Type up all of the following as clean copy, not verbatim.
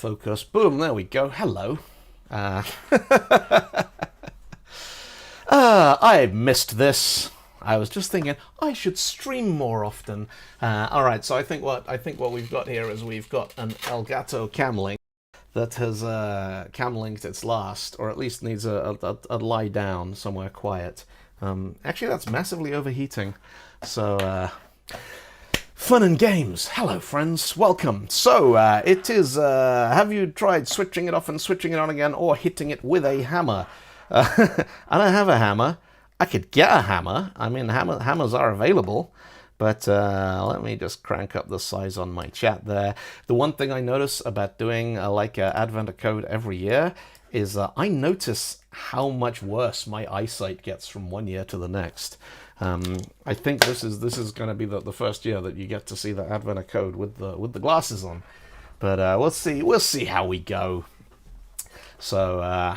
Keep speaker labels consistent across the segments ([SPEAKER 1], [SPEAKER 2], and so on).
[SPEAKER 1] focus. Boom, there we go. Hello. I missed this. I was just thinking I should stream more often. All right, so I think what we've got here is we've got an Elgato cam link that has cam linked its last, or at least needs a lie down somewhere quiet. Actually, that's massively overheating. So fun and games. Hello, friends. Welcome. So it is. Have you tried switching it off and switching it on again, or hitting it with a hammer? I don't have a hammer. I could get a hammer. I mean, hammers are available. But let me just crank up the size on my chat there. The one thing I notice about doing Advent of Code every year is I notice how much worse my eyesight gets from one year to the next. I think this is going to be the first year that you get to see the Advent of Code with the glasses on. But we'll see how we go. So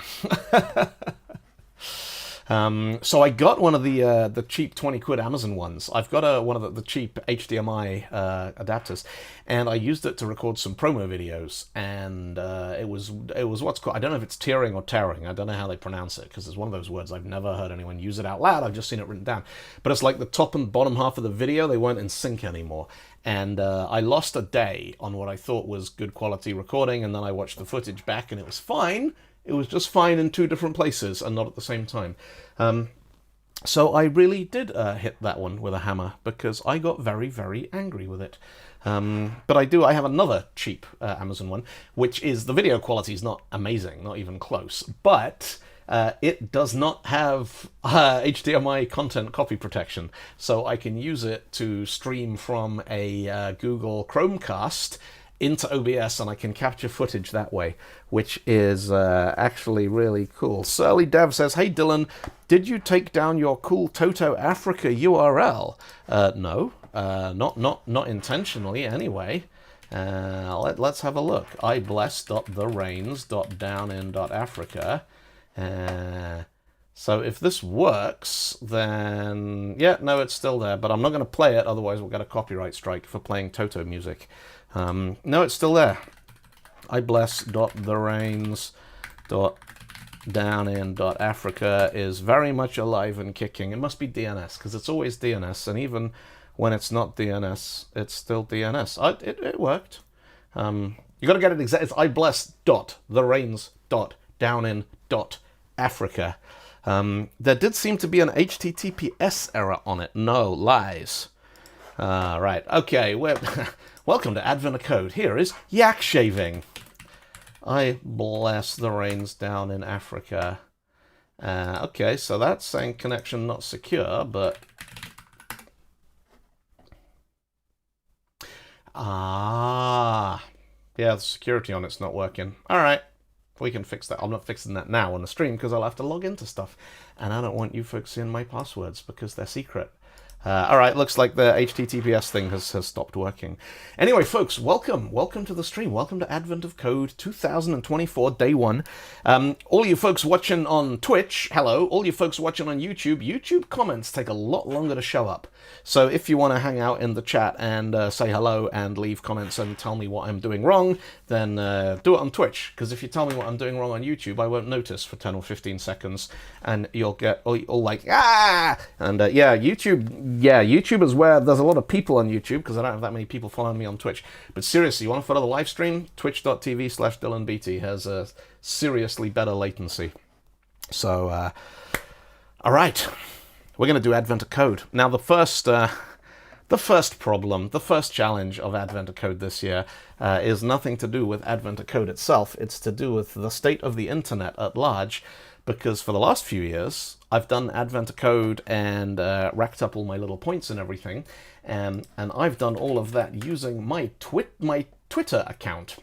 [SPEAKER 1] so I got one of the cheap 20 quid Amazon ones. I've got one of the cheap HDMI adapters, and I used it to record some promo videos. And it was what's called, I don't know if it's tearing or tearing. I don't know how they pronounce it, because it's one of those words I've never heard anyone use it out loud. I've just seen it written down. But it's like the top and bottom half of the video, they weren't in sync anymore. And I lost a day on what I thought was good quality recording, and then I watched the footage back and it was fine. It was just fine in two different places and not at the same time. So I really did hit that one with a hammer because I got very, very angry with it. But I have another cheap Amazon one, which is the video quality is not amazing, not even close. But it does not have HDMI content copy protection. So I can use it to stream from a Google Chromecast into OBS, and I can capture footage that way, which is actually really cool. Surly Dev says, "Hey Dylan, did you take down your cool Toto Africa URL?" No, not intentionally anyway. Let's have a look. ibless.thereigns.downin.africa. So if this works, then yeah, no, it's still there, but I'm not going to play it, otherwise we'll get a copyright strike for playing Toto music. No, it's still there. ibless.thereigns.downin.africa is very much alive and kicking. It must be DNS, because it's always DNS, and even when it's not DNS, it's still DNS. It worked. You got to get it exact. It's ibless.thereigns.downin.africa. There did seem to be an HTTPS error on it. No, lies. Right, okay, welcome to Advent of Code. Here is yak shaving. I bless the rains down in Africa. Okay, so that's saying connection not secure, but... yeah, the security on it's not working. All right, we can fix that. I'm not fixing that now on the stream because I'll have to log into stuff. And I don't want you folks seeing my passwords because they're secret. All right, looks like the HTTPS thing has stopped working. Anyway, folks, welcome to the stream. Welcome to Advent of Code 2024, day one. All you folks watching on Twitch, hello. All you folks watching on YouTube comments take a lot longer to show up. So if you want to hang out in the chat and say hello and leave comments and tell me what I'm doing wrong, then do it on Twitch. Because if you tell me what I'm doing wrong on YouTube, I won't notice for 10 or 15 seconds, and you'll get all like, ah! And yeah, YouTube is where there's a lot of people on YouTube, because I don't have that many people following me on Twitch. But seriously, you want to follow the live stream? Twitch.tv/DylanBT has a seriously better latency. So, all right, we're going to do Advent of Code. Now, the first problem, the first challenge of Advent of Code this year is nothing to do with Advent of Code itself. It's to do with the state of the internet at large. Because for the last few years, I've done Advent of Code and racked up all my little points and everything, and I've done all of that using my Twitter account.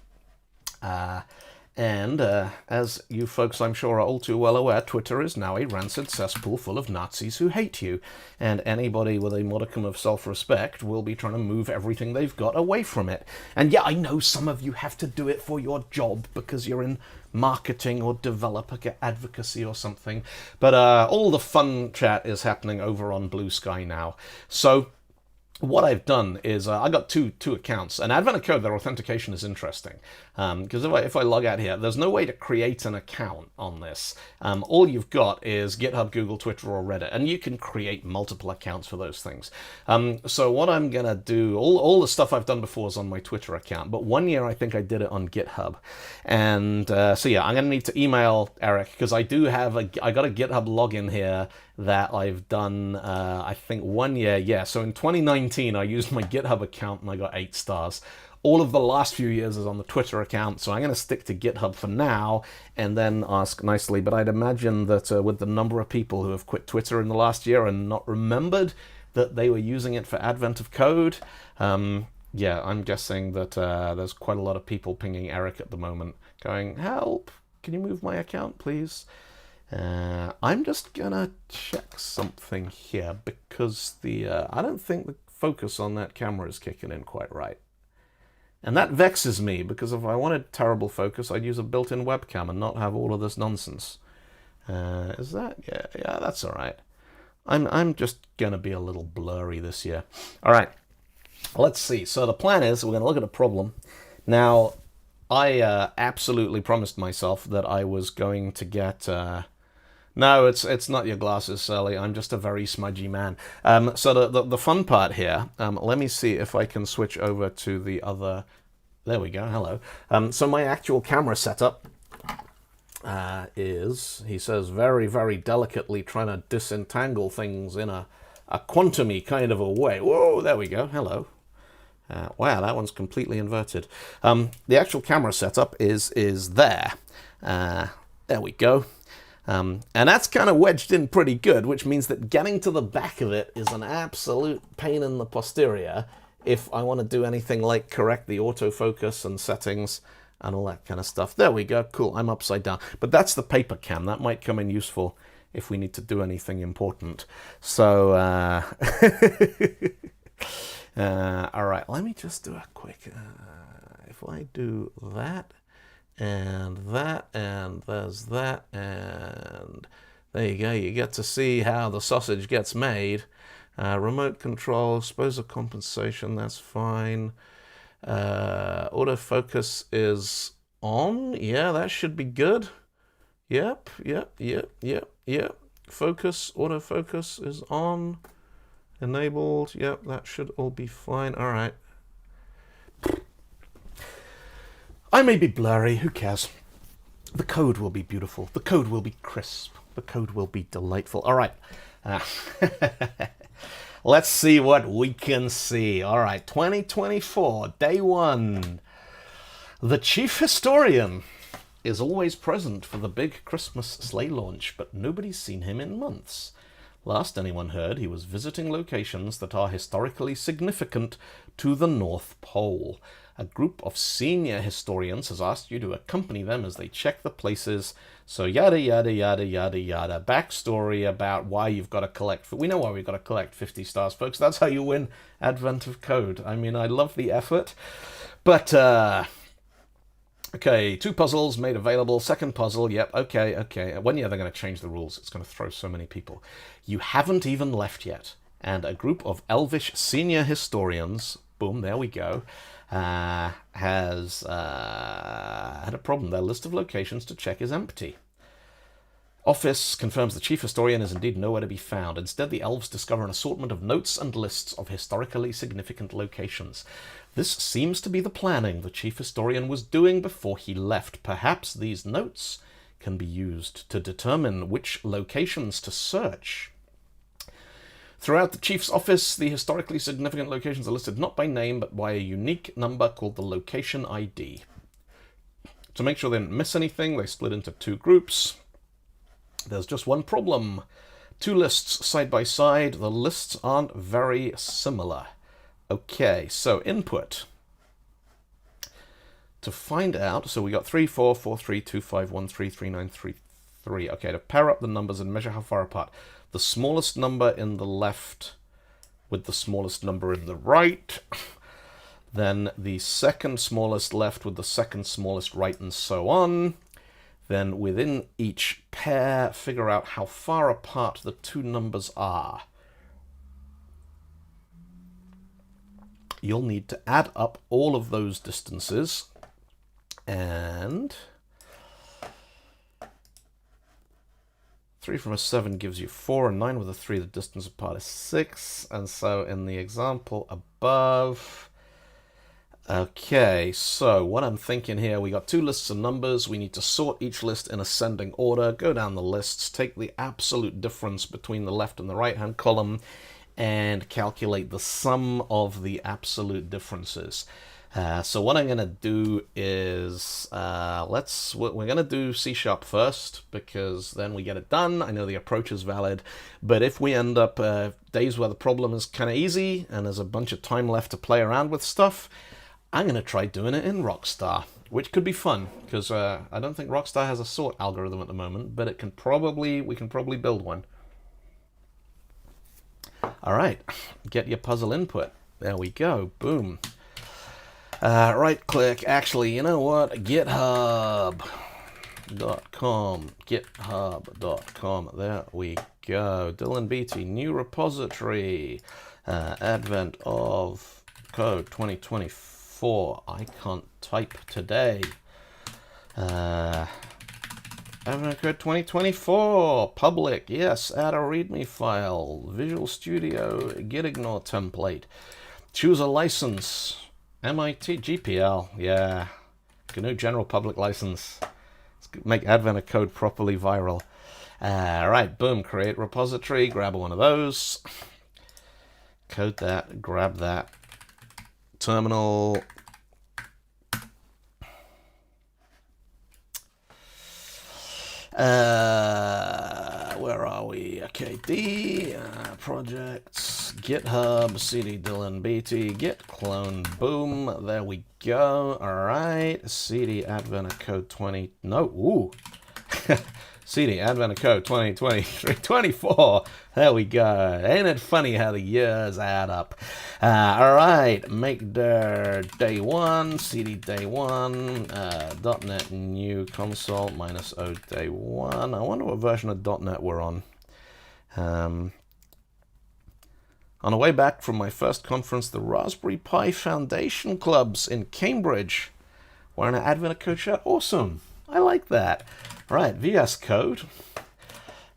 [SPEAKER 1] And as you folks, I'm sure, are all too well aware, Twitter is now a rancid cesspool full of Nazis who hate you. And anybody with a modicum of self-respect will be trying to move everything they've got away from it. And yeah, I know some of you have to do it for your job because you're in marketing or developer advocacy or something. But all the fun chat is happening over on Blue Sky now. So what I've done is I got two accounts. And Advent of Code, their authentication is interesting because if I log out here, there's no way to create an account on this. All you've got is GitHub, Google, Twitter, or Reddit, and you can create multiple accounts for those things. So what I'm gonna do, all the stuff I've done before is on my Twitter account, but one year I think I did it on GitHub, and so yeah, I'm gonna need to email Eric because I got a GitHub login here that I've done, I think 1 year, yeah. So in 2019, I used my GitHub account and I got 8 stars. All of the last few years is on the Twitter account, so I'm going to stick to GitHub for now and then ask nicely. But I'd imagine that with the number of people who have quit Twitter in the last year and not remembered that they were using it for Advent of Code, yeah, I'm guessing that there's quite a lot of people pinging Eric at the moment going, help, can you move my account, please? I'm just gonna check something here because I don't think the focus on that camera is kicking in quite right. And that vexes me because if I wanted terrible focus, I'd use a built-in webcam and not have all of this nonsense. Is that? Yeah, that's all right. I'm just gonna be a little blurry this year. All right, let's see. So the plan is we're gonna look at a problem. Now, I absolutely promised myself that I was going to get... No, it's not your glasses, Sally. I'm just a very smudgy man. So the fun part here, let me see if I can switch over to the other... There we go, hello. So my actual camera setup is, he says, very, very delicately trying to disentangle things in a quantum-y kind of a way. Whoa, there we go, hello. Wow, that one's completely inverted. The actual camera setup is there. There we go. And that's kind of wedged in pretty good, which means that getting to the back of it is an absolute pain in the posterior if I want to do anything like correct the autofocus and settings and all that kind of stuff. There we go, cool, I'm upside down. But that's the paper cam. That might come in useful if we need to do anything important. So, all right, let me just do a quick, if I do that, and that, and there's that, and there you go. You get to see how the sausage gets made. Remote control, exposure compensation, that's fine. Autofocus is on. Yeah, that should be good. Yep. Focus, autofocus is on. Enabled. Yep, that should all be fine. All right. I may be blurry, who cares? The code will be beautiful. The code will be crisp. The code will be delightful. All right. Let's see what we can see. All right, 2024, day 1. The chief historian is always present for the big Christmas sleigh launch, but nobody's seen him in months. Last anyone heard, he was visiting locations that are historically significant to the North Pole. A group of senior historians has asked you to accompany them as they check the places. So yada, yada, yada, yada, yada. Backstory about why you've got to collect... We know why we've got to collect 50 stars, folks. That's how you win Advent of Code. I mean, I love the effort. But, okay, 2 puzzles made available. Second puzzle, yep, okay. When are they going to change the rules? It's going to throw so many people. You haven't even left yet. And a group of elvish senior historians, boom, there we go, has had a problem. Their list of locations to check is empty. Office confirms the chief historian is indeed nowhere to be found. Instead, the elves discover an assortment of notes and lists of historically significant locations. This seems to be the planning the chief historian was doing before he left. Perhaps these notes can be used to determine which locations to search. Throughout the chief's office, the historically significant locations are listed not by name, but by a unique number called the location ID. To make sure they didn't miss anything, they split into 2 groups. There's just one problem. 2 lists side by side. The lists aren't very similar. Okay, so input. To find out, so we got 3, 4, 4, 3, 2, 5, 1, 3, 3, 9, 3, 3. Okay, to pair up the numbers and measure how far apart. The smallest number in the left with the smallest number in the right. Then the second smallest left with the second smallest right, and so on. Then within each pair, figure out how far apart the 2 numbers are. you'll need to add up all of those distances, and 3 from a 7 gives you 4, and 9 with a 3, the distance apart is 6. And so in the example above, okay, so what I'm thinking here, we got 2 lists of numbers. We need to sort each list in ascending order, go down the lists, take the absolute difference between the left and the right hand column, and calculate the sum of the absolute differences. So what I'm going to do is, we're going to do C# first, because then we get it done. I know the approach is valid, but if we end up days where the problem is kind of easy and there's a bunch of time left to play around with stuff, I'm going to try doing it in Rockstar, which could be fun, because I don't think Rockstar has a sort algorithm at the moment, but we can probably build one. All right, get your puzzle input. There we go, boom. Right click, actually, you know what, github.com, there we go. Dylan Beatty, new repository, advent of code 2024. I can't type today. Advent of code 2024, public, yes, add a readme file, Visual Studio, gitignore template, choose a license, MIT, GPL, yeah, GNU General Public License. Let's make Advent of Code properly viral. Right, boom, create repository, grab one of those, code that, grab that, terminal, where are we? Okay, D, projects, GitHub, CD Dylan Beatty, git clone, boom, there we go. All right, CD Advent of Code 20, no, ooh, CD Advent of Code 2023, 24, there we go. Ain't it funny how the years add up? All right, make dir day 1, CD day 1, .NET new console -o day 1. I wonder what version of .NET we're on. On the way back from my first conference, the Raspberry Pi Foundation Clubs in Cambridge, we're in an Advent of Code chat. Awesome. I like that. Right, VS Code.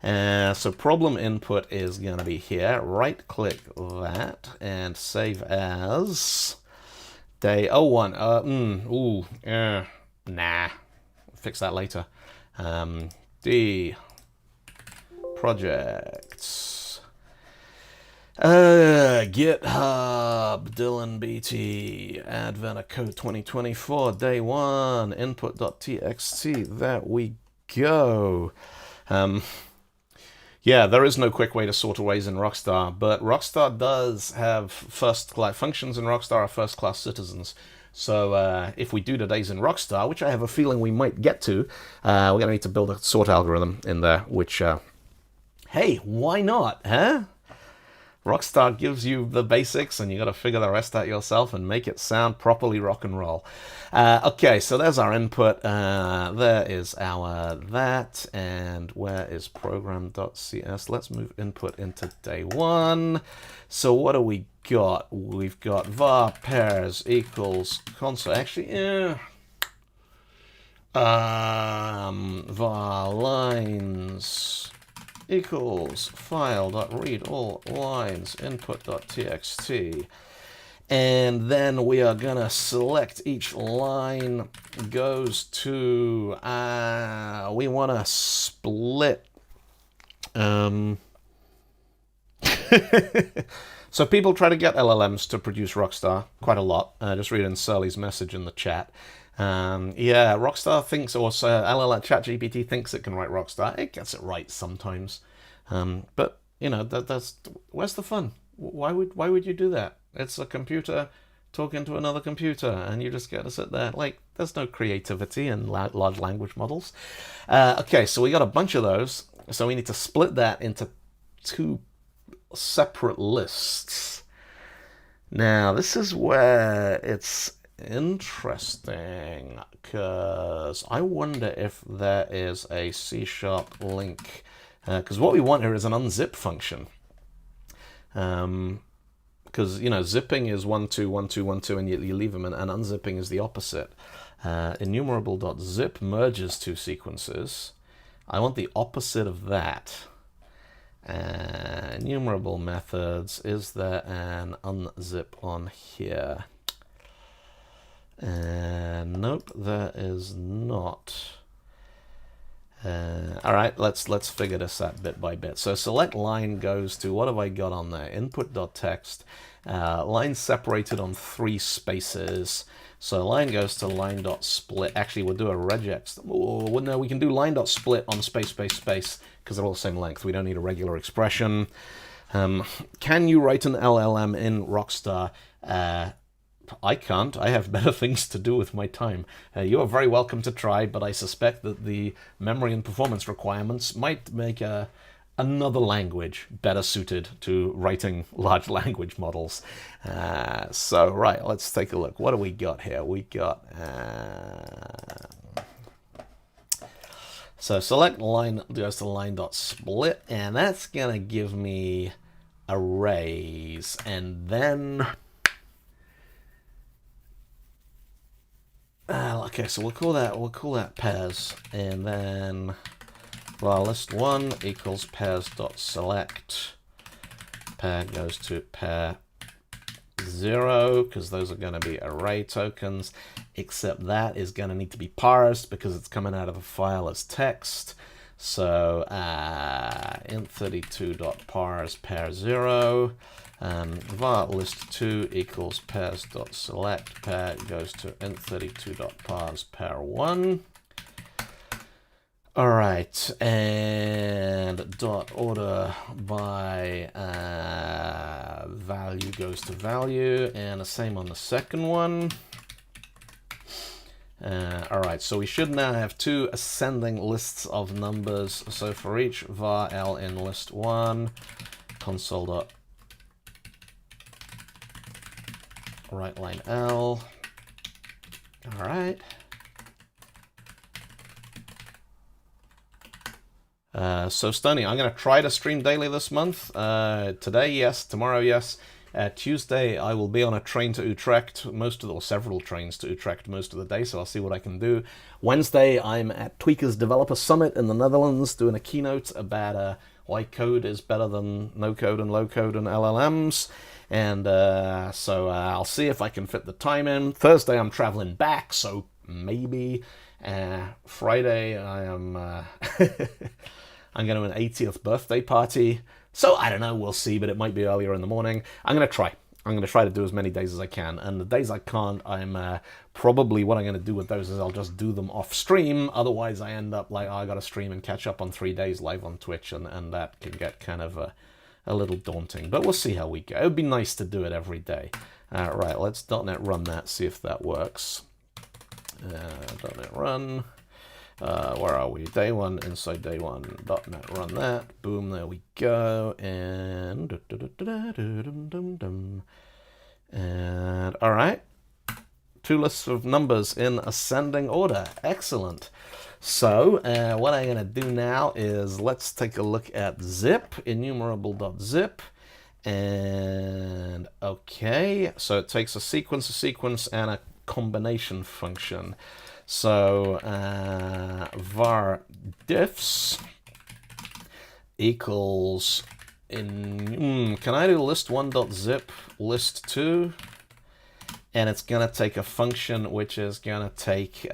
[SPEAKER 1] So problem input is going to be here. Right click that and save as day 01. Nah. Fix that later. D projects. GitHub, Dylan Beatty, Advent of Code 2024, day 1, input.txt, there we go. Yeah, there is no quick way to sort arrays in Rockstar, but Rockstar does have first-class functions in Rockstar are first-class citizens. So if we do today's in Rockstar, which I have a feeling we might get to, we're going to need to build a sort algorithm in there, which, hey, why not, huh? Rockstar gives you the basics, and you got to figure the rest out yourself and make it sound properly rock and roll. Okay, so there's our input. There is our that, and where is program.cs? Let's move input into day 1. So what do we got? We've got var pairs equals console. Actually, var lines equals file.read all lines input.txt, and then we are gonna select each line goes to we want to split so people try to get LLMs to produce Rockstar quite a lot. Just reading Surly's message in the chat. Yeah, Rockstar thinks, or LLM ChatGPT thinks it can write Rockstar. It gets it right sometimes, but you know that's where's the fun? Why would you do that? It's a computer talking to another computer, and you just get to sit there. Like, there's no creativity in large language models. Okay, so we got a bunch of those. So we need to split that into 2 separate lists. Now this is where it's interesting, because I wonder if there is a C# link, because what we want here is an unzip function. because, you know, zipping is 1, 2, 1, 2, 1, 2, and you leave them, and unzipping is the opposite. Enumerable.zip merges two sequences. I want the opposite of that. Enumerable methods, is there an unzip on here? Nope, there is not. All right, let's figure this out bit by bit. So select line goes to, what have I got on there? Input.text. Line separated on 3 spaces. So line goes to line.split. Actually, we'll do a regex. Oh, well, no, we can do line.split on space, space, space, because they're all the same length. We don't need a regular expression. Can you write an LLM in Rockstar? I can't. I have better things to do with my time. You are very welcome to try, but I suspect that the memory and performance requirements might make another language better suited to writing large language models. So, right, let's take a look. What do we got here? We got... so select line goes to line.split, and that's going to give me arrays, and then... okay, so we'll call that pairs, and then var list1 equals pairs.select. Pair goes to pair 0, because those are going to be array tokens, except that is going to need to be parsed because it's coming out of a file as text. So int32.parse pair 0. Var list2 equals pairs.select. Pair goes to int32.parse pair 1. All right, and dot order by value goes to value, and the same on the second one. All right, so we should now have 2 ascending lists of numbers. So for each var l in list 1, console dot right line L. All right. So Stony, I'm going to try to stream daily this month. Today, yes. Tomorrow, yes. Tuesday, I will be on a train to Utrecht, several trains to Utrecht most of the day, so I'll see what I can do. Wednesday, I'm at Tweakers Developer Summit in the Netherlands doing a keynote about why code is better than no code and low code and LLMs. And so I'll see if I can fit the time in. Thursday, I'm traveling back, so maybe. Friday, I am... I'm going to an 80th birthday party. So I don't know, we'll see, but it might be earlier in the morning. I'm going to try. I'm going to try to do as many days as I can. And the days I can't, I'm probably, what I'm going to do with those is I'll just do them off stream. Otherwise, I end up like, oh, I got to stream and catch up on 3 days live on Twitch. And that can get kind of a little daunting. But we'll see how we go. It would be nice to do it every day. Right, let's .NET run that, see if that works. .NET run. Where are we? Day 1 inside day 1. .NET run that. Boom, there we go. And all right. 2 lists of numbers in ascending order. Excellent. So what I'm going to do now is let's take a look at zip, enumerable.zip. And okay, so it takes a sequence, and a combination function. So var diffs equals can I do list1.zip list2? And it's going to take a function which is going to take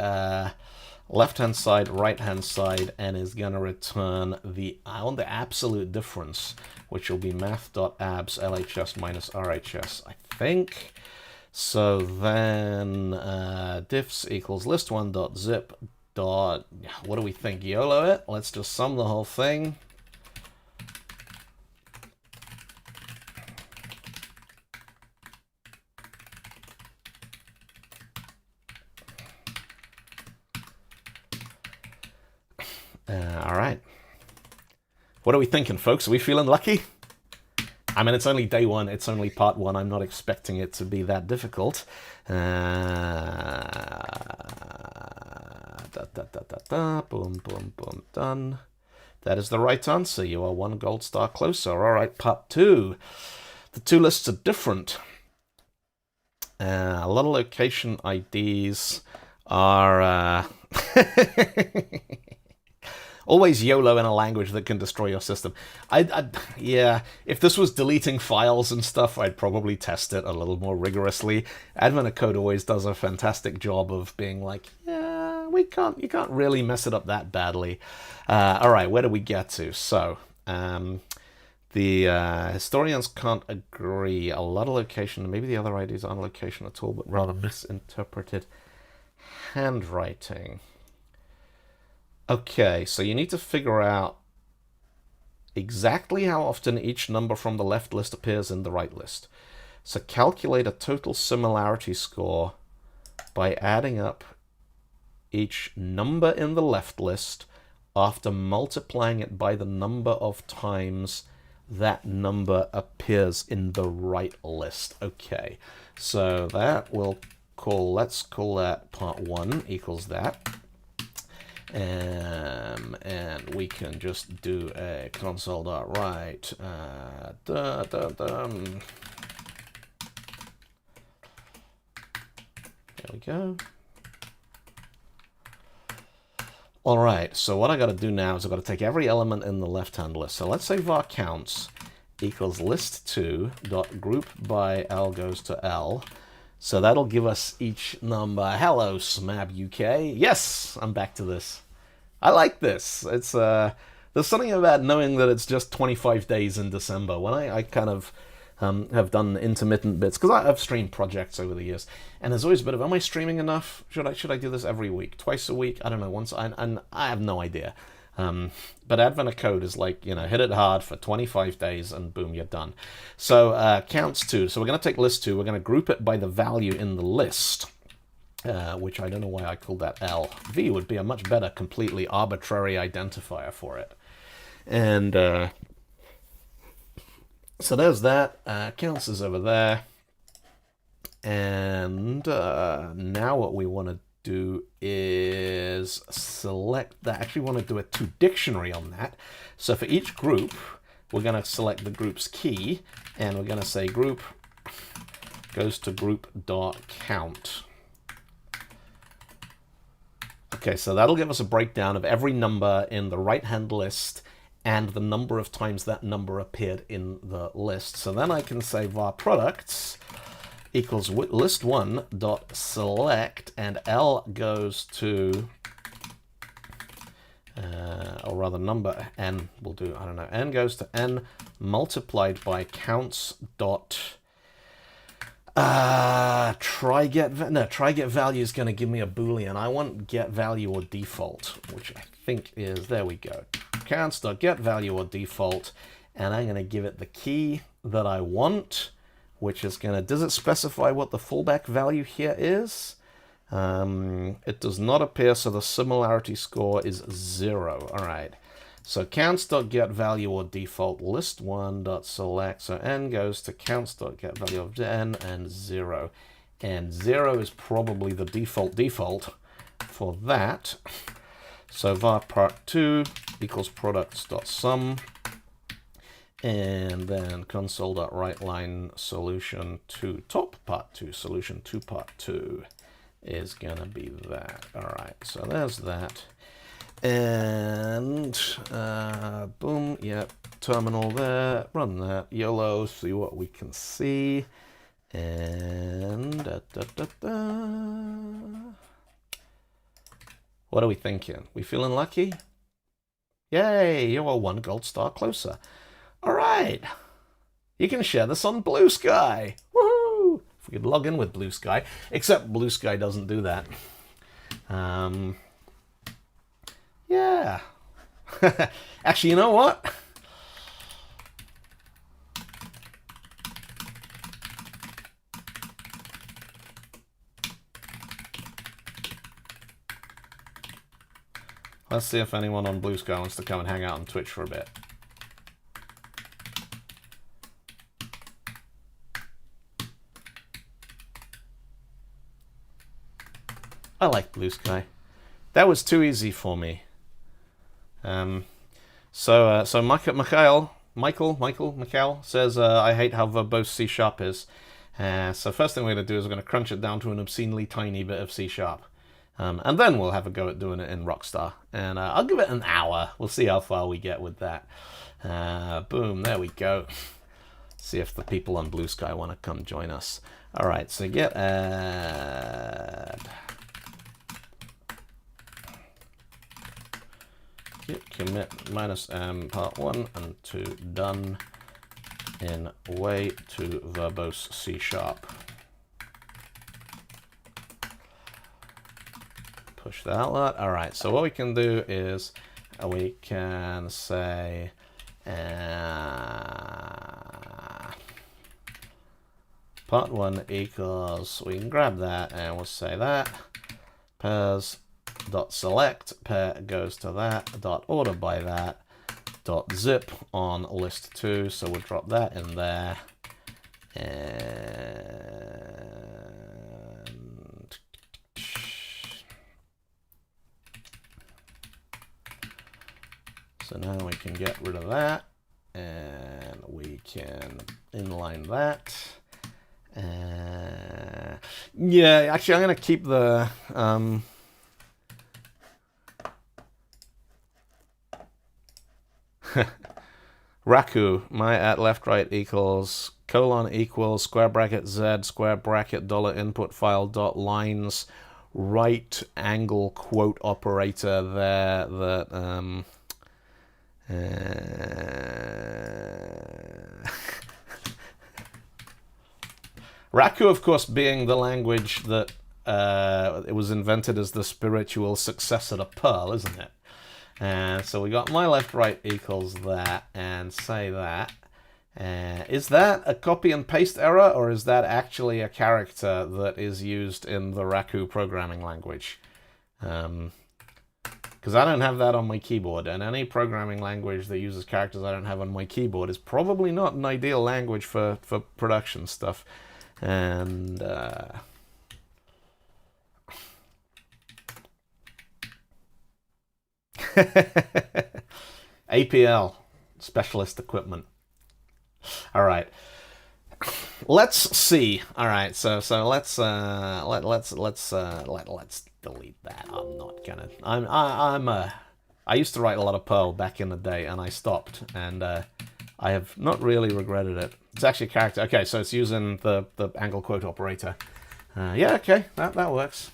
[SPEAKER 1] left-hand side, right-hand side, and is going to return the absolute difference, which will be math.abs LHS minus RHS, I think. So then diffs equals list1.zip dot, what do we think, YOLO it? Let's just sum the whole thing. All right. What are we thinking, folks? Are we feeling lucky? I mean, it's only day 1. It's only part 1. I'm not expecting it to be that difficult. Boom, boom, boom, done. That is the right answer. You are 1 gold star closer. All right, part 2. the two lists are different. A lot of location IDs are always YOLO in a language that can destroy your system. Yeah, if this was deleting files and stuff, I'd probably test it a little more rigorously. Advent of Code always does a fantastic job of being like, yeah, you can't really mess it up that badly. All right, where do we get to? So, the historians can't agree. A lot of location, maybe the other IDs aren't location at all, but rather misinterpreted handwriting. Okay, so you need to figure out exactly how often each number from the left list appears in the right list. So calculate a total similarity score by adding up each number in the left list after multiplying it by the number of times that number appears in the right list. Okay, so that let's call that part 1 equals that. And we can just do a console.write. There we go. All right, so what I got to do now is I've got to take every element in the left-hand list. So let's say var counts equals list2.group by L goes to L. So that'll give us each number. Hello, Smab UK. Yes, I'm back to this. I like this. It's there's something about knowing that it's just 25 days in December. When I kind of have done intermittent bits, because I've streamed projects over the years, and there's always a bit of, am I streaming enough? Should I do this every week, twice a week? I don't know. Once, and I have no idea. But Advent of Code is like, hit it hard for 25 days and boom, you're done. So counts 2. So we're going to take list 2. We're going to group it by the value in the list, which I don't know why I called that L. V would be a much better completely arbitrary identifier for it. And so there's that. Counts is over there. And now what we want to do is select that. Actually, we want to do a to-dictionary on that. So for each group, we're going to select the group's key, and we're going to say group goes to group.count. Okay, so that'll give us a breakdown of every number in the right-hand list and the number of times that number appeared in the list. So then I can say var products equals list1 dot select, and L goes to, or rather number n, we'll do, I don't know, n goes to n multiplied by counts dot try get value is going to give me a boolean. I want get value or default, which I think is, there we go, counts dot get value or default, and I'm going to give it the key that I want, which is going to, does it specify what the fallback value here is? It does not appear, so the similarity score is 0. All right. So counts.getValue or default list1.select. So n goes to counts.getValue of n and 0. And 0 is probably the default for that. So var part2 equals products.sum. And then console.writeLine solution to top part 2, solution to part 2 is going to be that. All right, so there's that. And boom, yep, terminal there, run that, YOLO, see what we can see. And what are we thinking? We feeling lucky? Yay, you're all 1 gold star closer. All right, you can share this on Blue Sky. Woohoo! If we could log in with Blue Sky, except Blue Sky doesn't do that. Yeah. Actually, you know what? Let's see if anyone on Blue Sky wants to come and hang out on Twitch for a bit. I like Blue Sky. That was too easy for me. So Mikhail, Michael says, I hate how verbose C# is. So first thing we're going to do is we're going to crunch it down to an obscenely tiny bit of C#. And then we'll have a go at doing it in Rockstar. And I'll give it an hour. We'll see how far we get with that. Boom, there we go. See if the people on Blue Sky want to come join us. All right, so get add. Git commit -m part 1 and 2 done in way to verbose C#. Push that out. All right, so what we can do is we can say part 1 equals, we can grab that and we'll say that pairs dot select pair goes to that dot order by that dot zip on list 2, so we'll drop that in there. And so now we can get rid of that and we can inline that. Yeah, actually I'm going to keep the Raku, my at left right equals colon equals square bracket z square bracket dollar input file dot lines right angle quote operator there that Raku, of course, being the language that it was invented as the spiritual successor to Perl, isn't it? And so we got my left right equals that and say that. Is that a copy and paste error, or is that actually a character that is used in the Raku programming language? Because I don't have that on my keyboard, and any programming language that uses characters I don't have on my keyboard is probably not an ideal language for production stuff. And APL, specialist equipment. All right, let's see. All right, so let's delete that. I'm not gonna. I used to write a lot of Perl back in the day, and I stopped, and I have not really regretted it. It's actually a character. Okay, so it's using the angle quote operator. Yeah, okay, that works.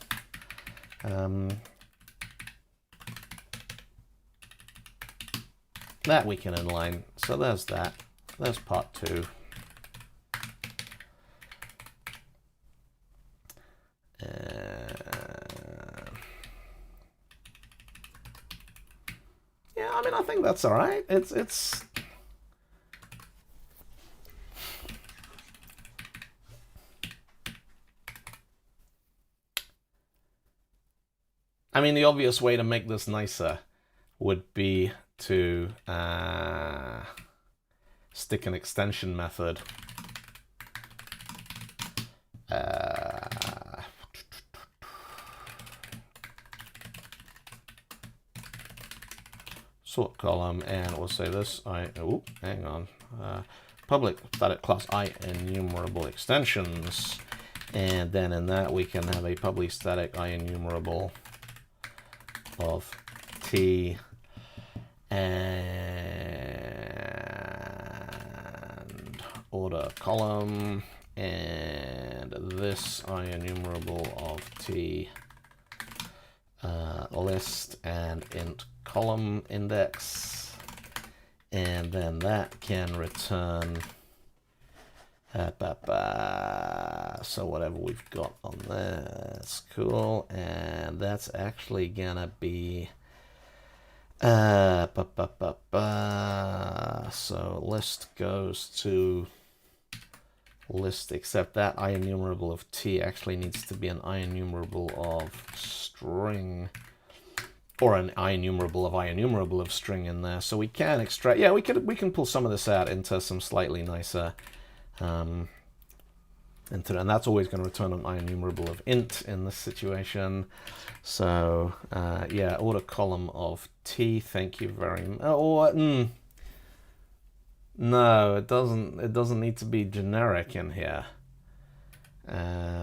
[SPEAKER 1] That we can inline. So there's that. There's part 2. Yeah, I mean, I think that's all right. It's. I mean, the obvious way to make this nicer would be to stick an extension method. Sort column, and we'll say this. Hang on. Public static class IEnumerable extensions, and then in that we can have a public static IEnumerable of T and order column, and this IEnumerable of T list and int column index, and then that can return so whatever we've got on there, that's cool, and that's actually gonna be so list goes to list, except that IEnumerable of T actually needs to be an IEnumerable of string, or an IEnumerable of string in there. So we can extract, yeah, we can pull some of this out into some slightly nicer and that's always going to return an IEnumerable of int in this situation. So yeah, order column of T, thank you very much. No, it doesn't. It doesn't need to be generic in here.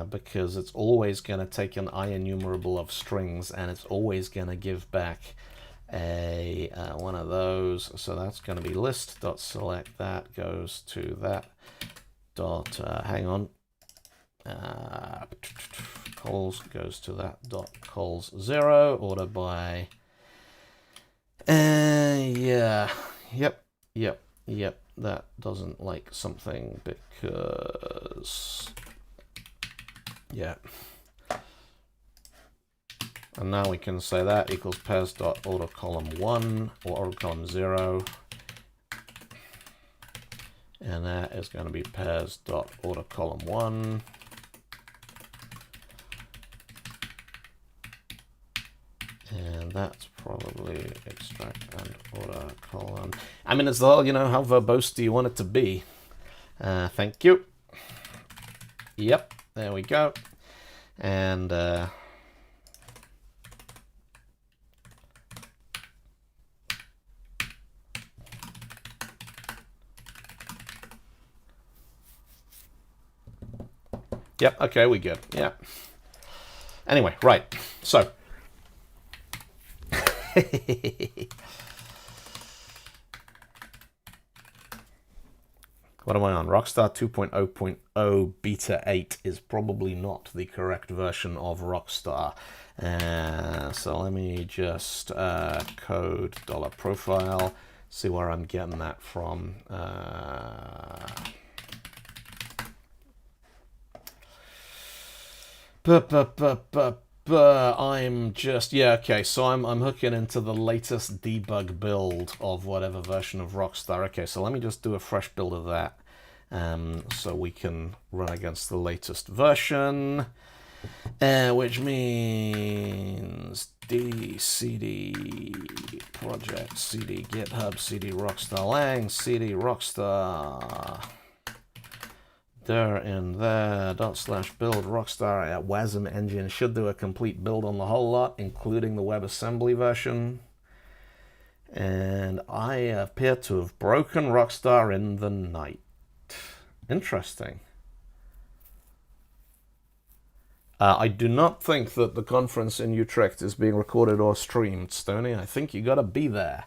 [SPEAKER 1] Because it's always going to take an IEnumerable of strings, and it's always going to give back a one of those. So that's going to be list.select. That goes to that dot. Hang on. Cols goes to that dot cols 0. Order by. Yeah. Yep. That doesn't like something because. Yeah. And now we can say that equals pairs.order column 1 or order column 0. And that is going to be pairs.order column 1. And that's probably extract and order column. I mean, it's all, you know, how verbose do you want it to be? Thank you. Yep, there we go. And yep, okay, we good. Yeah. Anyway, right. So what am I on? Rockstar 2.0.0 beta 8 is probably not the correct version of Rockstar. So let me just code $profile, see where I'm getting that from. I'm just, yeah, okay, so I'm hooking into the latest debug build of whatever version of Rockstar. Okay, so let me just do a fresh build of that, so we can run against the latest version, which means cd project, cd github, cd rockstar lang, cd rockstar. There in there, /build rockstar at WASM engine should do a complete build on the whole lot, including the WebAssembly version. And I appear to have broken Rockstar in the night. Interesting. I do not think that the conference in Utrecht is being recorded or streamed, Stoney. I think you gotta be there.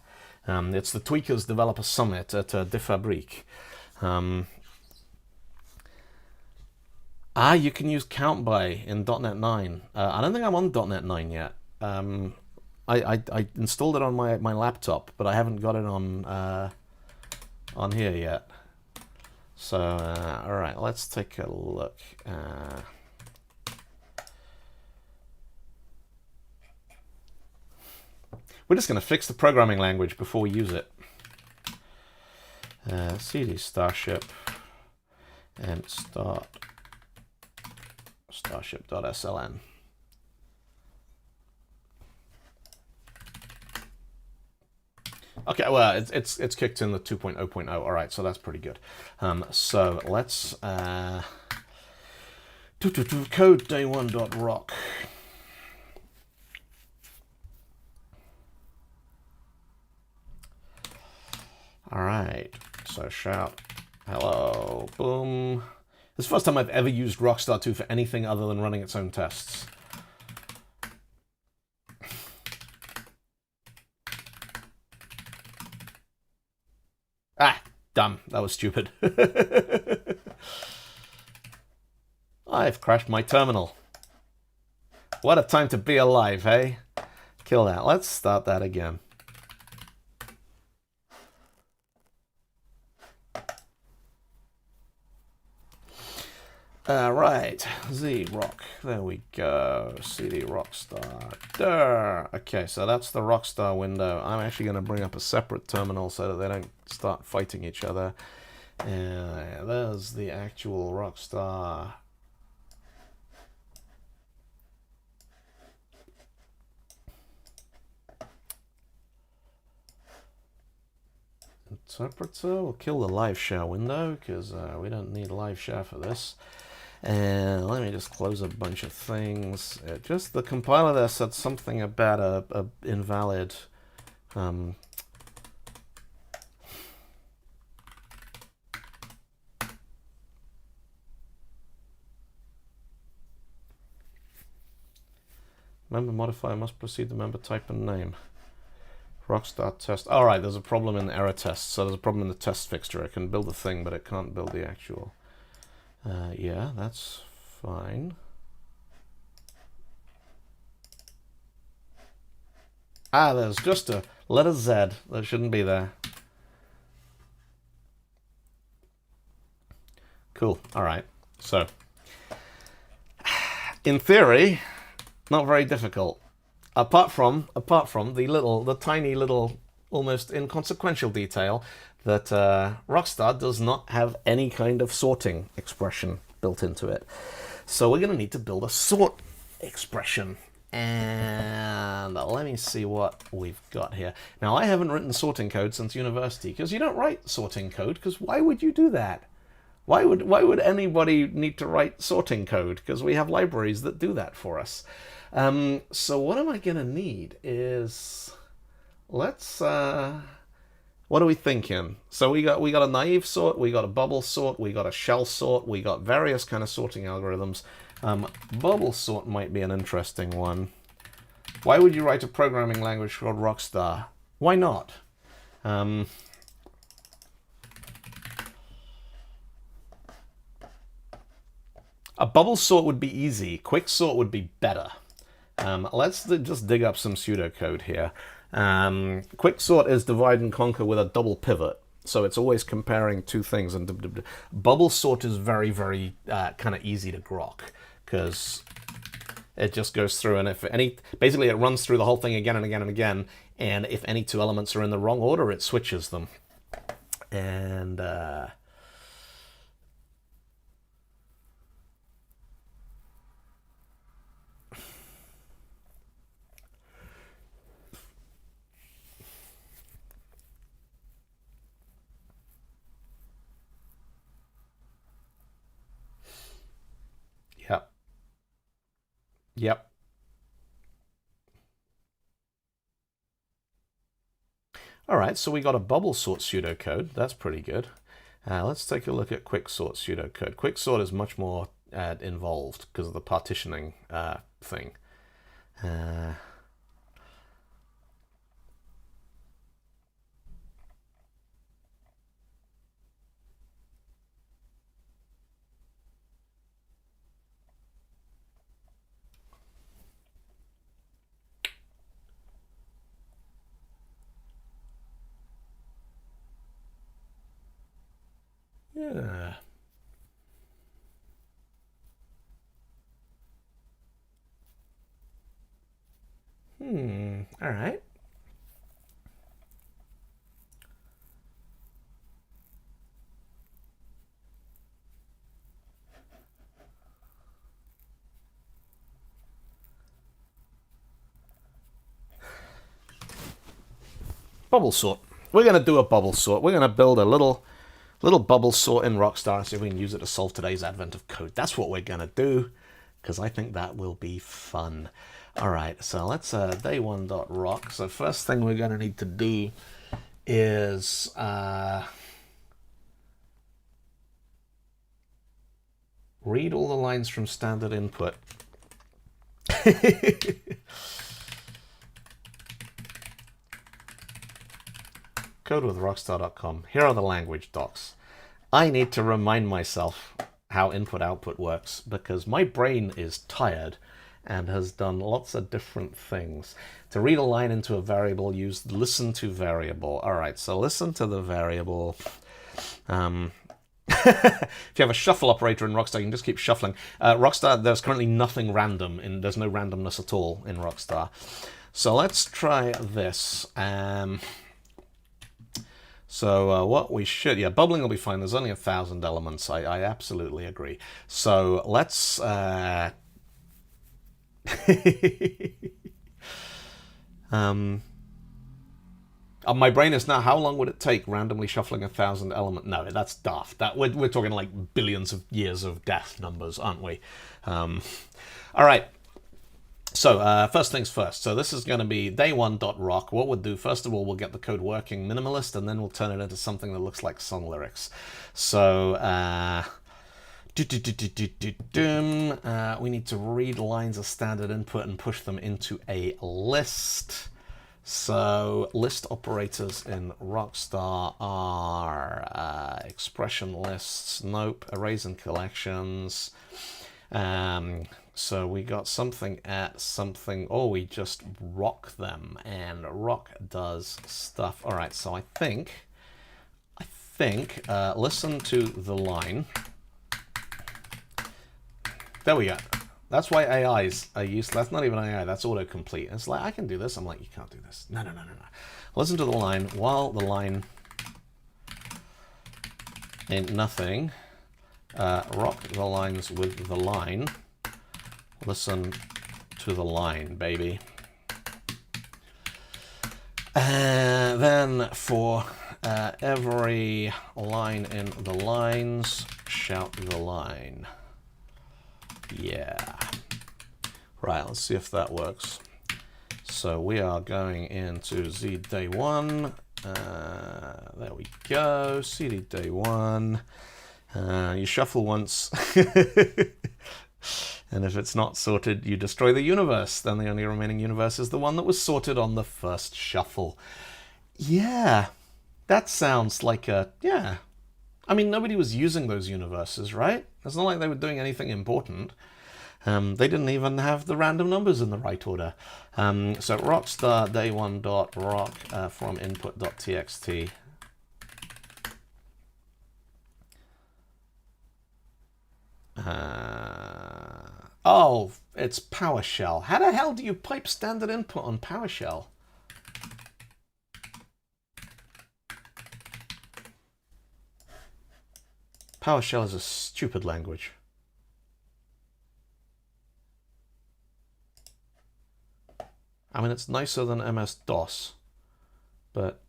[SPEAKER 1] It's the Tweakers Developer Summit at De Fabrique. You can use count by in .NET 9. I don't think I'm on .NET 9 yet. I installed it on my laptop, but I haven't got it on here yet. So, all right, let's take a look. We're just going to fix the programming language before we use it. cd starship and start starship.sln. Okay, well, it's kicked in the 2.0.0. All right, so that's pretty good. So let's code day1.rock. All right, so shout hello, boom. This is the first time I've ever used Rockstar 2 for anything other than running its own tests. Dumb. That was stupid. I've crashed my terminal. What a time to be alive, hey? Kill that. Let's start that again. Right, Z-Rock, there we go, CD Rockstar, Durr. Okay, so that's the Rockstar window. I'm actually going to bring up a separate terminal so that they don't start fighting each other. There's the actual Rockstar. Interpreter, we'll kill the live share window because we don't need live share for this. And let me just close a bunch of things. Just the compiler there said something about a invalid Member modifier must precede the member type and name. Rockstar test. All right, there's a problem in the error test. So there's a problem in the test fixture. It can build the thing, but it can't build the actual. Yeah, that's fine. Ah, there's just a letter Z that shouldn't be there. Cool. All right. So, in theory, not very difficult. Apart from the tiny little, almost inconsequential detail that Rockstar does not have any kind of sorting expression built into it. So we're going to need to build a sort expression. And let me see what we've got here. Now, I haven't written sorting code since university, because you don't write sorting code, because why would you do that? Why would anybody need to write sorting code? Because we have libraries that do that for us. So what am I going to need is, let's, what are we thinking? So we got a naive sort, we got a bubble sort, we got a shell sort, we got various kind of sorting algorithms. Bubble sort might be an interesting one. Why would you write a programming language called Rockstar? Why not? A bubble sort would be easy. Quick sort would be better. Let's just dig up some pseudocode here. Quick sort is divide and conquer with a double pivot. So it's always comparing two things. And bubble sort is very, very kind of easy to grok, because it just goes through, and if any, basically it runs through the whole thing again and again and again, and if any two elements are in the wrong order, it switches them. And Yep. All right, so we got a bubble sort pseudocode. That's pretty good. Let's take a look at quick sort pseudocode. Quick sort is much more involved because of the partitioning thing. Yeah. All right. Bubble sort. We're going to do a bubble sort. We're going to build a little bubble sort in Rockstar and see if we can use it to solve today's advent of code. That's what we're going to do, because I think that will be fun. All right, so let's day1.rock. So first thing we're going to need to do is read all the lines from standard input. Codewithrockstar.com. Here are the language docs. I need to remind myself how input-output works, because my brain is tired and has done lots of different things. To read a line into a variable, use listen to variable. All right, so listen to the variable. If you have a shuffle operator in Rockstar, you can just keep shuffling. Rockstar, there's currently nothing random, there's no randomness at all in Rockstar. So let's try this. So what we should, bubbling will be fine. There's only 1,000 elements. I absolutely agree. So let's... my brain is now, how long would it take randomly shuffling 1,000 element? No, that's daft. We're talking like billions of years of death numbers, aren't we? All right. So first things first. So this is going to be day1.rock. What we'll do, first of all, we'll get the code working minimalist, and then we'll turn it into something that looks like song lyrics. So We need to read lines as standard input and push them into a list. So list operators in Rockstar are expression lists, nope, arrays and collections. So we got something at something, or we just rock them, and rock does stuff. All right, so I think, listen to the line. There we go. That's why AIs are used. That's not even AI, that's autocomplete. It's like, I can do this. I'm like, you can't do this. No. Listen to the line while the line ain't nothing. Rock the lines with the line. Listen to the line, baby. And then for every line in the lines, shout the line. Yeah. Right, let's see if that works. So we are going into Z day one. There we go. CD day one. You shuffle once. And if it's not sorted, you destroy the universe. Then the only remaining universe is the one that was sorted on the first shuffle. Yeah, that sounds like a, yeah. I mean, nobody was using those universes, right? It's not like they were doing anything important. They didn't even have the random numbers in the right order. So rockstar day1 dot rock from input.txt. Oh, it's PowerShell. How the hell do you pipe standard input on PowerShell? PowerShell is a stupid language. I mean, it's nicer than MS-DOS, but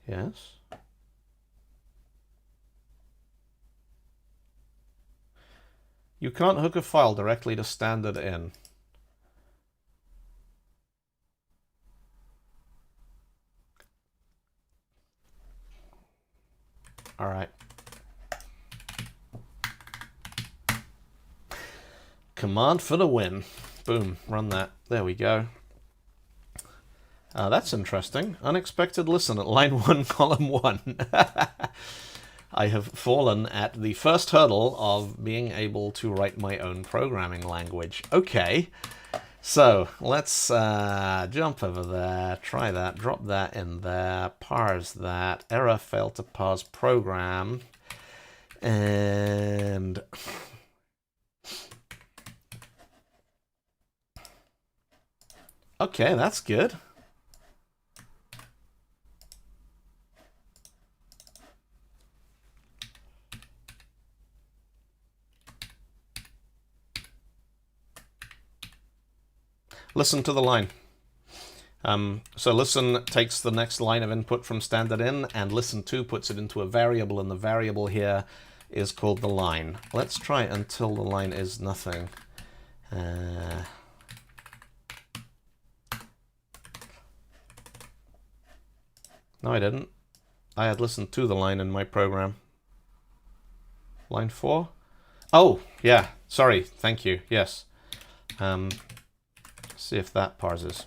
[SPEAKER 1] yes. You can't hook a file directly to standard in. All right. Command for the win. Boom, run that. There we go. That's interesting. Unexpected listen at line 1, column 1. I have fallen at the first hurdle of being able to write my own programming language. Okay, so let's jump over there, try that, drop that in there, parse that, error failed to parse program, and okay, that's good. Listen to the line. So listen takes the next line of input from standard in, and listen to puts it into a variable, and the variable here is called the line. Let's try until the line is nothing. No, I didn't. I had listened to the line in my program. Line 4? Oh, yeah. Sorry. Thank you. Yes. See if that parses.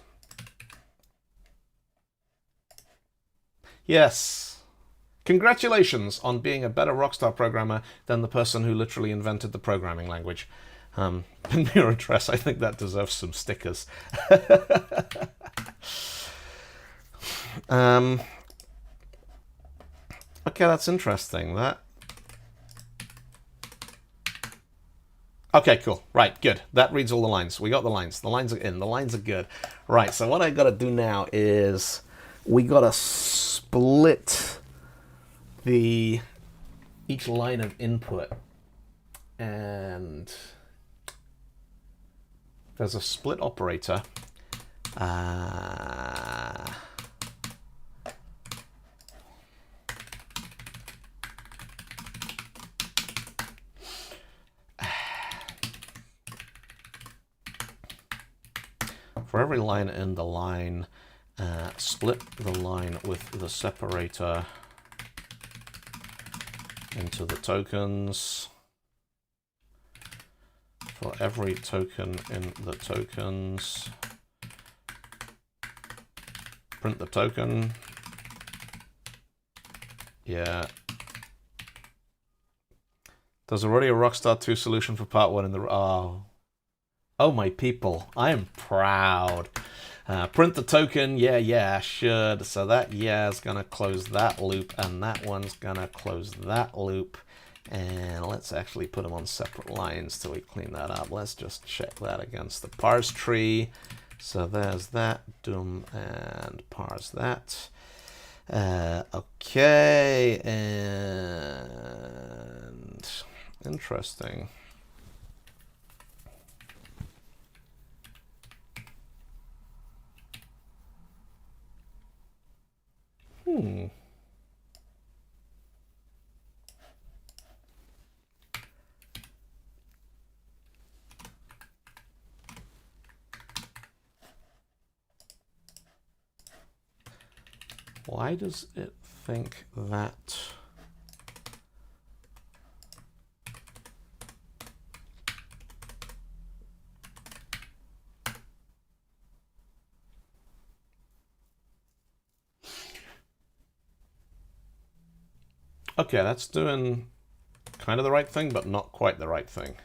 [SPEAKER 1] Yes. Congratulations on being a better Rockstar programmer than the person who literally invented the programming language. In your address, I think that deserves some stickers. Okay, that's interesting. Okay, cool. Right, good. That reads all the lines. We got the lines. The lines are in. The lines are good. Right, so what I got to do now is we got to split each line of input. And there's a split operator. every line in the line, split the line with the separator into the tokens. For every token in the tokens, print the token. Yeah. There's already a Rockstar 2 solution for part 1 in the... Oh, my people. I am proud. Print the token. Yeah, should. So that is going to close that loop, and that one's going to close that loop. And let's actually put them on separate lines till we clean that up. Let's just check that against the parse tree. So there's that. Doom and parse that. Okay, and interesting. Why does it think that? Okay, that's doing kind of the right thing, but not quite the right thing.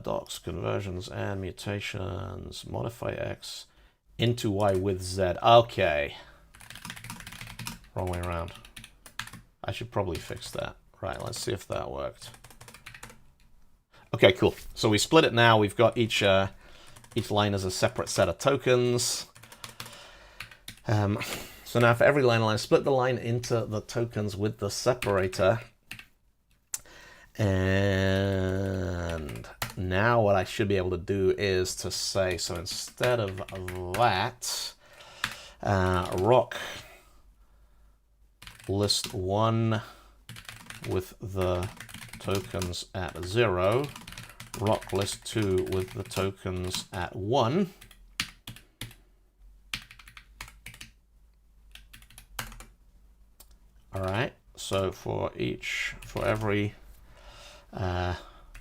[SPEAKER 1] Docs, conversions, and mutations. Modify X into Y with Z. Okay. Wrong way around. I should probably fix that. Right, let's see if that worked. Okay, cool. So we split it now. We've got each line as a separate set of tokens. So now for every line, I split the line into the tokens with the separator. And now what I should be able to do is to say, so instead of that, rock list 1 with the tokens at 0, rock list 2 with the tokens at 1. All right, so for every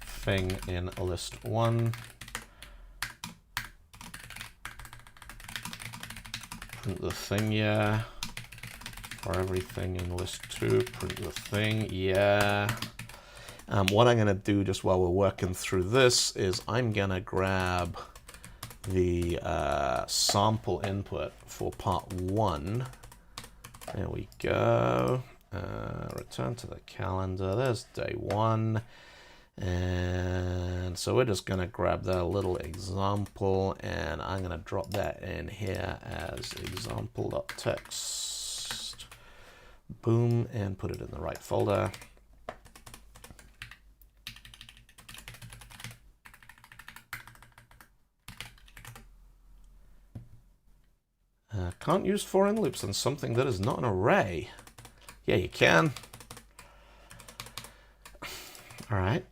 [SPEAKER 1] thing in list 1, print the thing, yeah. For everything in list 2, print the thing, yeah. What I'm going to do just while we're working through this is I'm going to grab the sample input for part 1. There we go. Return to the calendar. There's day 1. And so we're just going to grab that little example, and I'm going to drop that in here as example.txt. Boom, and put it in the right folder. Can't use for in loops on something that is not an array. Yeah, you can. All right.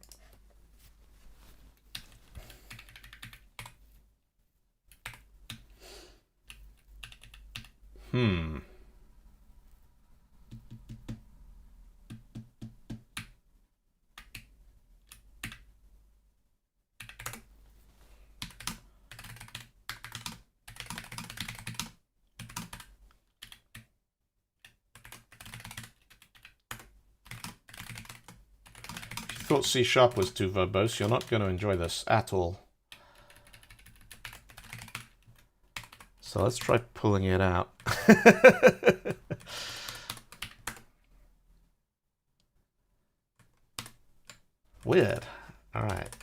[SPEAKER 1] Thought C# was too verbose, you're not going to enjoy this at all. So let's try pulling it out. Weird. All right.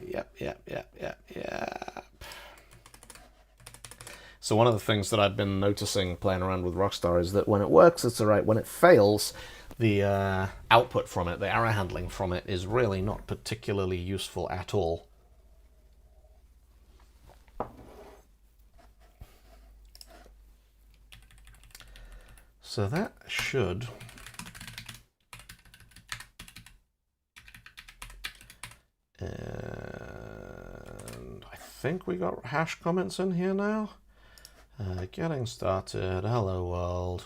[SPEAKER 1] Yep. So one of the things that I've been noticing playing around with Rockstar is that when it works, it's all right. When it fails, the output from it, the error handling from it, is really not particularly useful at all. So that should... And I think we got hash comments in here now. Getting started. Hello world.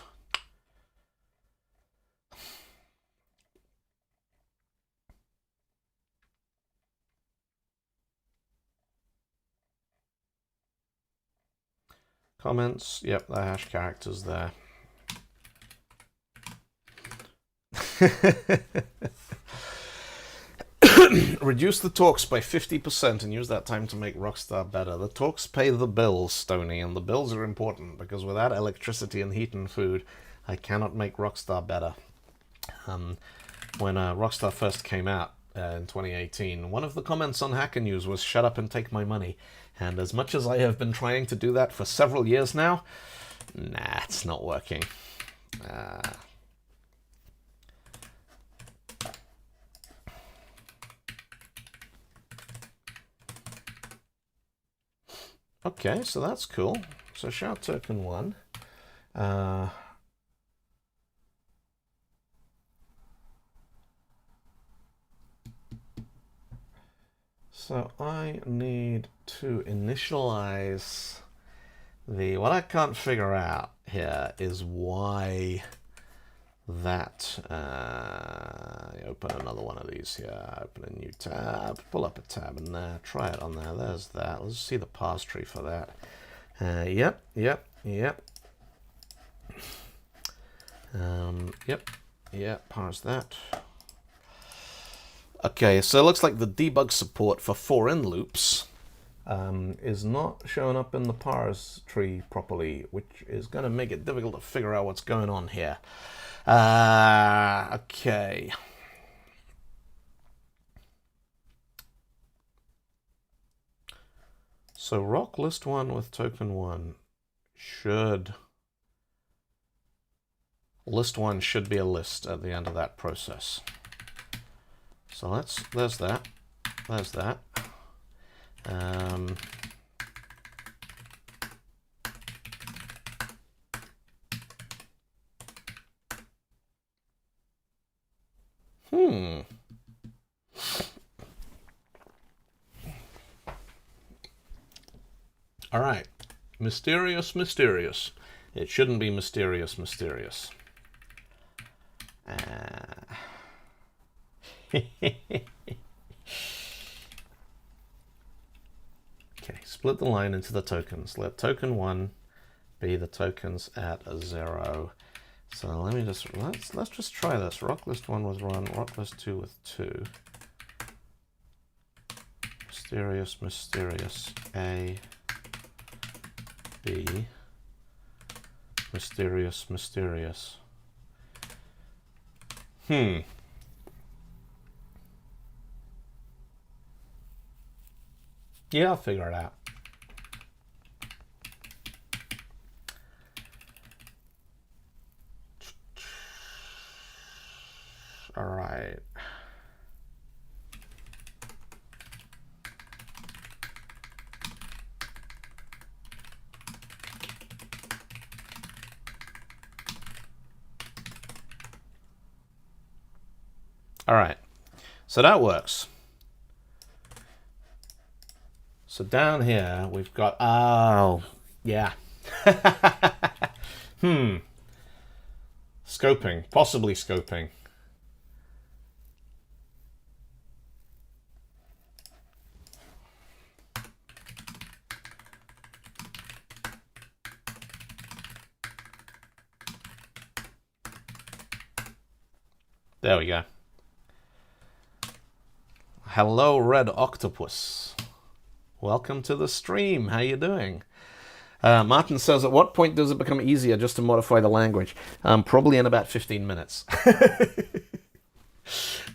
[SPEAKER 1] Comments. Yep, the hash characters there. Reduce the talks by 50% and use that time to make Rockstar better. The talks pay the bills, Stony, and the bills are important because without electricity and heat and food, I cannot make Rockstar better. When Rockstar first came out in 2018, one of the comments on Hacker News was "Shut up and take my money." And as much as I have been trying to do that for several years now, nah, it's not working. Okay, so that's cool. So shout token 1. So I need to initialize the... What I can't figure out here is why that... open another one of these here. Open a new tab. Pull up a tab in there. Try it on there. There's that. Let's see the parse tree for that. Yep. Parse that. Okay, so it looks like the debug support for for-in loops is not showing up in the parse tree properly, which is going to make it difficult to figure out what's going on here. Okay. So rock list 1 with token 1 should... List 1 should be a list at the end of that process. So there's that. There's that. All right. Mysterious. It shouldn't be mysterious. Okay, split the line into the tokens. Let token 1 be the tokens at 0. So let me just let's just try this. Rock list 1 with 1, rock list 2 with 2. Mysterious A B mysterious. Yeah, I'll figure it out. All right. All right. So that works. So down here, we've got, oh, yeah. Scoping, possibly scoping. There we go. Hello, Red Octopus. Welcome to the stream. How you doing? Martin says, at what point does it become easier just to modify the language? Probably in about 15 minutes.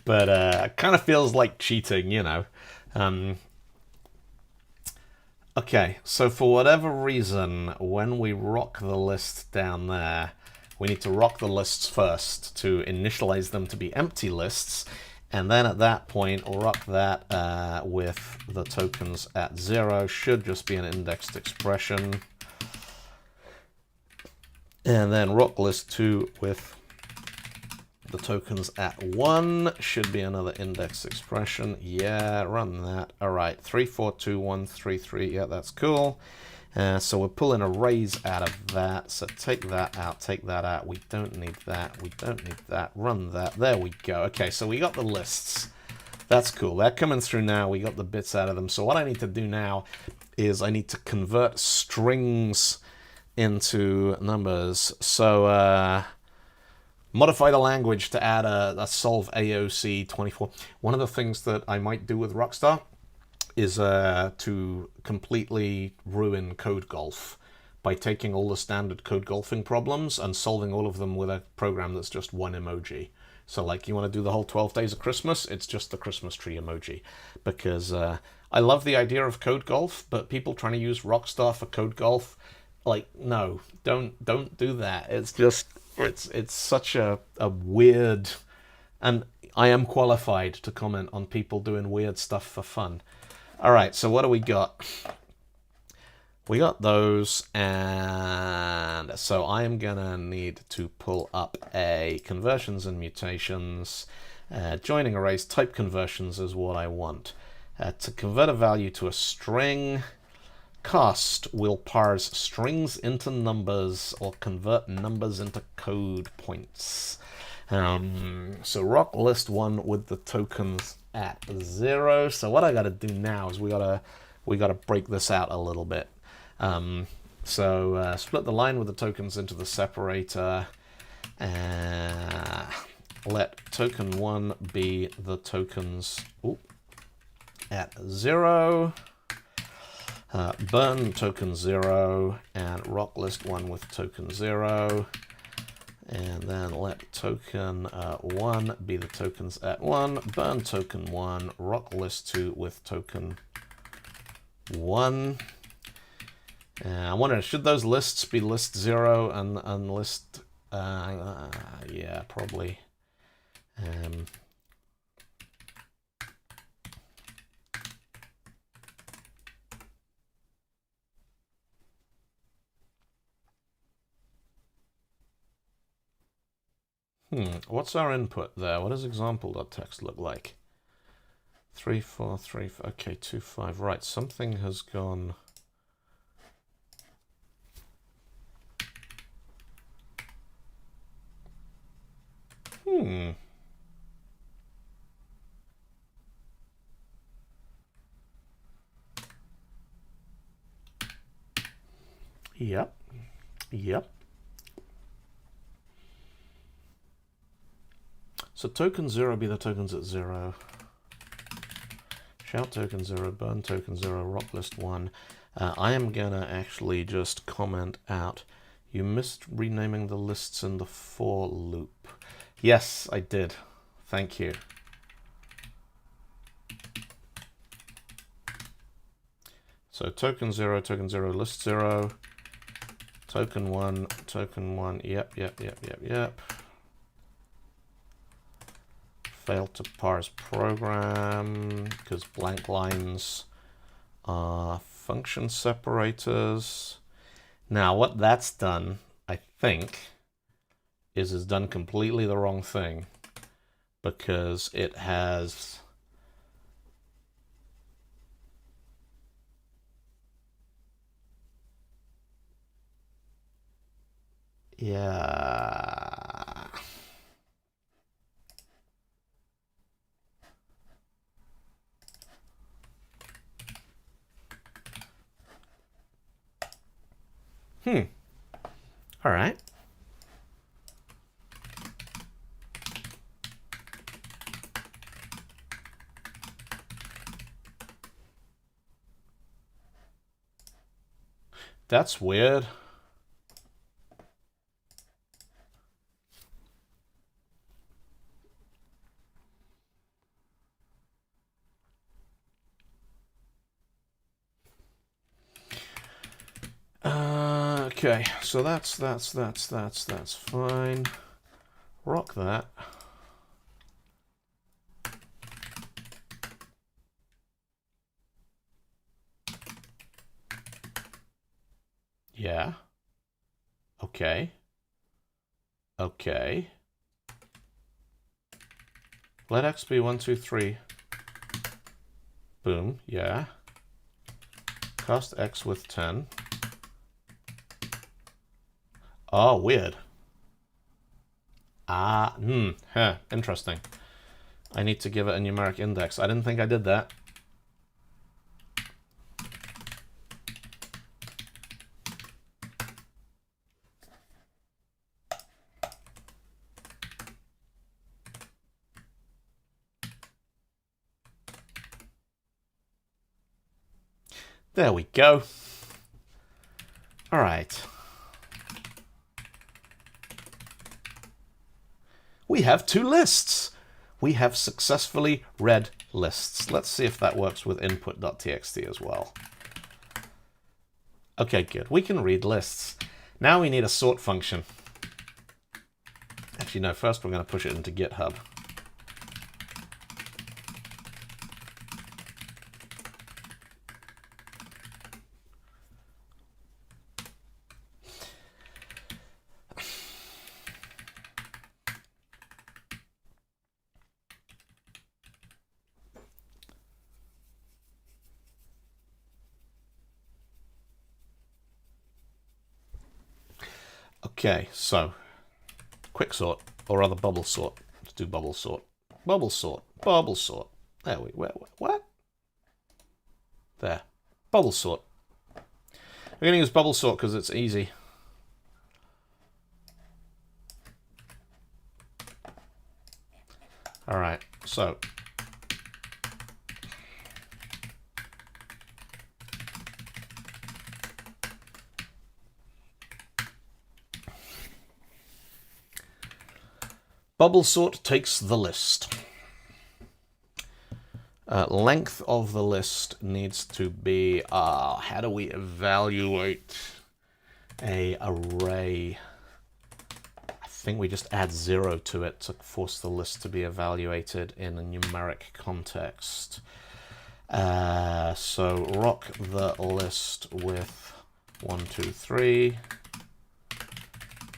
[SPEAKER 1] But it kind of feels like cheating, you know. Okay, so for whatever reason, when we rock the list down there, we need to rock the lists first to initialize them to be empty lists. And then at that point, rock that with the tokens at 0. Should just be an indexed expression. And then rock list 2 with the tokens at 1 should be another index expression. Yeah, run that. All right, 3, 4, 2, 1, 3, 3. Yeah, that's cool. So we're pulling arrays out of that. So take that out, take that out. We don't need that. We don't need that. Run that. There we go. Okay, so we got the lists. That's cool. They're coming through now. We got the bits out of them. So what I need to do now is I need to convert strings into numbers. So modify the language to add a solve AOC 24. One of the things that I might do with Rockstar is to completely ruin code golf by taking all the standard code golfing problems and solving all of them with a program that's just one emoji. So like you want to do the whole 12 days of Christmas, it's just the Christmas tree emoji. Because I love the idea of code golf, but people trying to use Rockstar for code golf, like, no, don't do that. It's just, it's such a weird, and I am qualified to comment on people doing weird stuff for fun. All right, so what do we got? We got those, and so I am gonna need to pull up a conversions and mutations. Joining arrays type conversions is what I want. To convert a value to a string, cast will parse strings into numbers or convert numbers into code points. So rock list 1 with the tokens at 0. So what I got to do now is we gotta break this out a little bit. Split the line with the tokens into the separator. Let token 1 be the tokens at 0. Burn token 0 and rock list 1 with token 0. And then let token 1 be the tokens at 1. Burn token 1. Rock list 2 with token 1. I wonder, should those lists be list 0 and list... yeah, probably. What's our input there? What does example.txt look like? 3, 4, 3, okay, 2, 5. Right, something has gone... Yep. So token 0 be the tokens at 0. Shout token 0, burn token 0, rock list 1. I am gonna actually just comment out, you missed renaming the lists in the for loop. Yes, I did. Thank you. So token 0, list 0, token 1, yep. Failed to parse program because blank lines are function separators. Now what that's done, I think, is done completely the wrong thing, because it has... Yeah... All right. That's weird. Okay, so that's fine. Rock that. Yeah. Okay. Okay. Let x be 1, 2, 3. Boom, yeah. Cast x with 10. Oh, weird. Interesting. I need to give it a numeric index. I didn't think I did that. There we go. All right. We have two lists. We have successfully read lists. Let's see if that works with input.txt as well. Okay, good. We can read lists. Now we need a sort function. Actually, no, first we're going to push it into GitHub. Okay, so quick sort, or rather bubble sort. Let's do bubble sort. Bubble sort. Bubble sort. There we what? There. Bubble sort. We're going to use bubble sort because it's easy. All right, so bubble sort takes the list. Length of the list needs to be, how do we evaluate a array? I think we just add 0 to it to force the list to be evaluated in a numeric context. So rock the list with 1, 2, 3.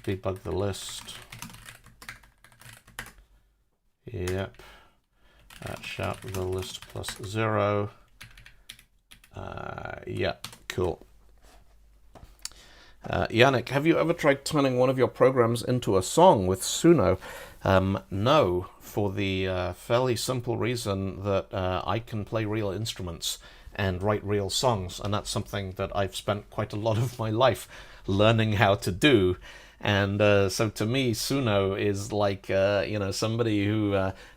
[SPEAKER 1] Debug the list. Yep. Shout the list plus 0. Yep, cool. Yannick, have you ever tried turning one of your programs into a song with Suno? No, for the fairly simple reason that I can play real instruments and write real songs, and that's something that I've spent quite a lot of my life learning how to do. And so to me, Suno is like, somebody who,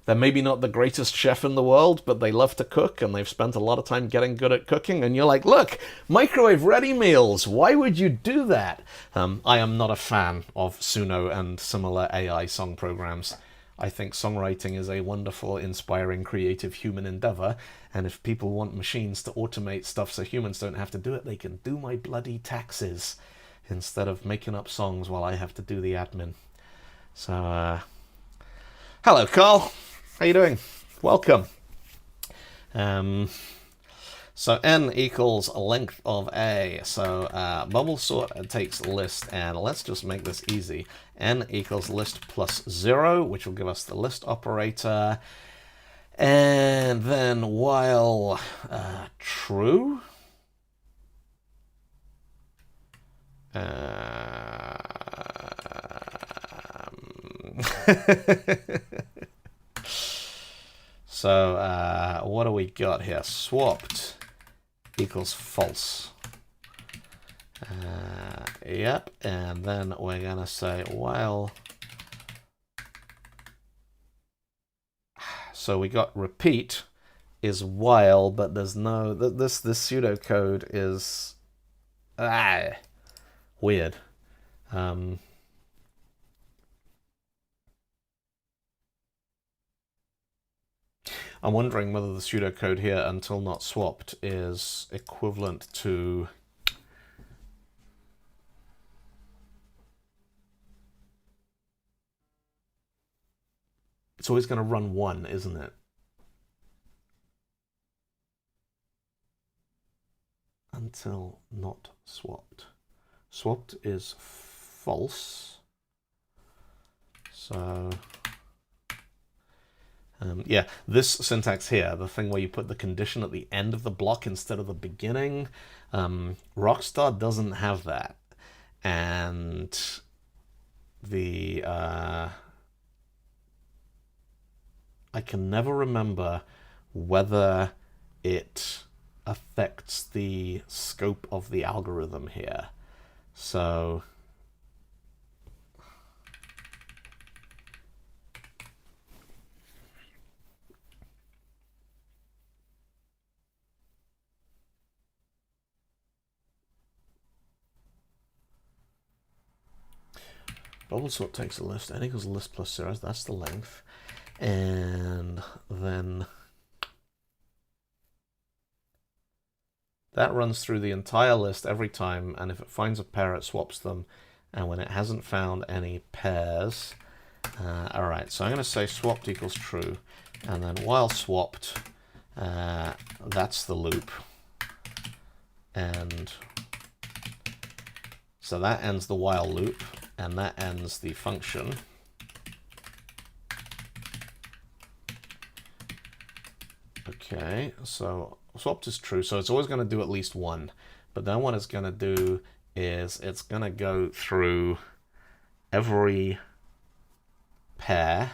[SPEAKER 1] they're maybe not the greatest chef in the world, but they love to cook, and they've spent a lot of time getting good at cooking. And you're like, look, microwave-ready meals. Why would you do that? I am not a fan of Suno and similar AI song programs. I think songwriting is a wonderful, inspiring, creative human endeavor. And if people want machines to automate stuff so humans don't have to do it, they can do my bloody taxes instead of making up songs while I have to do the admin. So, hello, Carl. How you doing? Welcome. So n equals length of a. So bubble sort takes list, and let's just make this easy. N equals list plus 0, which will give us the list operator. And then while true, so what do we got here? Swapped equals false. Yep, and then we're gonna say while. So we got repeat is while, but there's no this pseudocode is weird. I'm wondering whether the pseudocode here until not swapped is equivalent to it's always going to run 1, isn't it? Until not swapped. Swapped is false. So yeah, this syntax here, the thing where you put the condition at the end of the block instead of the beginning, Rockstar doesn't have that. And the I can never remember whether it affects the scope of the algorithm here. So bubble sort takes a list, n equals list plus 0, that's the length. And then that runs through the entire list every time, and if it finds a pair, it swaps them. And when it hasn't found any pairs, all right, so I'm going to say swapped equals true, and then while swapped, that's the loop. And so that ends the while loop, and that ends the function. Okay, so swapped is true, so it's always going to do at least one. But then what it's going to do is it's going to go through every pair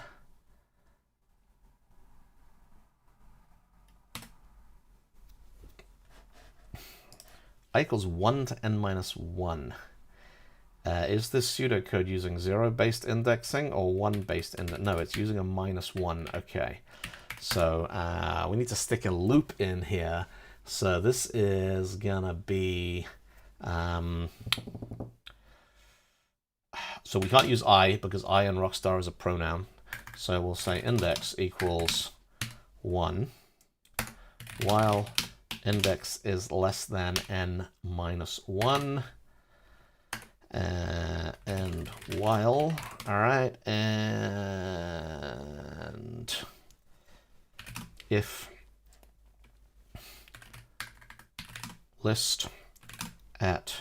[SPEAKER 1] I equals 1 to n minus 1. Is this pseudocode using 0-based indexing or 1-based indexing? No, it's using a -1. Okay. So we need to stick a loop in here. So this is gonna be, so we can't use I because I in Rockstar is a pronoun. So we'll say index equals 1 while index is less than n minus 1. And while, all right, and if list at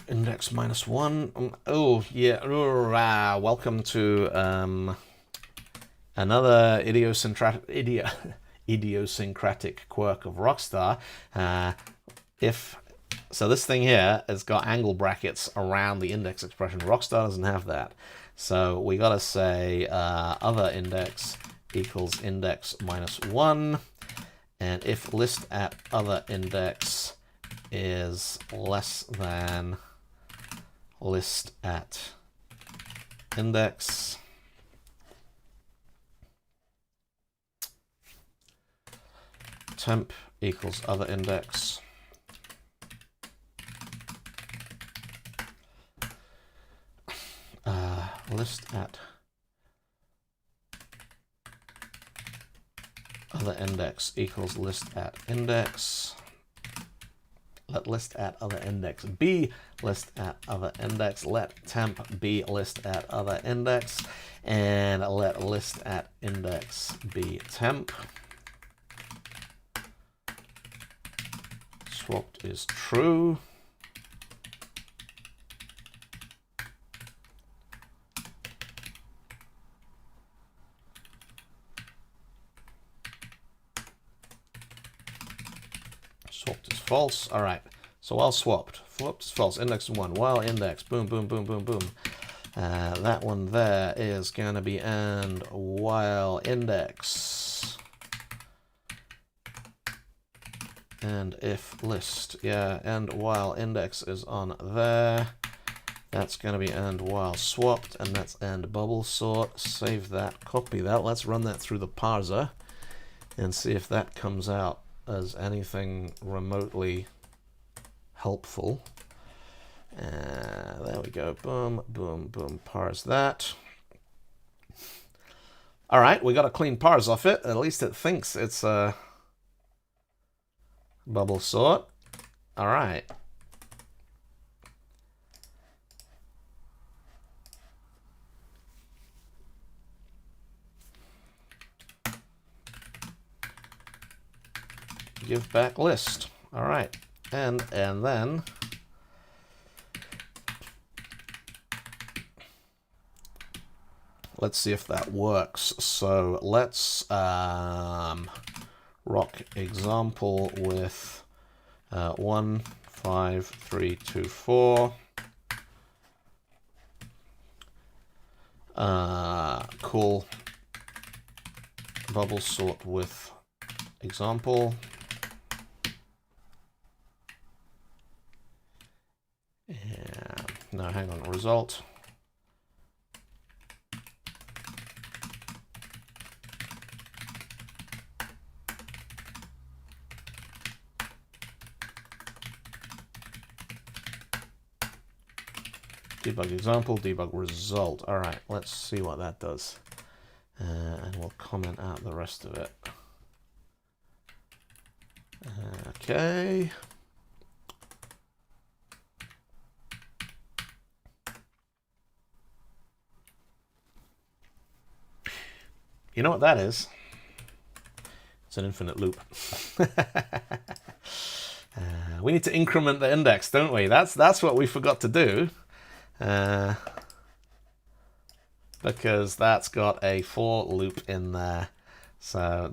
[SPEAKER 1] index -1. Oh yeah, welcome to another idiosyncratic quirk of Rockstar. So this thing here has got angle brackets around the index expression. Rockstar doesn't have that. So we gotta say other index equals index -1, and if list at other index is less than list at index, temp equals other index, list at other index equals list at index. Let list at other index be list at other index. Let temp be list at other index, and let list at index be temp. Swapped is true. Swapped is false. All right. So while swapped is false. Index 1. While index. Boom, boom, boom, boom, boom. That one there is going to be and while index. And if list. Yeah, and while index is on there. That's going to be and while swapped. And that's and bubble sort. Save that. Copy that. Let's run that through the parser and see if that comes out as anything remotely helpful. There we go. Boom, boom, boom. Parse that. All right, we got a clean parse off it. At least it thinks it's a bubble sort. All right. Give back list. All right, and then Let's see if that works. So let's rock example with 1, 5, 3, 2, 4. Call bubble sort with example. And no, hang on, result. Debug example, debug result. All right, let's see what that does. And we'll comment out the rest of it. Okay. You know what that is? It's an infinite loop. We need to increment the index, don't we? That's what we forgot to do. Because that's got a for loop in there. So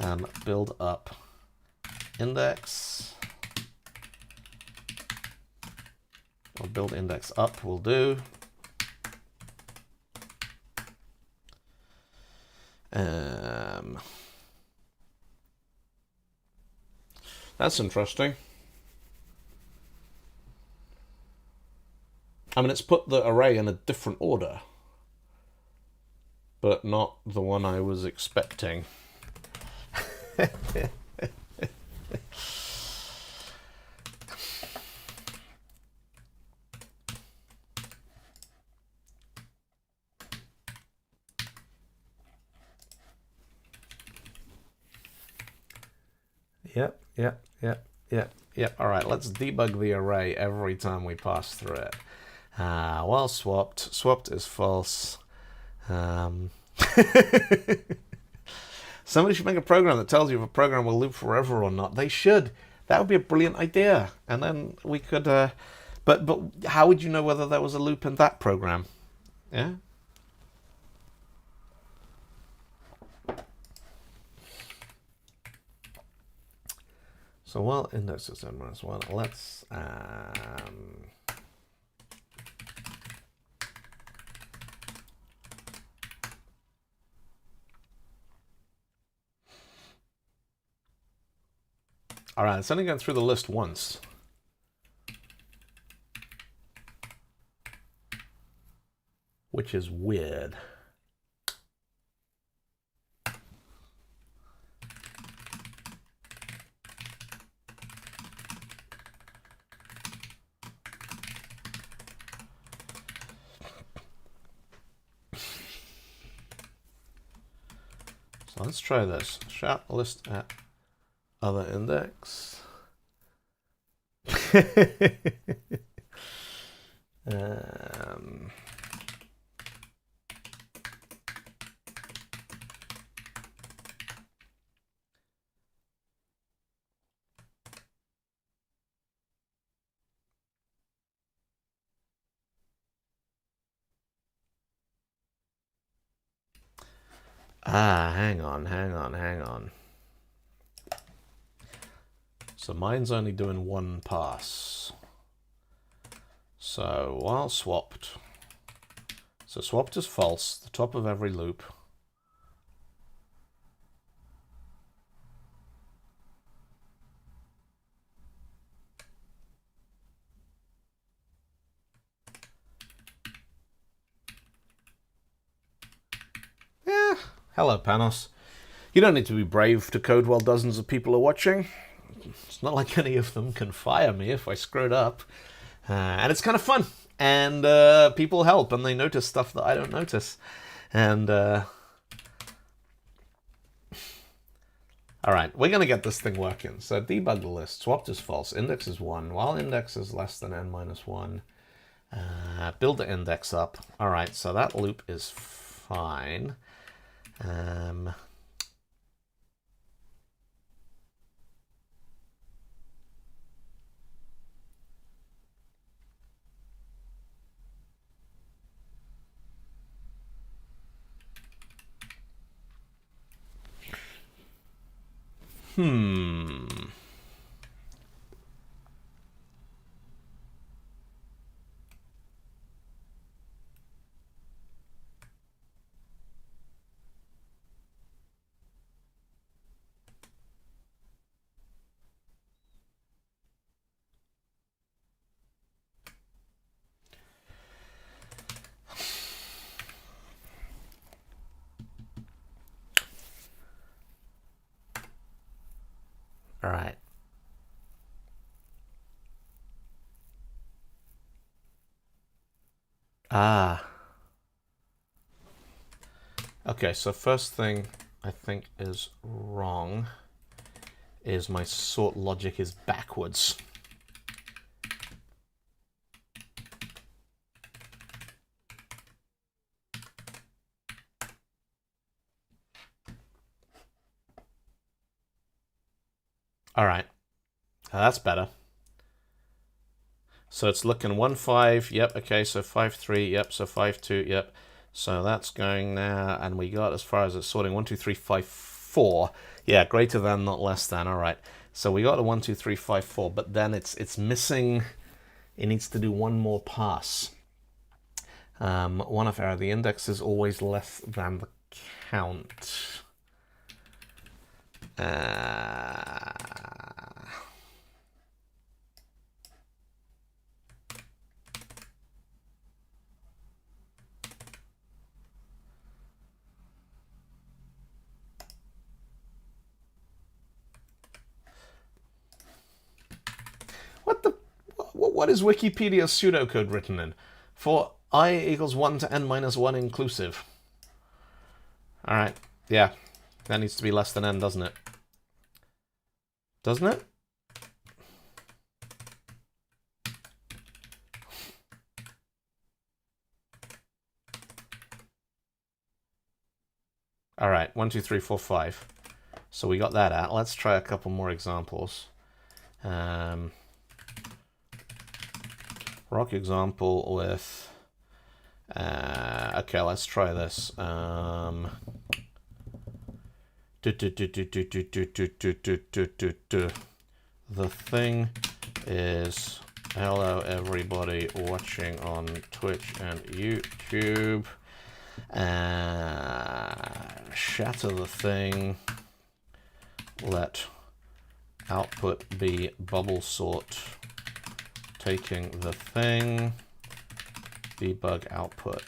[SPEAKER 1] and build up index, or build index up will do. That's interesting. I mean, it's put the array in a different order, but not the one I was expecting. Yep. All right, let's debug the array every time we pass through it. While swapped is false. Somebody should make a program that tells you if a program will loop forever or not. They should. That would be a brilliant idea. And then we could, but how would you know whether there was a loop in that program? Yeah. So while index is n minus 1, let's all right, it's only going through the list once. Which is weird. So let's try this. Shout list at other index. Hang on. So mine's only doing one pass. So while swapped, so swapped is false, the top of every loop. Yeah, hello Panos. You don't need to be brave to code while dozens of people are watching. It's not like any of them can fire me if I screwed up. And it's kind of fun. And people help and they notice stuff that I don't notice. And all right, we're going to get this thing working. So debug the list. Swapped is false. Index is 1. While index is less than n minus 1. Build the index up. All right, so that loop is fine. Hmm. All right. Ah. Okay, so first thing I think is wrong is my sort logic is backwards. All right, that's better. So it's looking 1, 5, yep, okay, so 5, 3, yep, so 5, 2, yep. So that's going now, and we got as far as it's sorting 1, 2, 3, 5, 4. Yeah, greater than, not less than, all right. So we got a 1, 2, 3, 5, 4, but then it's missing, it needs to do one more pass. One of error, the index is always less than the count. What is Wikipedia's pseudocode written in? For I equals 1 to n minus 1 inclusive. All right, yeah, that needs to be less than n, doesn't it? Doesn't it? All right, 1, 2, 3, 4, 5. So we got that out. Let's try a couple more examples. Rock example with... okay, let's try this. The thing is, hello everybody watching on Twitch and YouTube. Shatter the thing. Let output be bubble sort. Taking the thing. Debug output.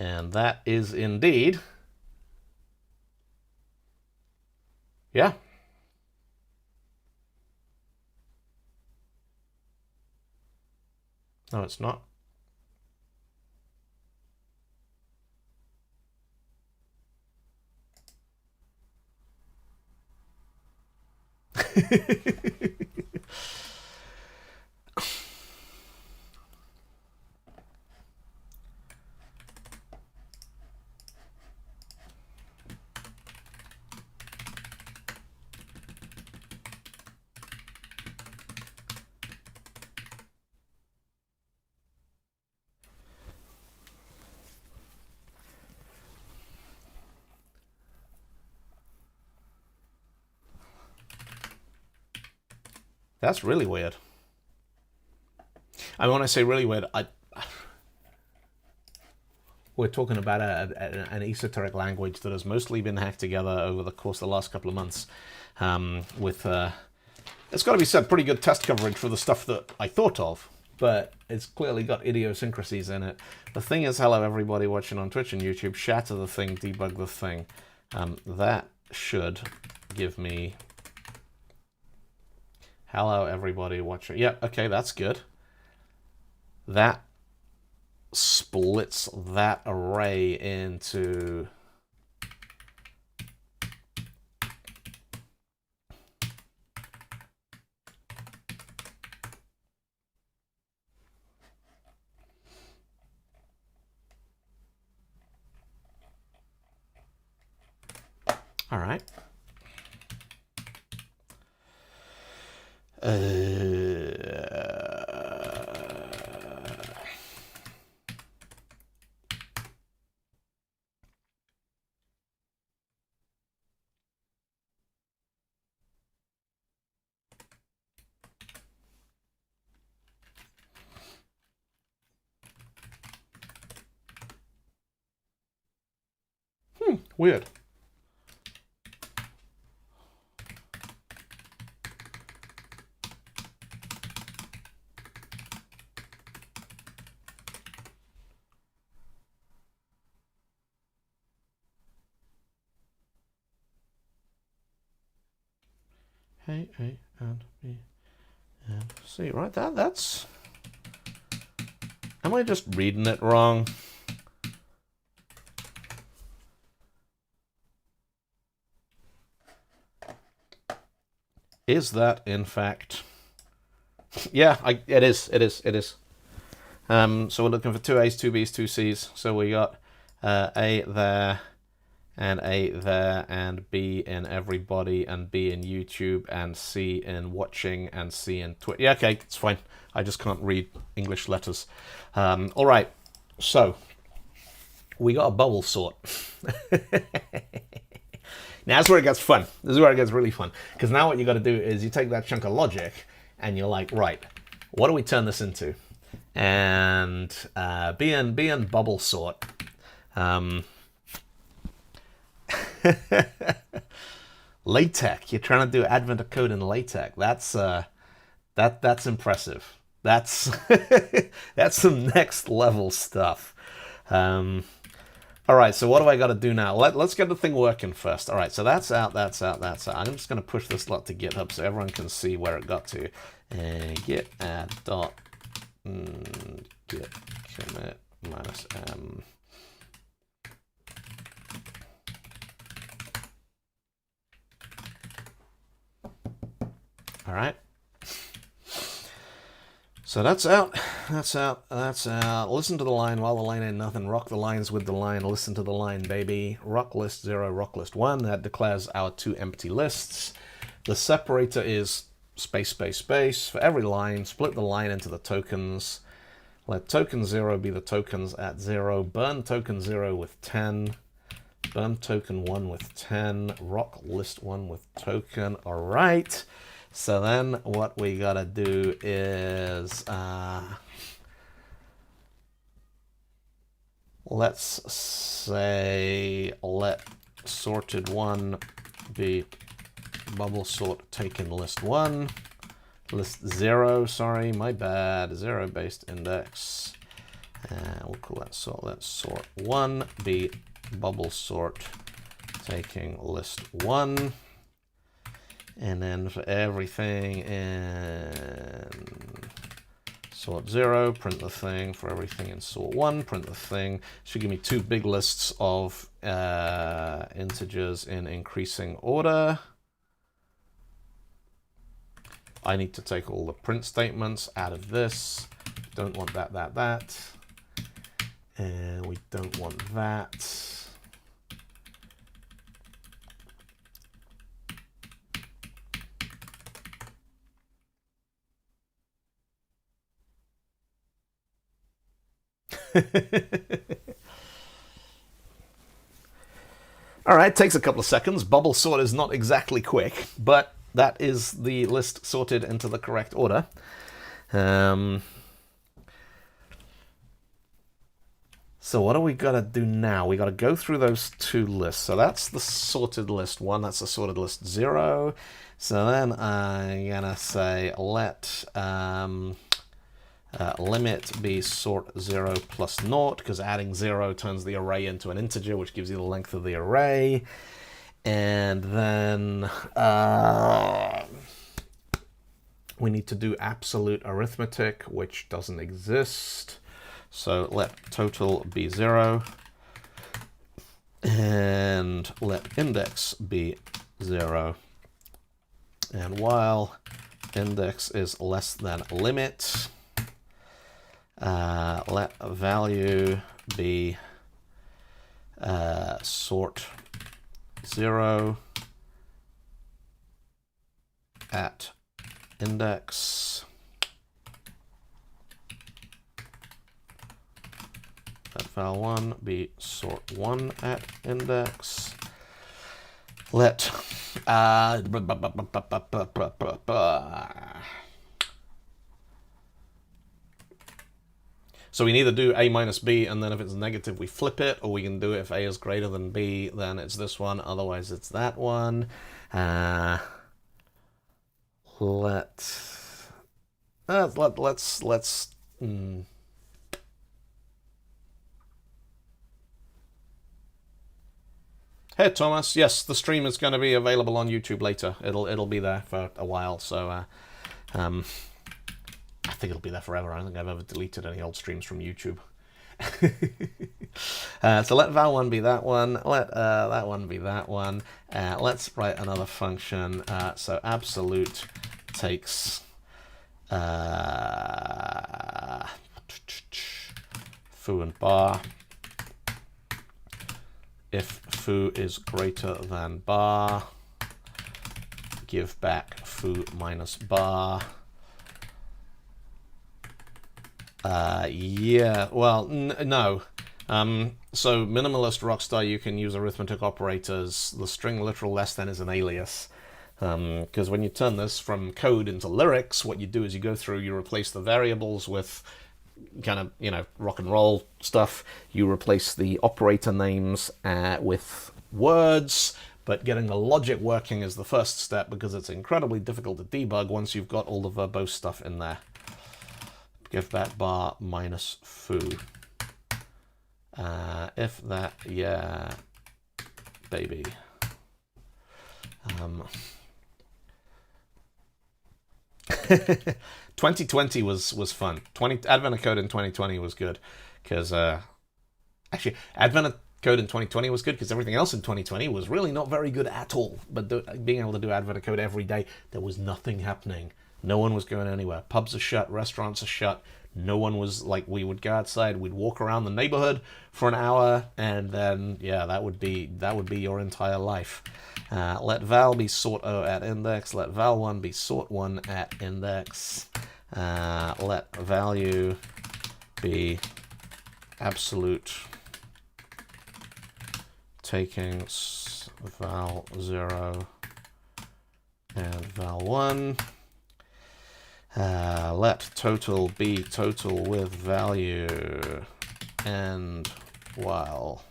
[SPEAKER 1] And that is indeed, yeah. No, it's not. That's really weird. I mean, when I say really weird, we're talking about an esoteric language that has mostly been hacked together over the course of the last couple of months with, it's got to be said, pretty good test coverage for the stuff that I thought of, but it's clearly got idiosyncrasies in it. The thing is, hello everybody watching on Twitch and YouTube, shatter the thing, debug the thing. That should give me... Hello everybody watching. Yep, okay, that's good. That splits that array into... All right. Weird. A and B and C. Right, that's... Am I just reading it wrong? Is that in fact... Yeah, it is. So we're looking for two A's, two B's, two C's. So we got A there, and A there, and B in everybody, and B in YouTube, and C in watching, and C in Twitter. Yeah, okay, it's fine. I just can't read English letters. All right, so we got a bubble sort. Now that's where it gets fun. This is where it gets really fun. Because now what you got to do is you take that chunk of logic and you're like, right, what do we turn this into? And being bubble sort. LaTeX. You're trying to do advent of code in LaTeX. That's impressive. That's that's some next level stuff. All right, so what do I got to do now? Let's get the thing working first. All right, so that's out, that's out, that's out. I'm just going to push this lot to GitHub so everyone can see where it got to. Git add dot git commit minus m. All right. So that's out, that's out, that's out. Listen to the line while the line ain't nothing. Rock the lines with the line. Listen to the line, baby. Rock list 0, rock list 1. That declares our two empty lists. The separator is space, space, space. For every line, split the line into the tokens. Let token 0 be the tokens at 0. Burn token 0 with 10. Burn token 1 with 10. Rock list 1 with token. All right. So then what we gotta do is let's say let sorted 1 be bubble sort taken list 1. List 0, sorry, my bad, 0 based index. We'll call that sort. Let's sort 1 be bubble sort taking list 1. And then for everything in sort 0, print the thing. For everything in sort 1, print the thing. Should give me two big lists of integers in increasing order. I need to take all the print statements out of this. Don't want that. And we don't want that. All right, takes a couple of seconds. Bubble sort is not exactly quick, but that is the list sorted into the correct order. So what do we got to do now? We got to go through those two lists. So that's the sorted list 1. That's the sorted list 0. So then I'm gonna say let limit be sort 0 plus 0, because adding 0 turns the array into an integer, which gives you the length of the array. And then we need to do absolute arithmetic, which doesn't exist. So let total be 0, and let index be 0. And while index is less than limit, let value be sort 0 at index. Let val 1 be sort 1 at index. Let So we can either do a minus b, and then if it's negative, we flip it, or we can do it if a is greater than b, then it's this one, otherwise it's that one. Let's Hey Thomas, yes, the stream is going to be available on YouTube later. It'll be there for a while, so I think it'll be there forever. I don't think I've ever deleted any old streams from YouTube. So let val1 be that one. Let that one be that one. Let's write another function. So absolute takes foo and bar. If foo is greater than bar, give back foo minus bar. Yeah, well, no. So minimalist Rockstar, you can use arithmetic operators. The string literal less than is an alias. Because when you turn this from code into lyrics, what you do is you go through, you replace the variables with kind of, you know, rock and roll stuff. You replace the operator names with words, but getting the logic working is the first step because it's incredibly difficult to debug once you've got all the verbose stuff in there. Give that bar minus foo. If that, yeah, baby. 2020 was fun. Advent of Code in 2020 was good because actually Advent of Code in 2020 was good because everything else in 2020 was really not very good at all. But being able to do Advent of Code every day, there was nothing happening. No one was going anywhere. Pubs are shut, restaurants are shut. No one was, like, we would go outside, we'd walk around the neighborhood for an hour, and then yeah, that would be your entire life. Let val be sort0 at index. Let val1 be sort1 at index. Let value be absolute taking val0 and val1. Let total be total with value and while.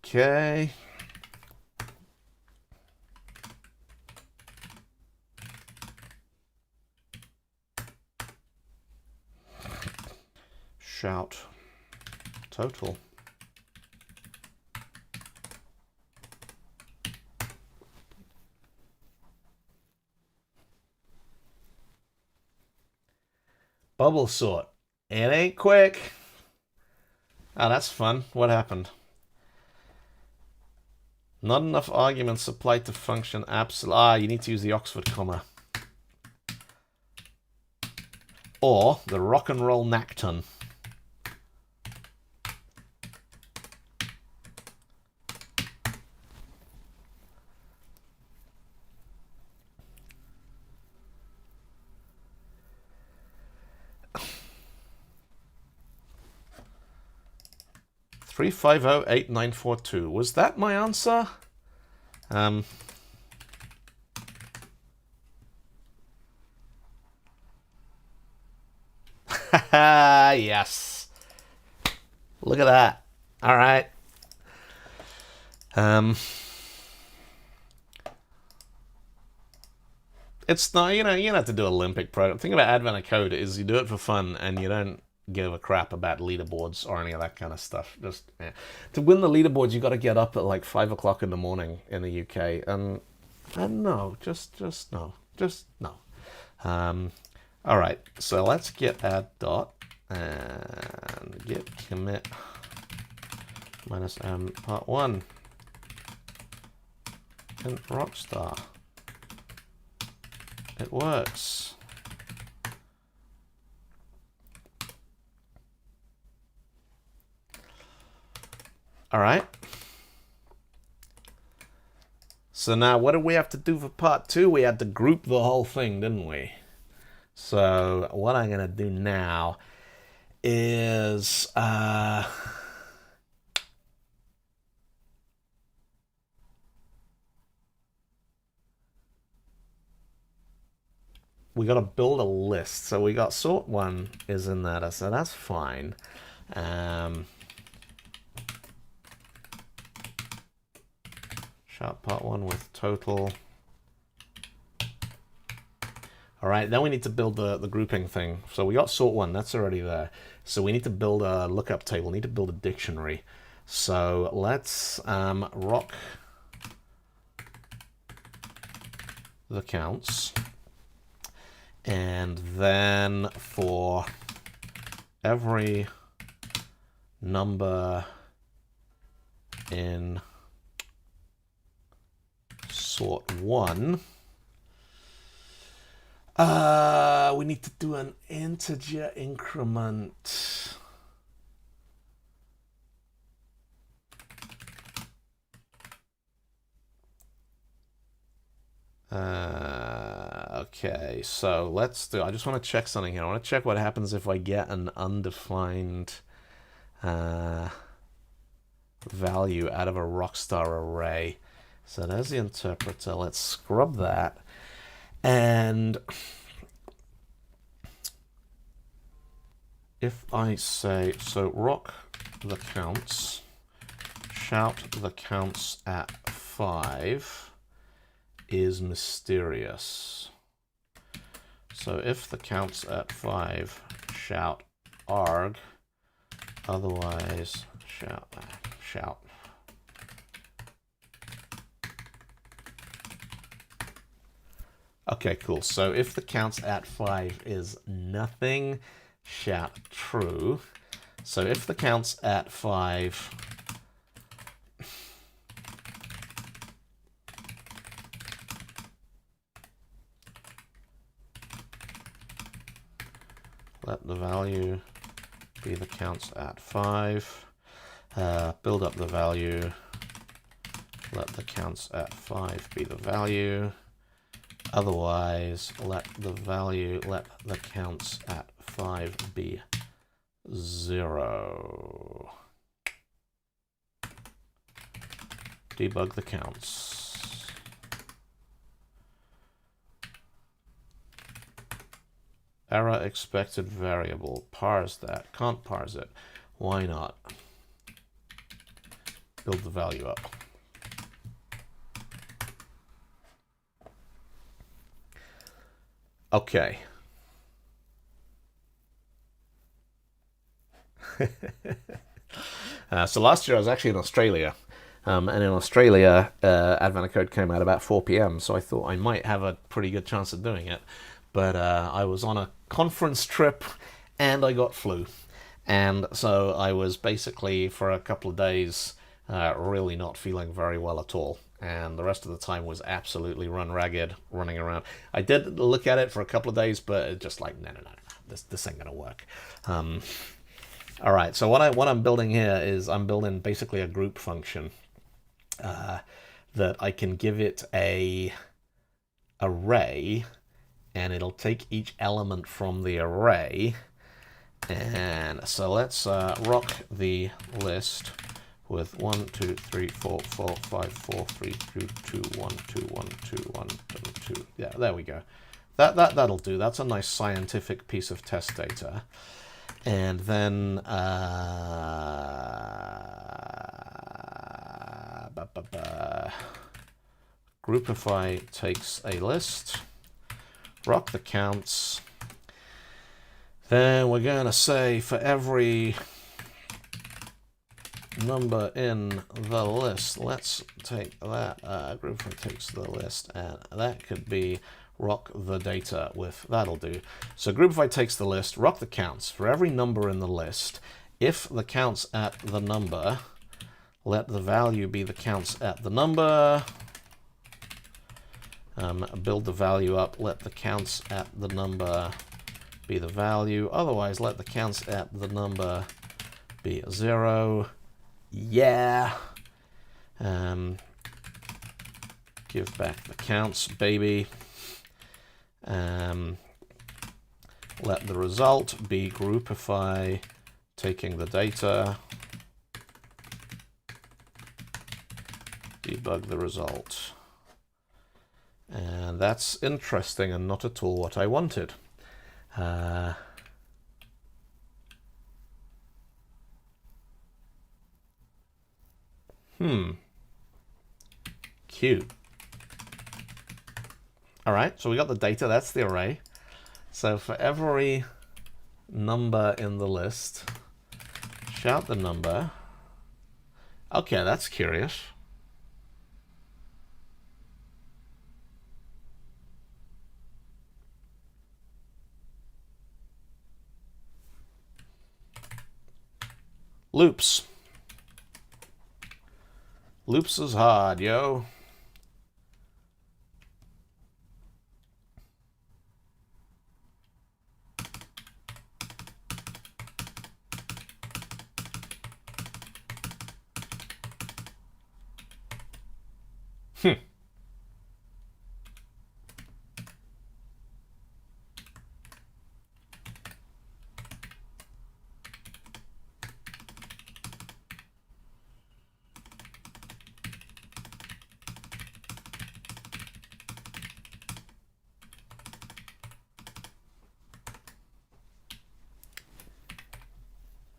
[SPEAKER 1] Okay. Shout total. Bubble sort. It ain't quick. Oh, that's fun. What happened? Not enough arguments applied to function absolute. Ah, you need to use the Oxford comma. Or the rock and roll Nacton. Three 3508942. Was that my answer? Yes. Look at that. All right. It's not, you don't have to do Olympic program. The thing about Advent of Code is you do it for fun and you don't give a crap about leaderboards or any of that kind of stuff. Just to win the leaderboards, you got to get up at like 5 o'clock in the morning in the UK, and no, just no. All right, so let's get add dot and git commit minus m part 1 in Rockstar. It works. All right. So now what do we have to do for part 2? We had to group the whole thing, didn't we? So what I'm going to do now is we got to build a list. So we got sort one is in there, so that's fine. Shout part one with total. All right, then we need to build the grouping thing. So we got sort one, that's already there. So we need to build a lookup table, we need to build a dictionary. So let's rock the counts. And then for every number in sort one, we need to do an integer increment. Okay, so let's do, I just want to check something here. I want to check what happens if I get an undefined value out of a Rockstar array. So there's the interpreter. Let's scrub that. And if I say, so rock the counts, shout the counts at 5 is mysterious. So if the counts at 5, shout arg, otherwise shout. Okay, cool. So if the counts at 5 is nothing, shout true. So if the counts at 5 let the value be the counts at 5, build up the value, let the counts at 5 be the value, otherwise let the counts at 5 be 0. Debug the counts. Error expected variable. Parse that. Can't parse it. Why not? Build the value up. Okay. So last year I was actually in Australia. And in Australia, Advent of Code came out about 4 p.m. So I thought I might have a pretty good chance of doing it. But I was on a conference trip and I got flu. And so I was basically, for a couple of days, really not feeling very well at all. And the rest of the time was absolutely run ragged, running around. I did look at it for a couple of days, but it just like, no, this ain't gonna work. All right, so what I'm building here is I'm building basically a group function that I can give it a array, and it'll take each element from the array. And so let's rock the list with 1, 2, 3, 4, 4, 5, 4, 3, 2, 2, 1, 2, 1, 2, 1, 2. Yeah, there we go. That'll do. That's a nice scientific piece of test data. And then Groupify takes a list, rock the counts. Then we're going to say for every number in the list, let's take that, Groupify takes the list, and that could be rock the data with, that'll do. So Groupify takes the list, rock the counts. For every number in the list, if the counts at the number, let the value be the counts at the number. Build the value up, let the counts at the number be the value. Otherwise, let the counts at the number be 0. Yeah. Give back the counts, baby. Let the result be Groupify taking the data. Debug the result. And That's interesting and not at all what I wanted. Cute. All right, so we got the data, that's the array. So for every number in the list, shout the number. Okay, that's curious. Loops. Loops is hard, yo.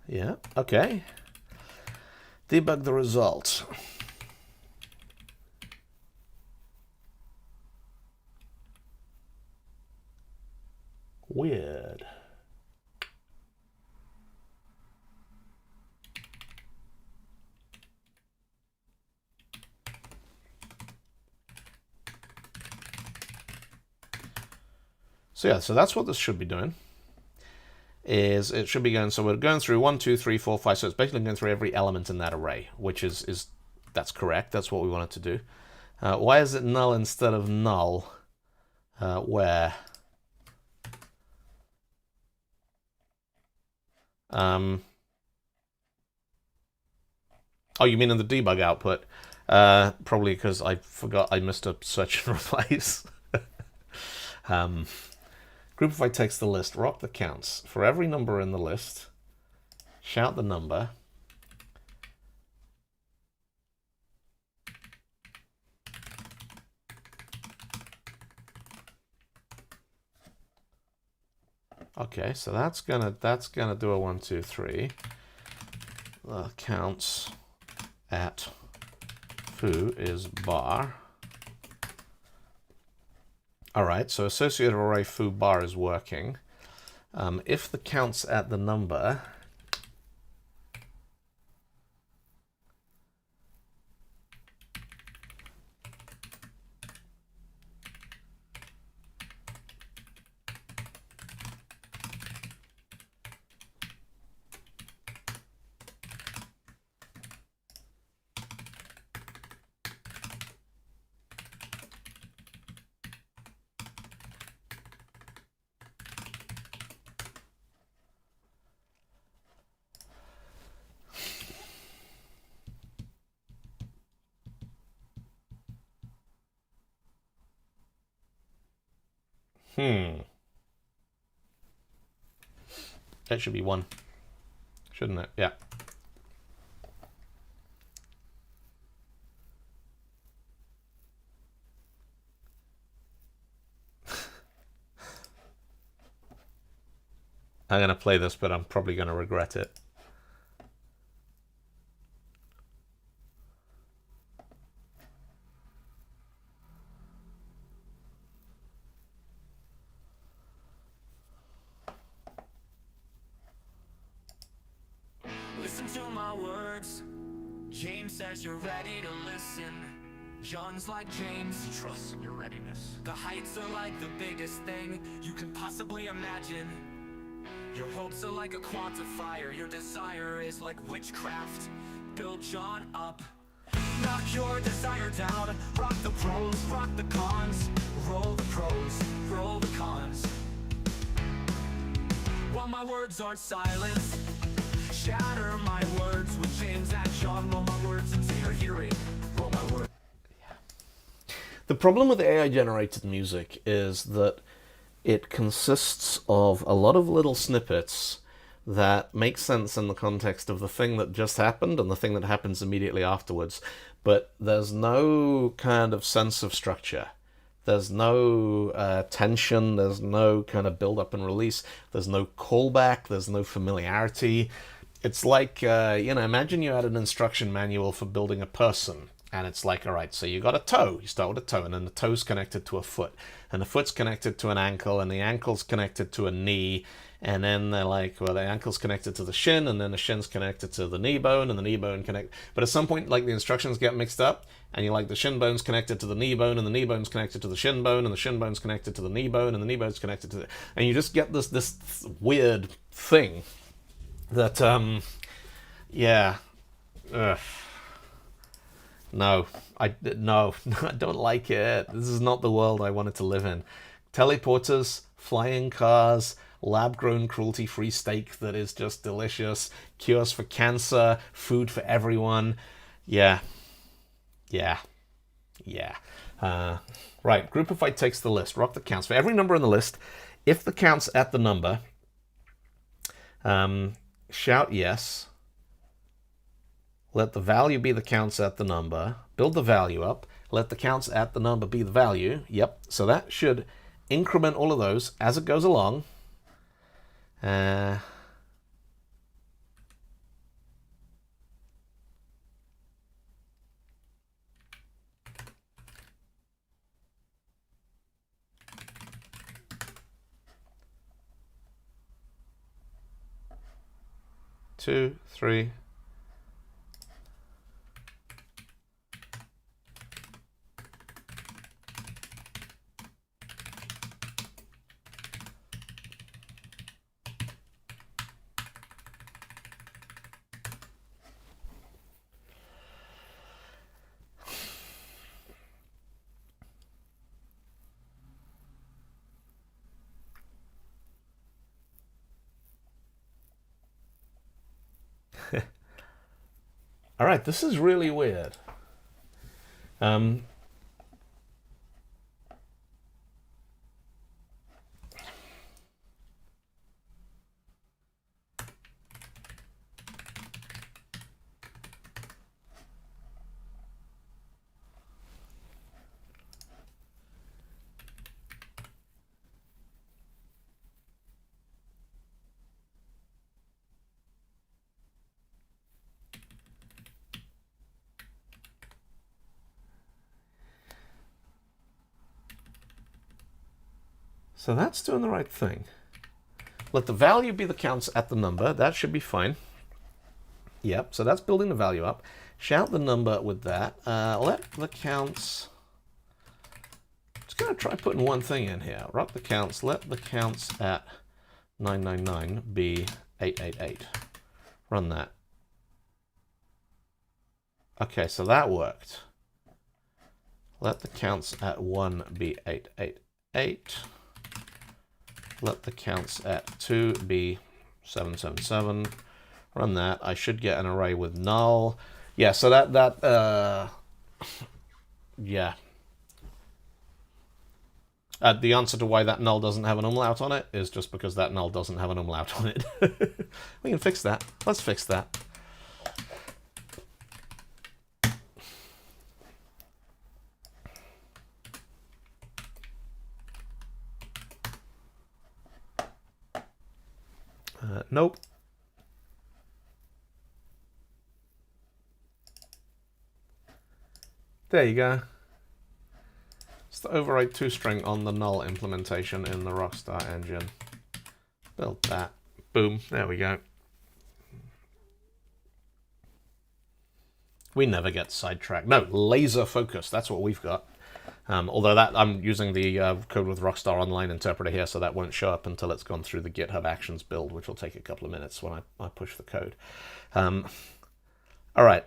[SPEAKER 1] Yeah, okay. Debug the result. Weird. So yeah, so that's what this should be doing. Is it should be going, so we're going through 1, 2, 3, 4, 5, so it's basically going through every element in that array, which is that's correct, that's what we want it to do. Why is it null instead of null? Where? Oh, you mean in the debug output? Probably because I forgot I missed a search and replace. Groupify takes the list, rock the counts. For every number in the list, shout the number. Okay, so that's gonna do a 1, 2, 3. Counts at foo is bar. All right, so associative array foo bar is working. If the counts at the number, that should be 1, shouldn't it? Yeah. I'm going to play this, but I'm probably going to regret it.
[SPEAKER 2] Listen to my words. James says you're ready to listen. John's like James, trust in your readiness. The heights are like the biggest thing you can possibly imagine. Your hopes are like a quantifier, your desire is like witchcraft. Build John up, knock your desire down. Rock the pros, rock the cons. Roll the pros, roll the cons. While my words aren't silenced, shatter my words with James and John. Roll my words into your hearing. Roll my words.
[SPEAKER 1] The problem with AI-generated music is that it consists of a lot of little snippets that make sense in the context of the thing that just happened and the thing that happens immediately afterwards, but there's no kind of sense of structure. There's no tension. There's no kind of build up and release. There's no callback. There's no familiarity. It's like, imagine you had an instruction manual for building a person. And it's like, all right, so you got a toe. You start with a toe, and then the toe's connected to a foot. And the foot's connected to an ankle, and the ankle's connected to a knee. And then they're like, well, the ankle's connected to the shin, and then the shin's connected to the knee bone, and the knee bone connect. But at some point, like, the instructions get mixed up, and you're like, the shin bone's connected to the knee bone, and the knee bone's connected to the shin bone, and the shin bone's connected to the knee bone, and the knee bone's connected to the... And you just get this weird thing that, yeah. Ugh. No, I don't like it. This is not the world I wanted to live in. Teleporters, flying cars, lab-grown cruelty-free steak that is just delicious, cures for cancer, food for everyone. Yeah. Right, Groupify takes the list. Rock the counts. For every number in the list, if the count's at the number, shout yes. Let the value be the counts at the number. Build the value up. Let the counts at the number be the value. Yep. So that should increment all of those as it goes along. 2, 3. All right, this is really weird. So that's doing the right thing. Let the value be the counts at the number. That should be fine. Yep, so that's building the value up. Shout the number with that. Let the counts... Just going to try putting one thing in here. Rock the counts. Let the counts at 999 be 888. Run that. Okay, so that worked. Let the counts at 1 be 888. Let the counts at 2 be 777. Run that. I should get an array with null. Yeah, so yeah. The answer to why that null doesn't have an umlaut on it is just because that null doesn't have an umlaut on it. We can fix that. Let's fix that. Nope. There you go. It's the override toString on the null implementation in the Rockstar engine. Build that. Boom. There we go. We never get sidetracked. No, laser focus. That's what we've got. Although that I'm using the Code with Rockstar Online interpreter here, so that won't show up until it's gone through the GitHub Actions build, which will take a couple of minutes when I push the code. All right.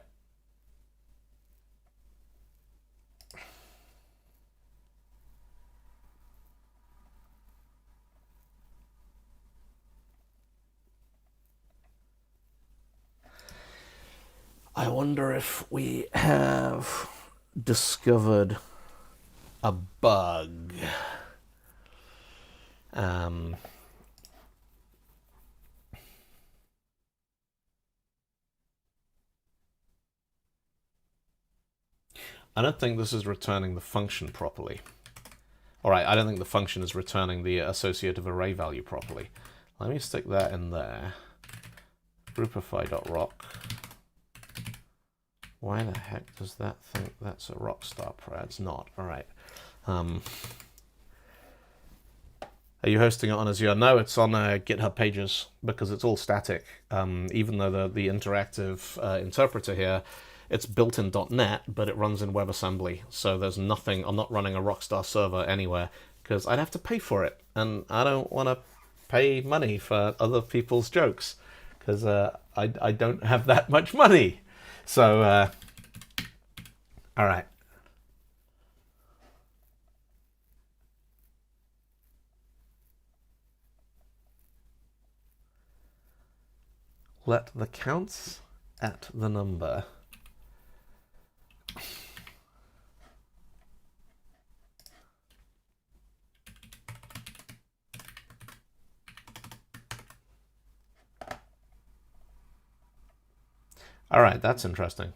[SPEAKER 1] I wonder if we have discovered a bug. I don't think this is returning the function properly. All right, I don't think the function is returning the associative array value properly. Let me stick that in there. Groupify.rock. Why the heck does that think that's a Rockstar pro? It's not. All right. Are you hosting it on Azure? No, it's on GitHub Pages because it's all static. Even though the interactive interpreter here, it's built in .NET, but it runs in WebAssembly. So there's nothing, I'm not running a Rockstar server anywhere because I'd have to pay for it. And I don't want to pay money for other people's jokes because I don't have that much money. So, all right. Let the counts at the number. All right, that's interesting.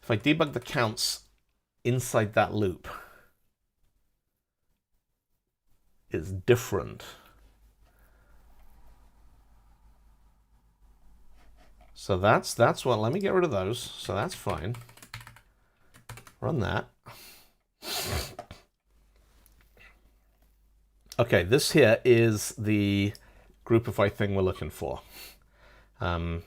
[SPEAKER 1] If I debug the counts inside that loop, it's different. So that's what, let me get rid of those. So that's fine. Run that. Okay, this here is the groupify thing we're looking for. As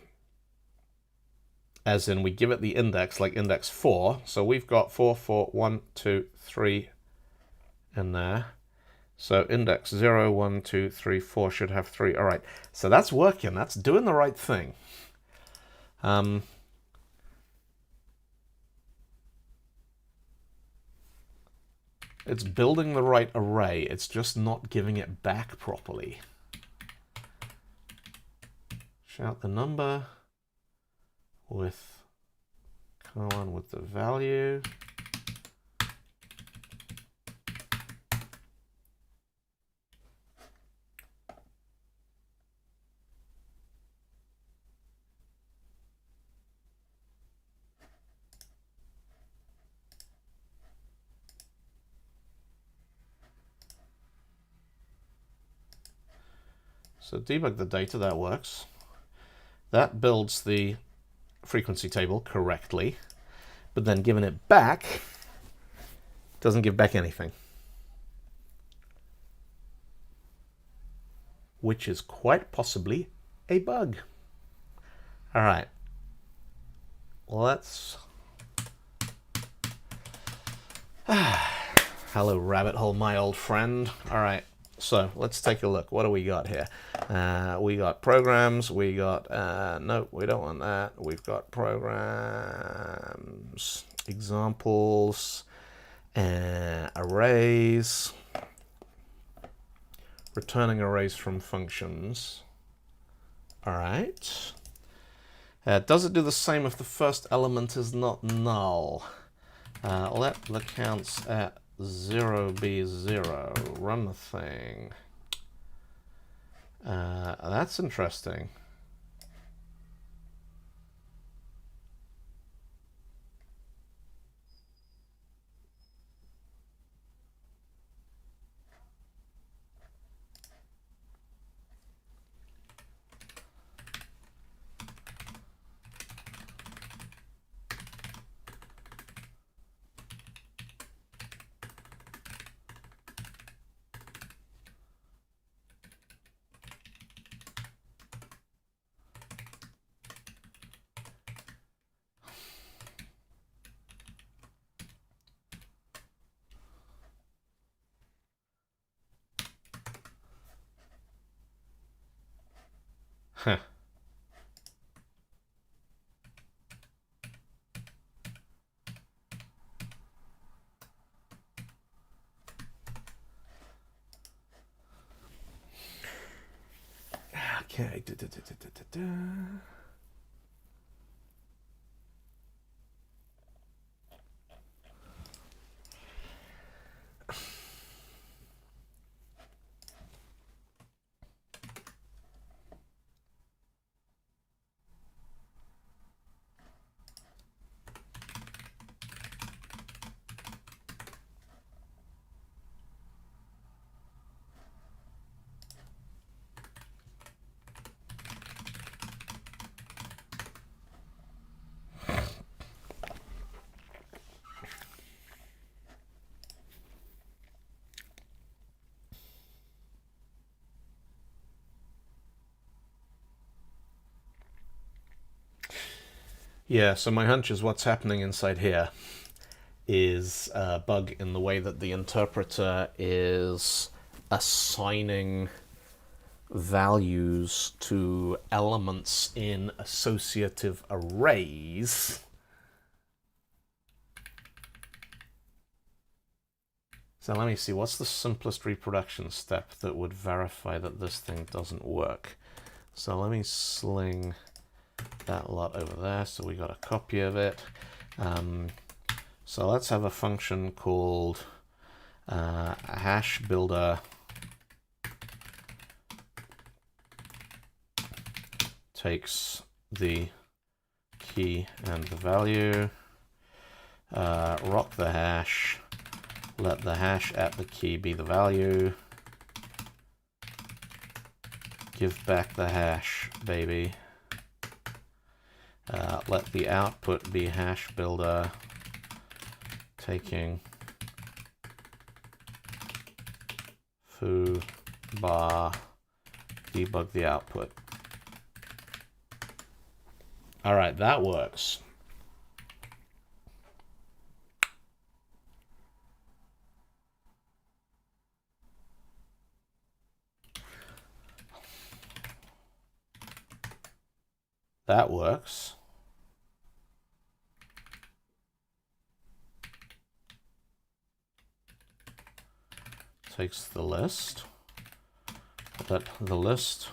[SPEAKER 1] in we give it the index, like index 4. So we've got 4, 4, 1, 2, 3 in there. So index 0, 1, 2, 3, 4 should have 3. All right, so that's working. That's doing the right thing. It's building the right array. It's just not giving it back properly. Shout the number with colon with the value. So debug the data, that works. That builds the frequency table correctly, but then giving it back doesn't give back anything, which is quite possibly a bug. All right, let's... Hello, rabbit hole, my old friend. All right. So let's take a look. What do we got here? We got programs. We got, no, we don't want that. We've got programs, examples, arrays, returning arrays from functions. All right. Does it do the same if the first element is not null? Let the counts at 0 be 0. Run the thing. That's interesting. Huh. Okay. Yeah, so my hunch is what's happening inside here is a bug in the way that the interpreter is assigning values to elements in associative arrays. So let me see, what's the simplest reproduction step that would verify that this thing doesn't work? So let me sling that lot over there, so we got a copy of it. So let's have a function called hash builder takes the key and the value, rock the hash, let the hash at the key be the value, give back the hash, baby. Let the output be hash builder taking foo bar debug the output. All right, that works. That works. Takes the list. Let the list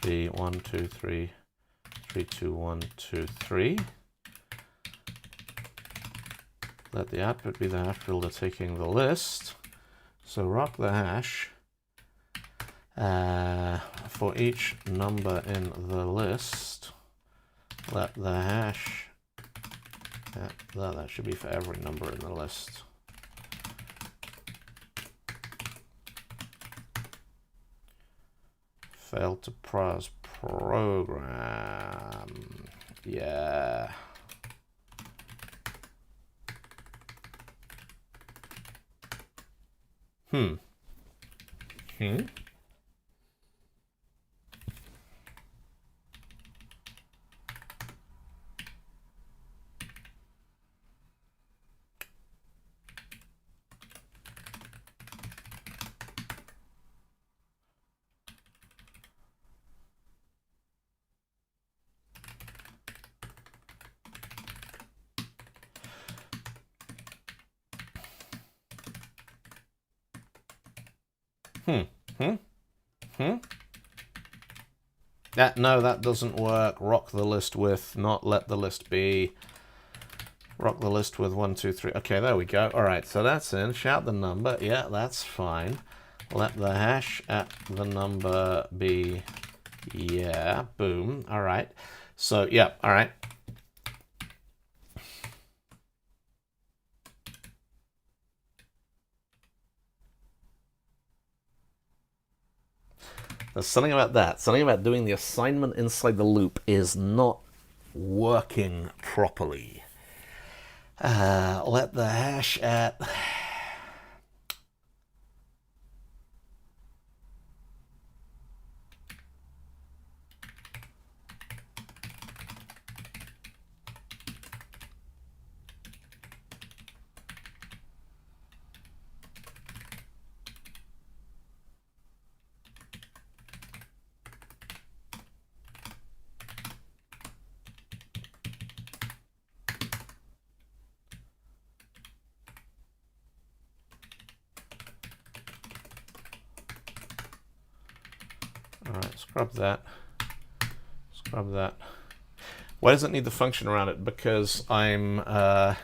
[SPEAKER 1] be 1, 2, 3, 3, 2, 1, 2, 3. Let the output be the hash builder taking the list. So rock the hash for each number in the list. Let the hash, that should be for every number in the list. Failed to program. Yeah. No, that doesn't work. Rock the list with, not let the list be. Rock the list with 1, 2, 3. Okay, there we go. All right, so that's in. Shout the number. Yeah, that's fine. Let the hash at the number be, yeah, boom. All right. So, yeah, all right. There's something about that. Something about doing the assignment inside the loop is not working properly. Let the hash at... Alright, scrub that. Scrub that. Why does it need the function around it? Because I'm... I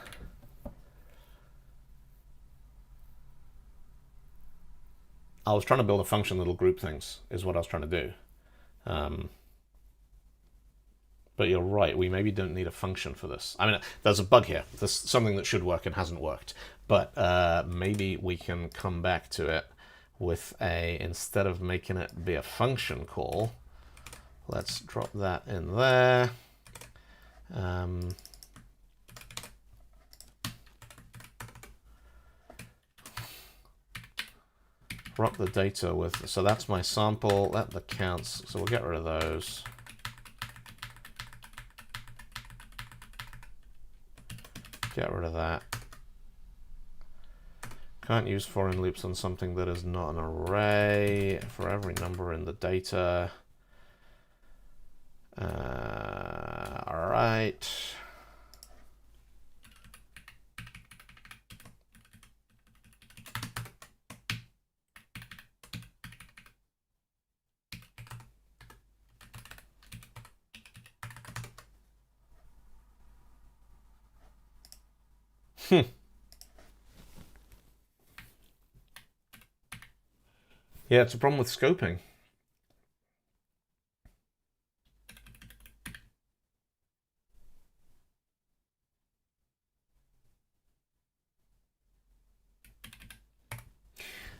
[SPEAKER 1] was trying to build a function that'll group things, is what I was trying to do. But you're right, we maybe don't need a function for this. I mean, there's a bug here. There's something that should work and hasn't worked. But maybe we can come back to it with a, instead of making it be a function call, let's drop that in there. Rock the data with, so that's my sample, let the counts, so we'll get rid of those. Get rid of that. Can't use foreign loops on something that is not an array for every number in the data. All right. Yeah, it's a problem with scoping.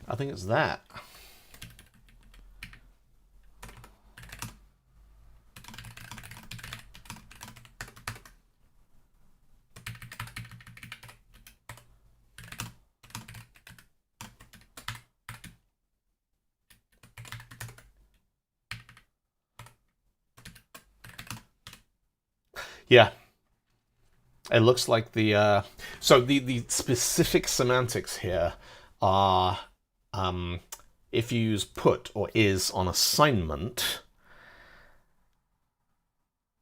[SPEAKER 1] I think it's that. Yeah. It looks like the so the specific semantics here are if you use put or is on assignment,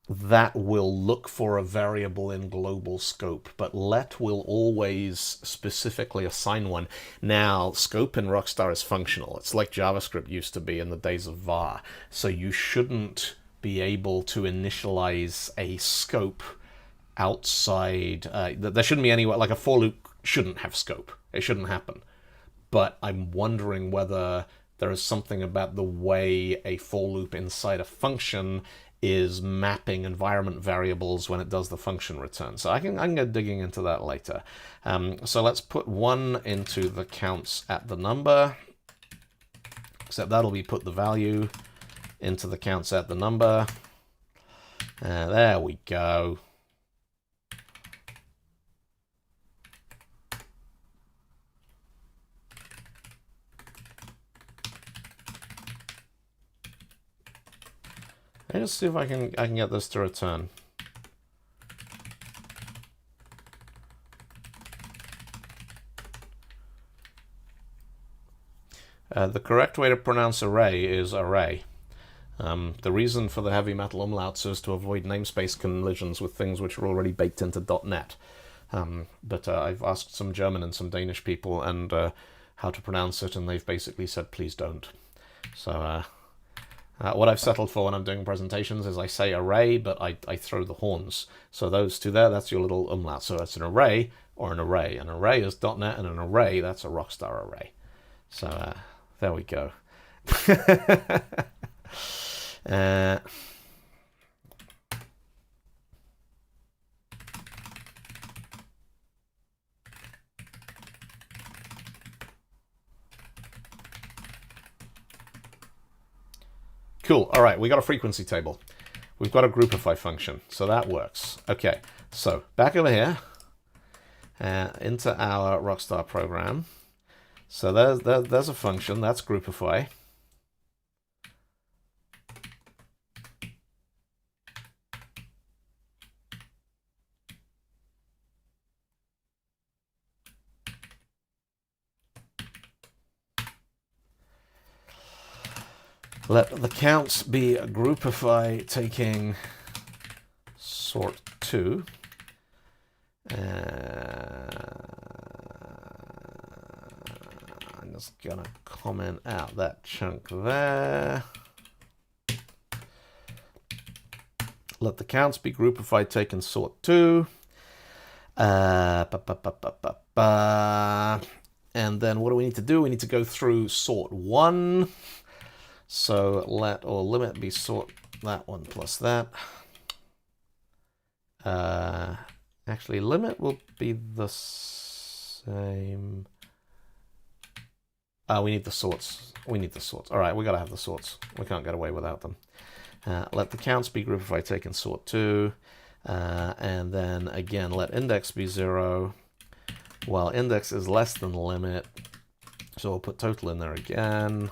[SPEAKER 1] that will look for a variable in global scope, but let will always specifically assign one. Now, scope in Rockstar is functional. It's like JavaScript used to be in the days of var. So you shouldn't be able to initialize a scope outside. There shouldn't be anywhere, like a for loop shouldn't have scope. It shouldn't happen. But I'm wondering whether there is something about the way a for loop inside a function is mapping environment variables when it does the function return. So I can go digging into that later. So let's put 1 into the counts at the number, except that'll be put the value into the counts at the number. There we go. Let's see if I can get this to return. The correct way to pronounce array is array. The reason for the heavy metal umlauts is to avoid namespace collisions with things which are already baked into .NET. But I've asked some German and some Danish people and how to pronounce it, and they've basically said, please don't. So what I've settled for when I'm doing presentations is I say array, but I throw the horns. So those two there, that's your little umlaut. So it's an array or an array. An array is .NET, and an array, that's a Rockstar array. So there we go. Cool. All right, we got a frequency table. We've got a groupify function, so that works. Okay, so back over here into our Rockstar program. So there's a function, that's groupify. Let the counts be a groupify taking sort 2. I'm just gonna comment out that chunk there. Let the counts be groupify taking sort 2. And then what do we need to do? We need to go through sort 1. So let or limit be sort that one plus that. Actually, limit will be the same. We need the sorts. We need the sorts. All right, we got to have the sorts. We can't get away without them. Let the counts be groupify taking sort 2. And then again, let index be 0. While index is less than limit. So we'll put total in there again.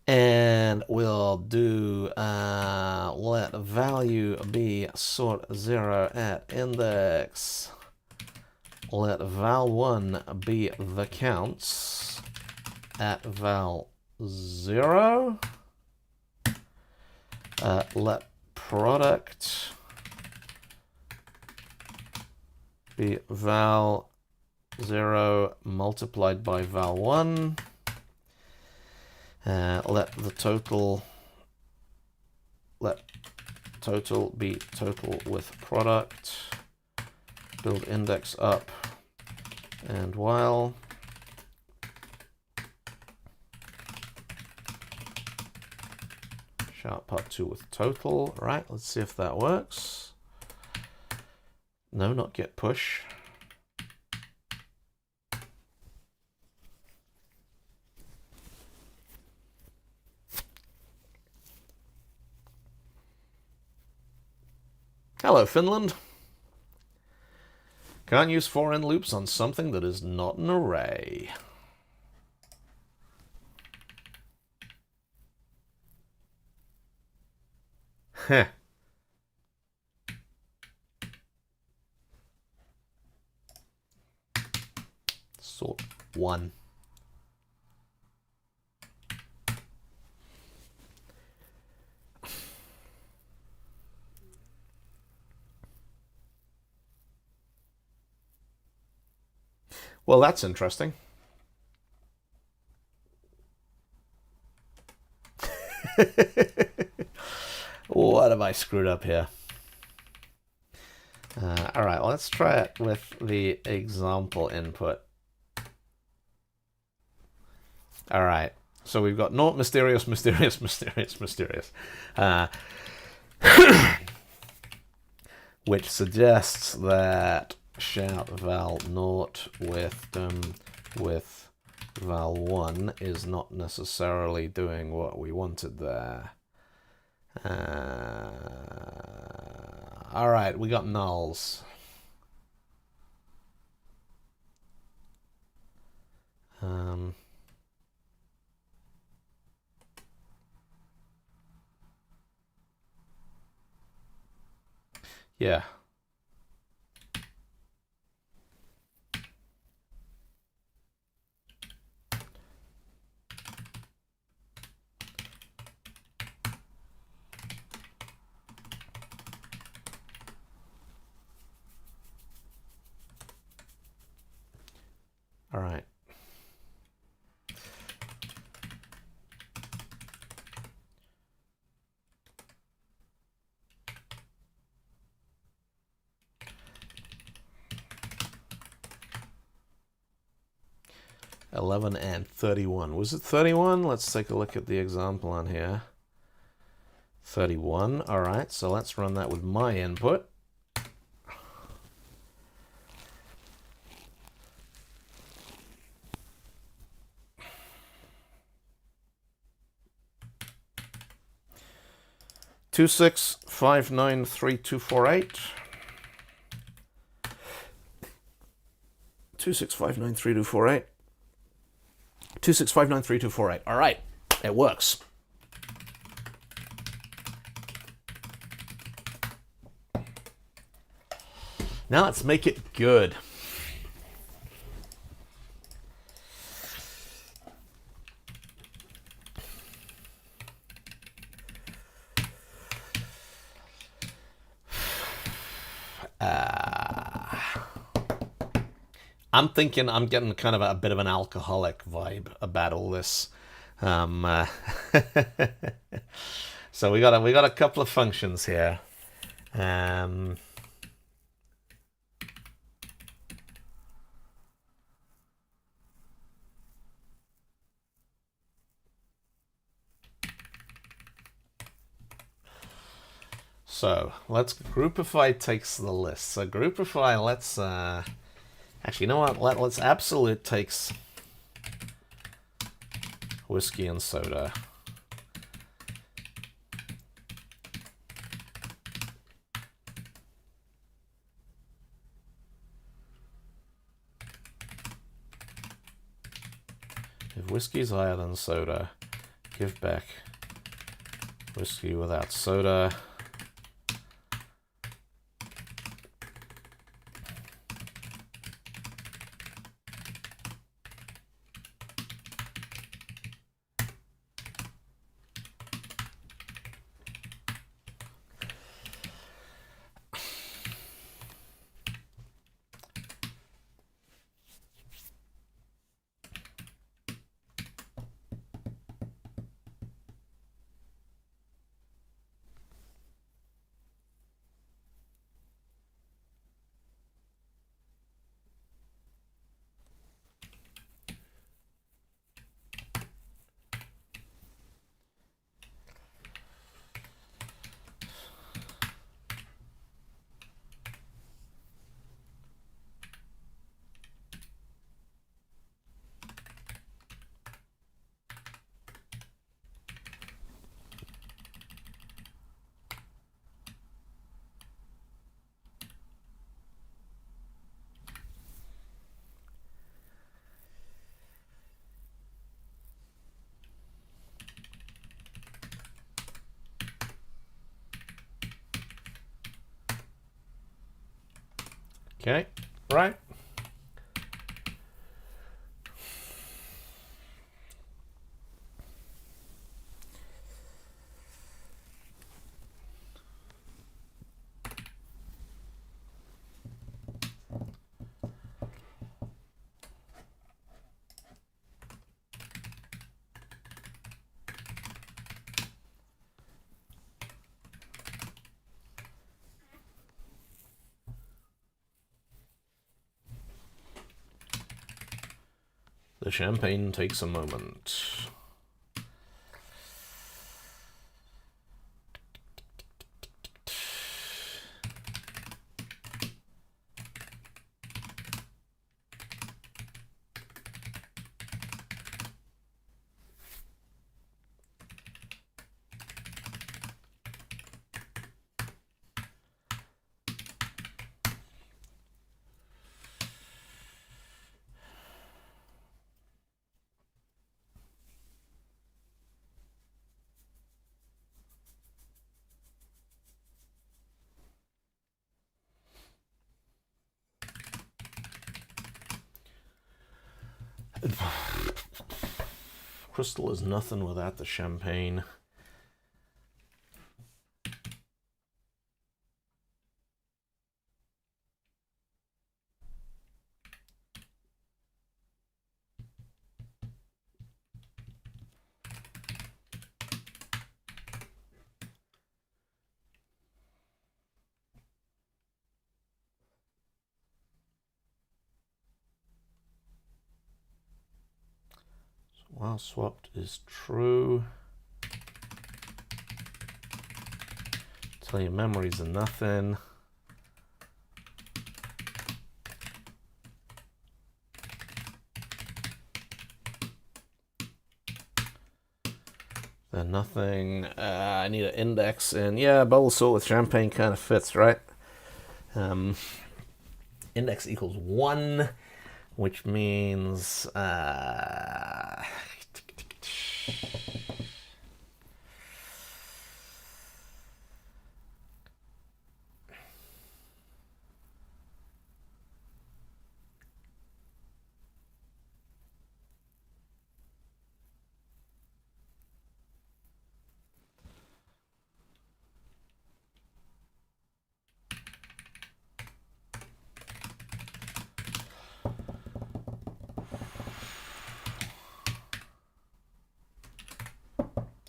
[SPEAKER 1] And we'll do let value be sort 0 at index. Let val1 be the counts at val0. Let product be val0 multiplied by val1. Let total be total with product. Build index up, and while sharp part 2 with total. Right, let's see if that works. No, not get push. Hello, Finland. Can't use for in loops on something that is not an array. Heh. Sort 1. Well, that's interesting. What have I screwed up here? All right, let's try it with the example input. All right, so we've got not mysterious, mysterious, mysterious, mysterious, which suggests that shout val naught with val1 is not necessarily doing what we wanted there. All right, we got nulls. Yeah. All right. $11 and 31. Was it 31? Let's take a look at the example on here. 31. All right, so let's run that with my input. Two 6593248. 2659328. 2659328. All right, it works. Now let's make it good. I'm thinking I'm getting kind of a bit of an alcoholic vibe about all this. So we got a couple of functions here. So let's groupify takes the list. So groupify, let's actually, you know what? Let's absolute takes whiskey and soda. If whiskey's higher than soda, Give back whiskey without soda. Okay, right. The champagne takes a moment. Crystal is nothing without the champagne. While swapped is true. Tell your memories are nothing. They're nothing. I need an index, and yeah, bubble salt with champagne kind of fits, right? Index equals 1, which means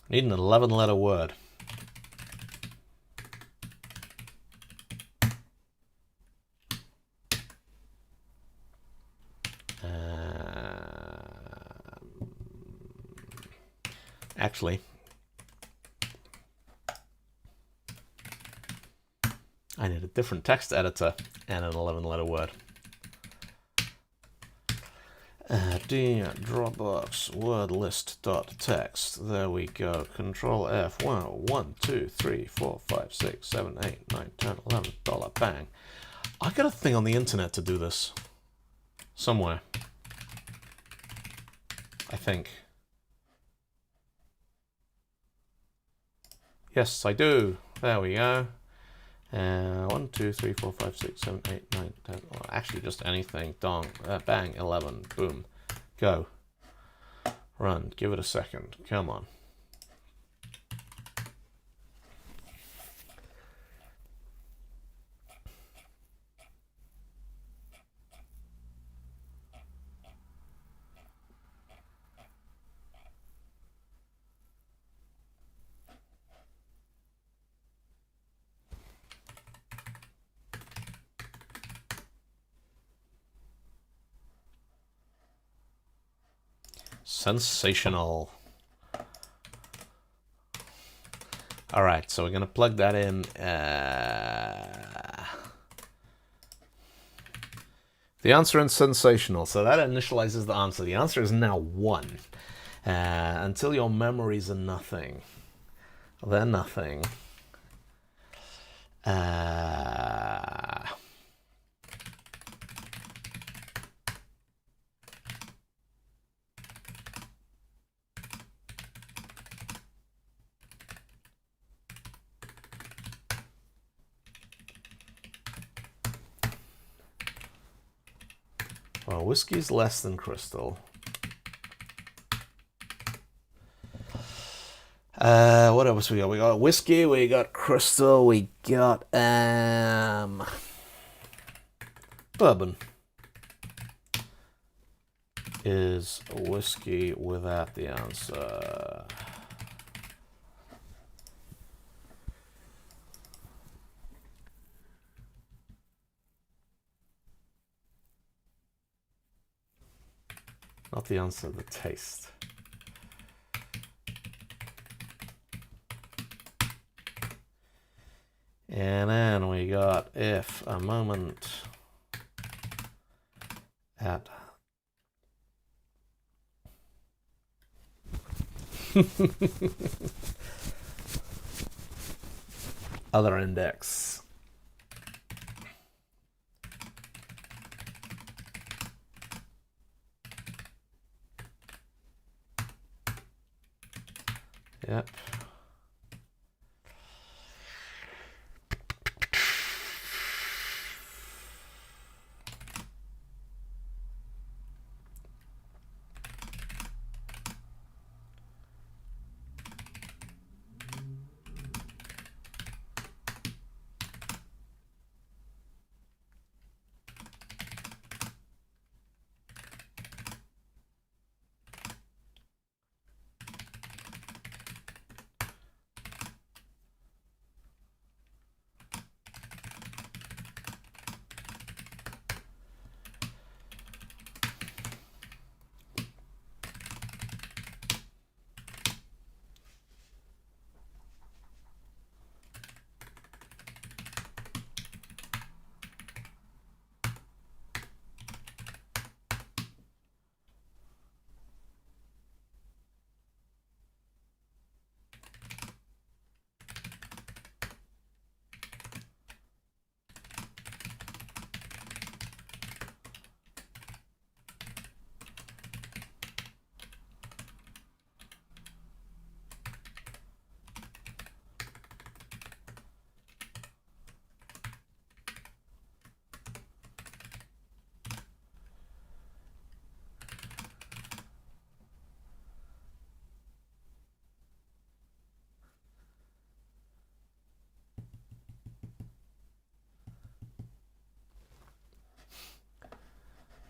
[SPEAKER 1] need an 11-letter word. Actually, I need a different text editor and an 11-letter word. Dropbox word list dot text. There we go. Control F. Wow. 1, 2, 3, 4, 5, 6, 7, 8, 9, 10, 11. $. Bang. I got a thing on the internet to do this. Somewhere. I think. Yes, I do. There we go. 1, 2, 3, 4, 5, 6, 7, 8, 9, 10. Well, actually, just anything. Dong. Bang. 11. Boom. Go. Run. Give it a second. Come on. Sensational. All right, so we're going to plug that in. The answer is sensational, so that initializes the answer. The answer is now 1. Until your memories are nothing. They're nothing. Well, whiskey's less than crystal. What else we got? We got whiskey, we got crystal, we got bourbon. Is whiskey without the answer? Not the answer, the taste. And then we got if a moment at other index. Yep.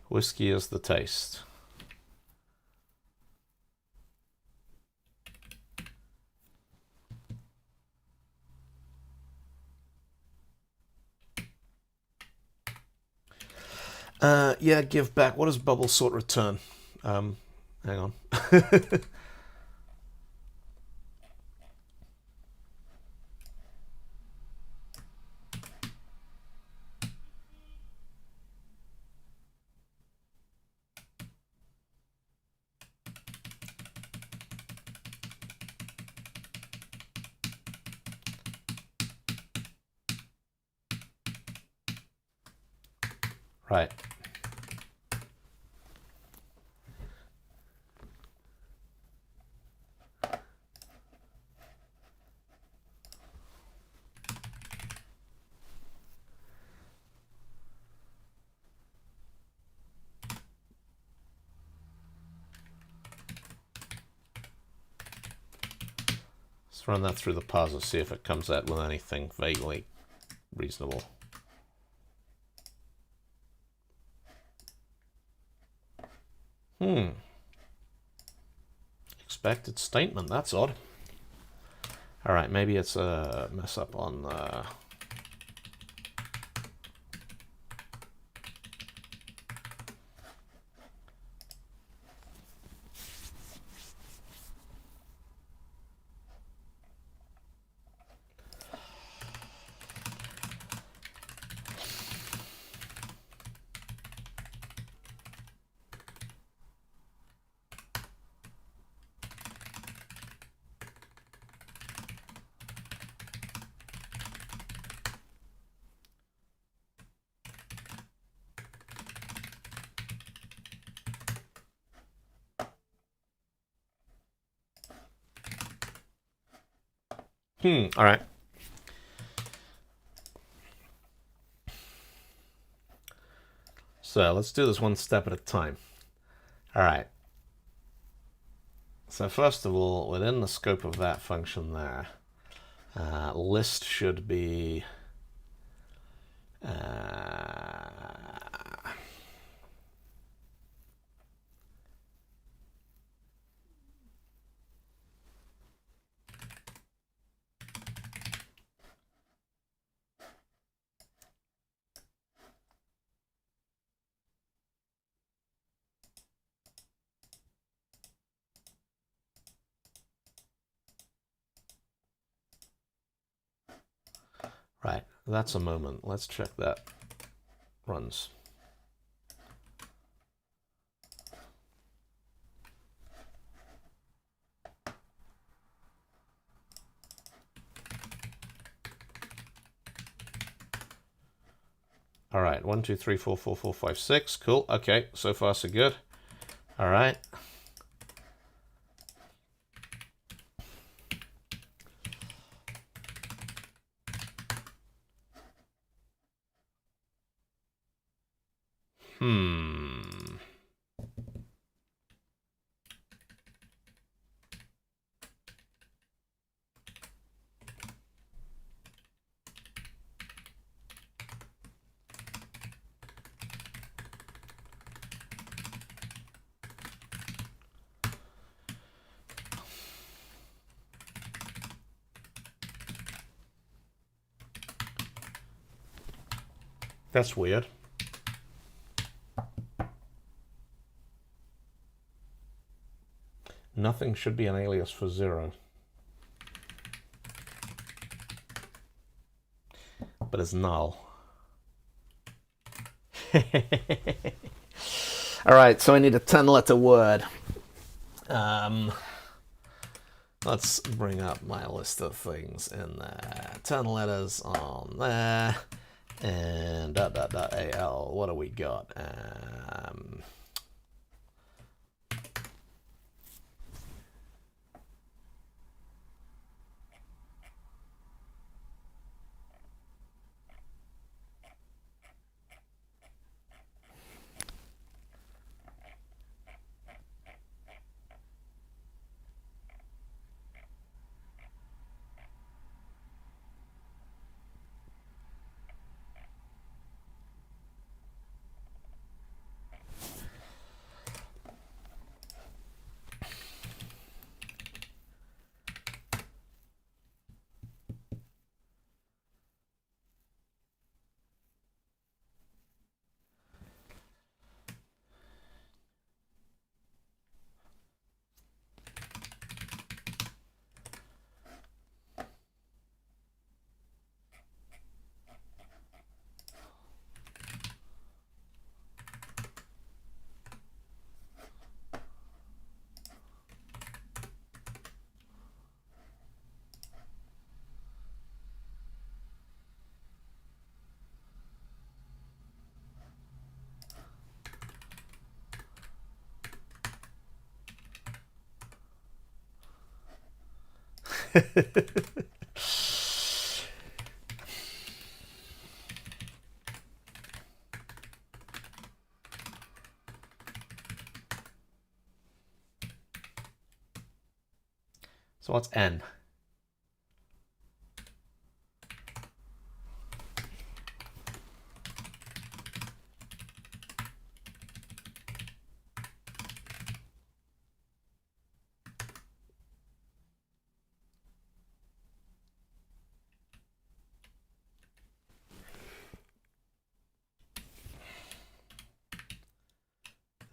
[SPEAKER 1] Whiskey is the taste. Yeah, give back. What does bubble sort return? Hang on. Right. Let's run that through the parser, see if it comes out with anything vaguely reasonable. Expected statement, that's odd. Alright, maybe it's a mess up on all right. So let's do this one step at a time. All right. So first of all, within the scope of that function there, list should be right. That's a moment. Let's check that runs. All right, 1, 2, 3, 4, 4, 4, 5, 6. Cool. Okay, so far so good. All right. That's weird. Nothing should be an alias for 0. But it's null. All right, so I need a 10-letter word. Let's bring up my list of things in there. 10 letters on there. And .al. What do we got? So what's n?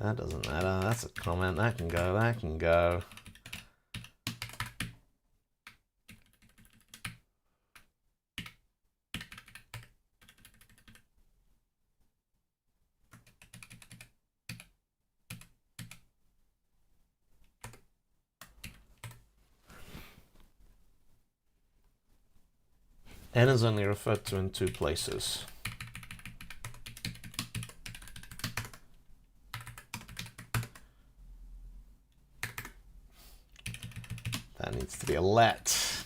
[SPEAKER 1] That doesn't matter. That's a comment. That can go. That can go. N is only referred to in two places. That needs to be a let.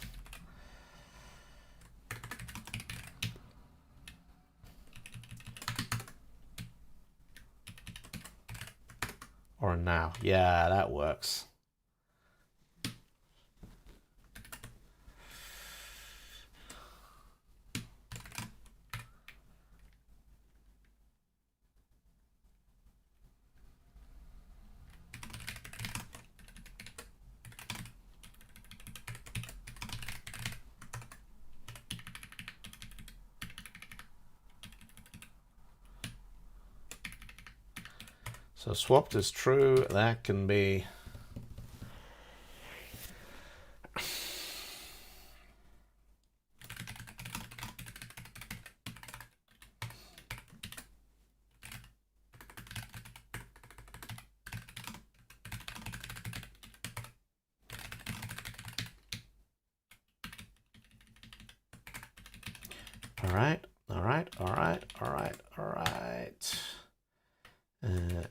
[SPEAKER 1] Or a now. Yeah, that works. So swapped is true. That can be... All right.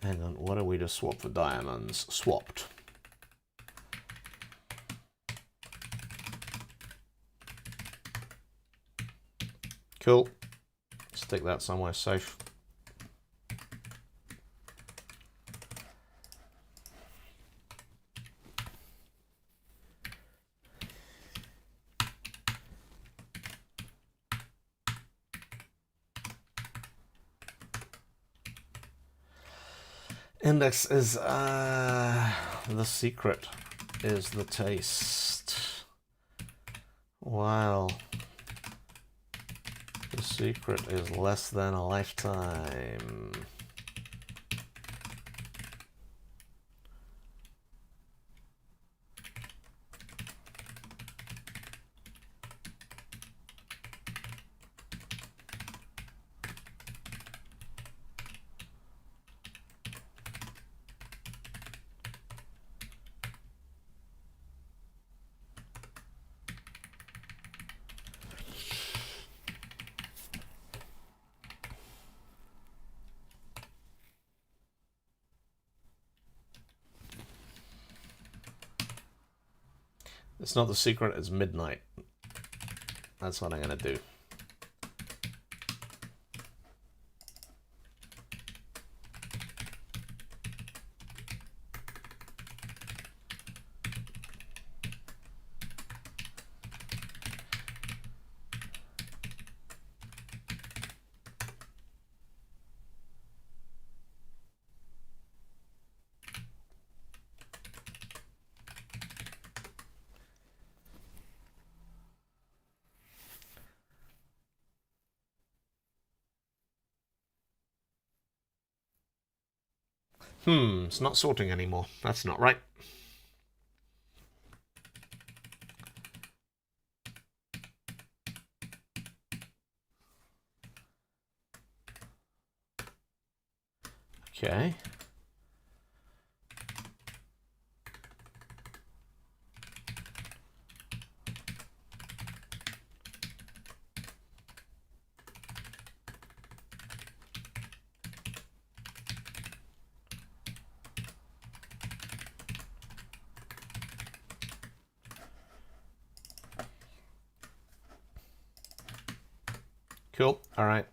[SPEAKER 1] Hang on, what do we just swap for diamonds? Swapped. Cool. Stick that somewhere safe. Index is the secret is the taste. While the secret is less than a lifetime. It's not the secret, it's midnight. That's what I'm going to do. It's not sorting anymore. That's not right. Okay. Cool. All right.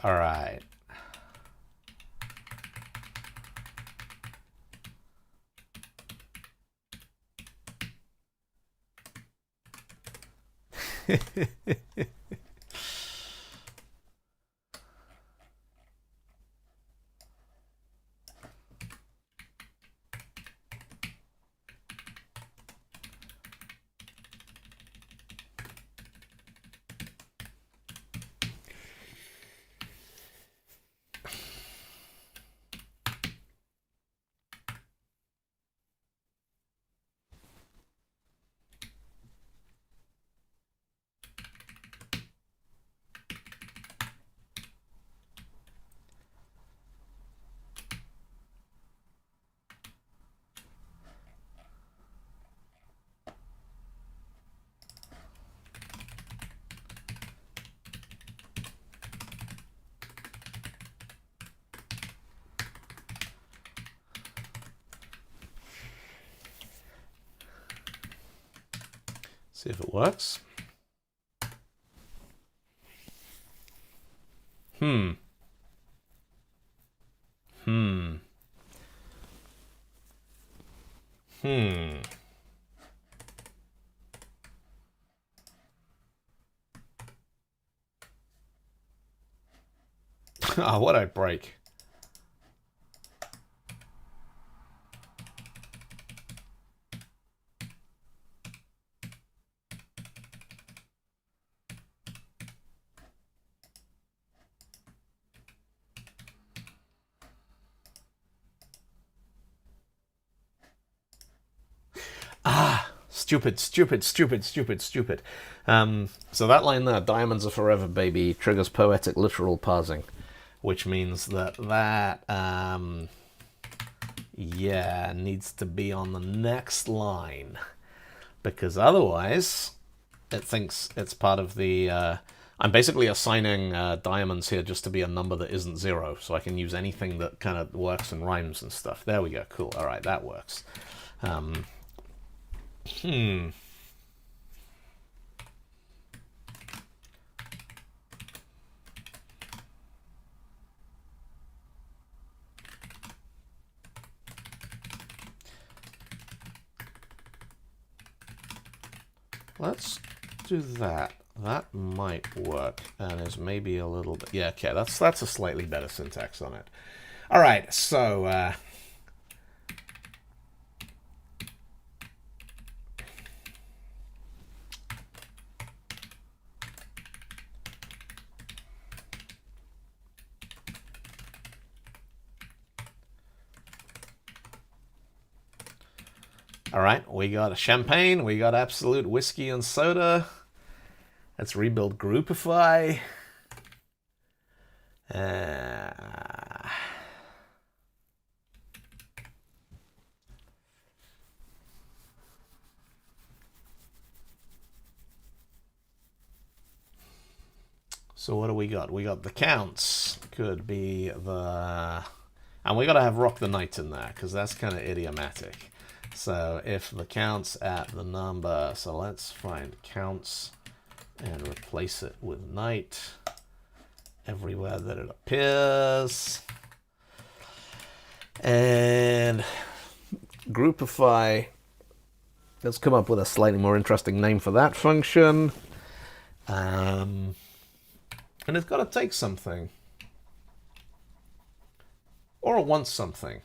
[SPEAKER 1] All right. See if it works. Hmm. Ah, what a break. Stupid. So that line there, diamonds are forever, baby, triggers poetic literal parsing, which means that yeah, needs to be on the next line, because otherwise it thinks it's part of the... I'm basically assigning diamonds here just to be a number that isn't 0, so I can use anything that kind of works and rhymes and stuff. There we go, cool. All right, that works. Let's do that. That might work, and is maybe a little bit... Yeah, okay, that's a slightly better syntax on it. All right, so... all right, we got a champagne, we got absolute whiskey and soda. Let's rebuild Groupify. So what do we got? We got the counts. Could be the... And we got to have Rock the Night in there, because that's kind of idiomatic. So if the counts at the number... So let's find counts and replace it with night everywhere that it appears. And Groupify... Let's come up with a slightly more interesting name for that function. And it's got to take something. Or it wants something.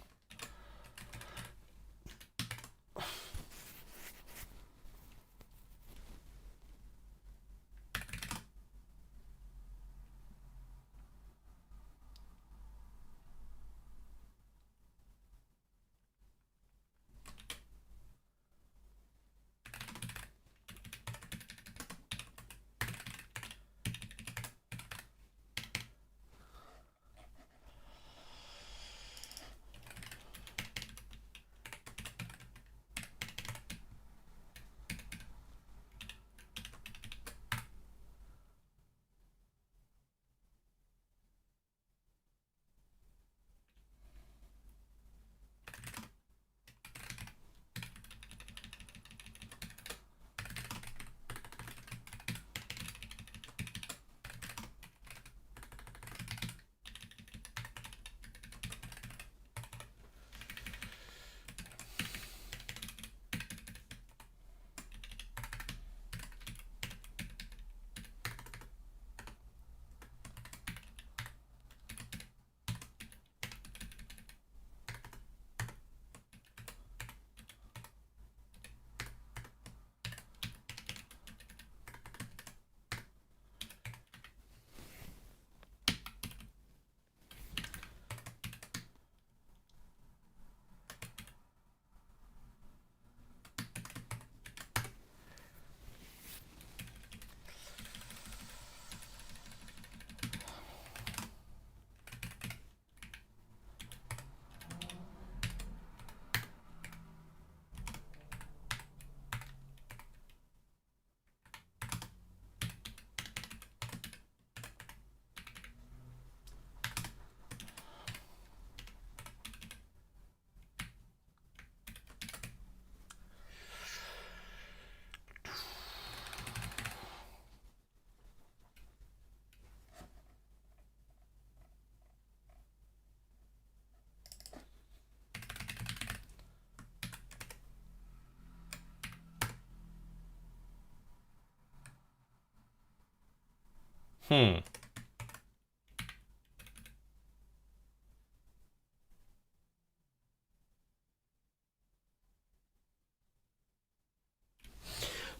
[SPEAKER 1] Hmm.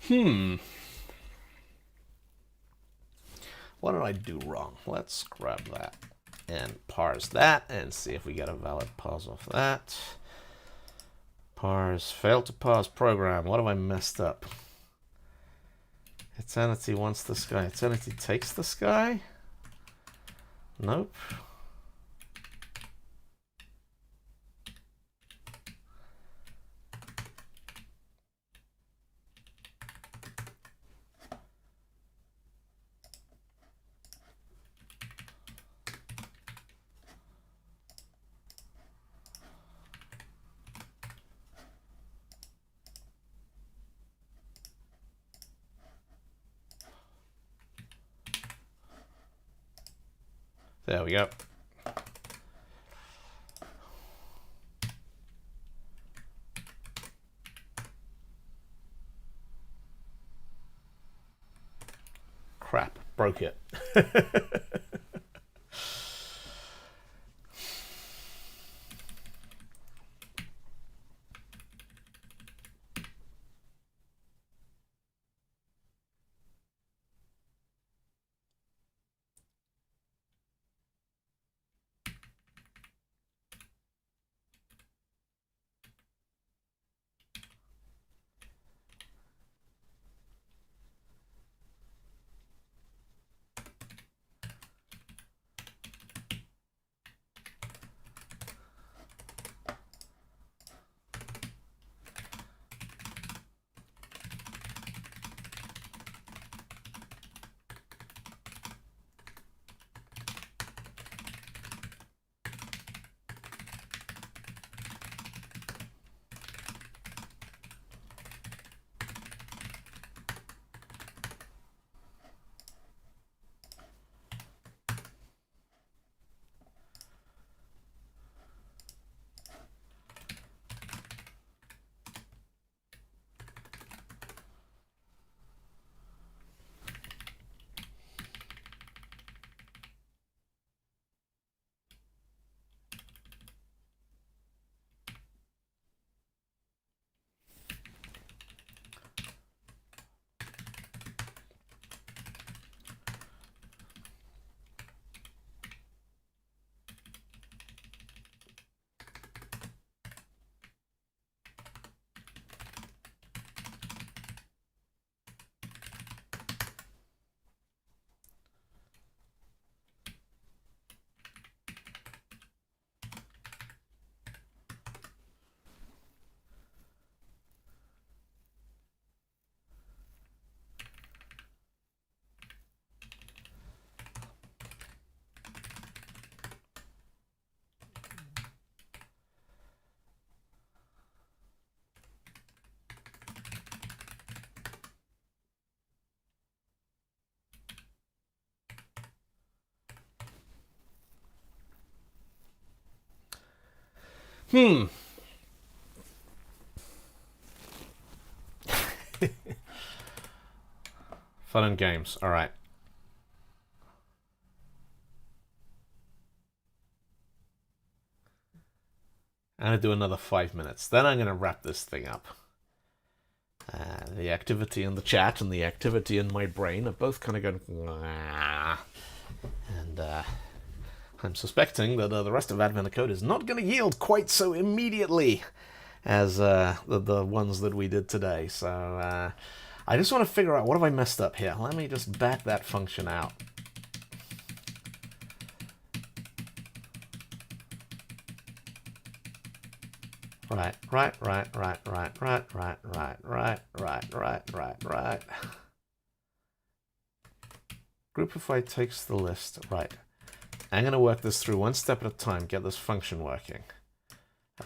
[SPEAKER 1] Hmm. What did I do wrong? Let's grab that and parse that and see if we get a valid parse off that. Parse. Failed to parse program. What have I messed up? Eternity wants the sky. Eternity takes the sky? Nope. There we go. Crap. Broke it. Hmm. Fun and games. All right. I'm going to do another 5 minutes. Then I'm going to wrap this thing up. The activity in the chat and the activity in my brain are both kind of going... And I'm suspecting that the rest of Advent Code is not going to yield quite so immediately as the ones that we did today. So I just want to figure out, what have I messed up here? Let me just back that function out. Right. Groupify takes the list. Right. I'm going to work this through one step at a time, get this function working.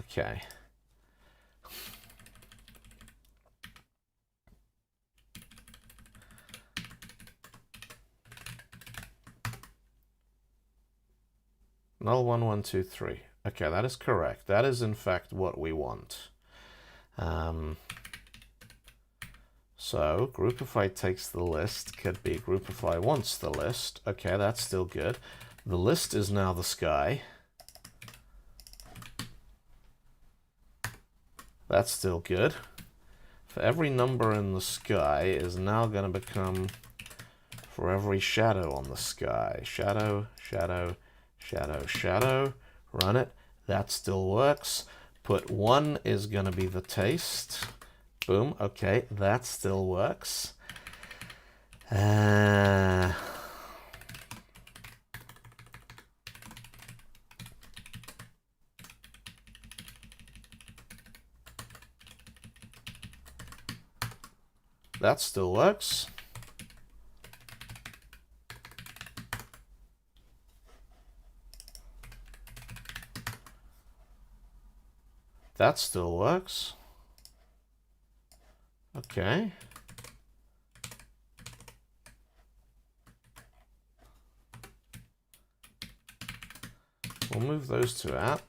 [SPEAKER 1] Okay. Null 1, 1, 2, 3. Okay, that is correct. That is in fact what we want. So groupify takes the list, could be groupify wants the list. Okay, that's still good. The list is now the sky. That's still good. For every number in the sky is now going to become for every shadow on the sky. Shadow, shadow, shadow, shadow. Run it. That still works. Put 1 is going to be the taste. Boom. Okay, that still works. That still works. That still works. Okay. We'll move those two out.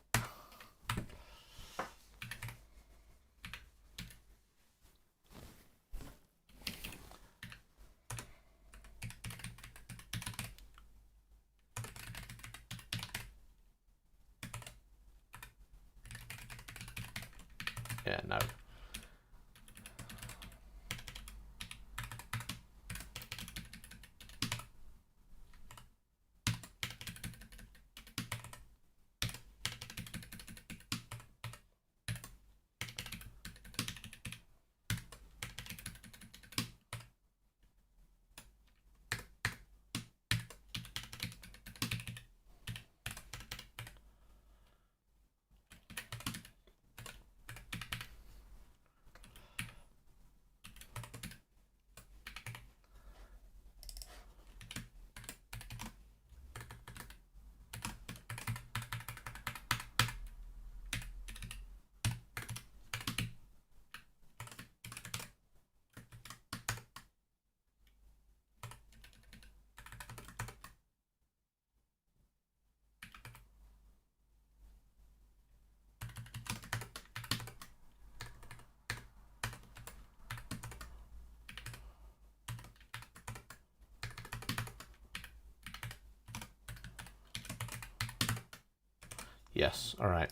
[SPEAKER 1] Yeah, no. Yes, all right.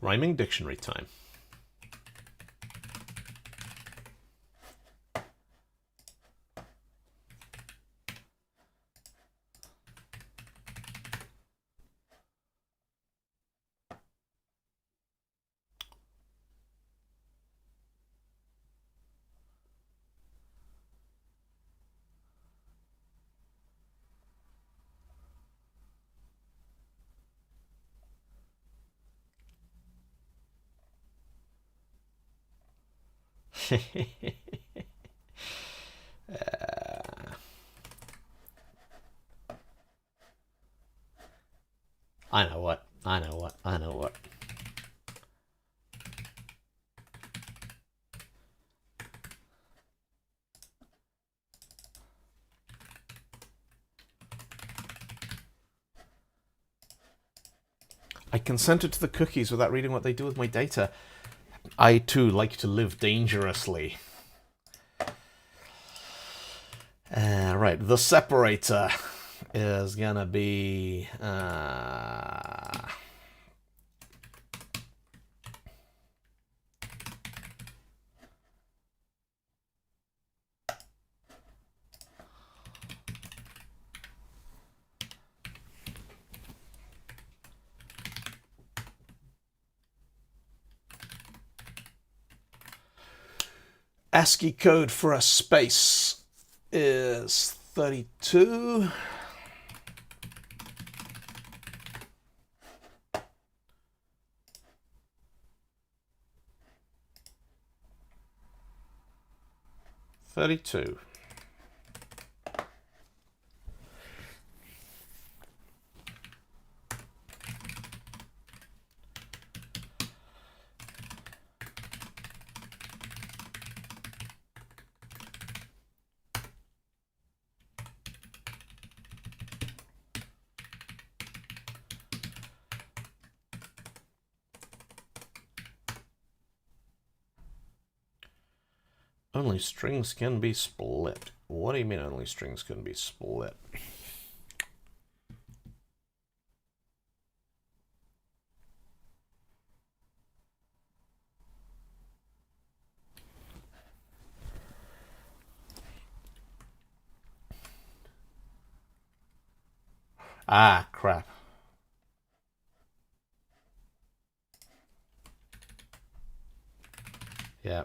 [SPEAKER 1] Rhyming dictionary time. I know what. I know what. I know what. I consented to the cookies without reading what they do with my data. I too like to live dangerously. Right, the separator is gonna be ASCII code for a space is 32. Only strings can be split. What do you mean only strings can be split? Ah, crap. Yeah.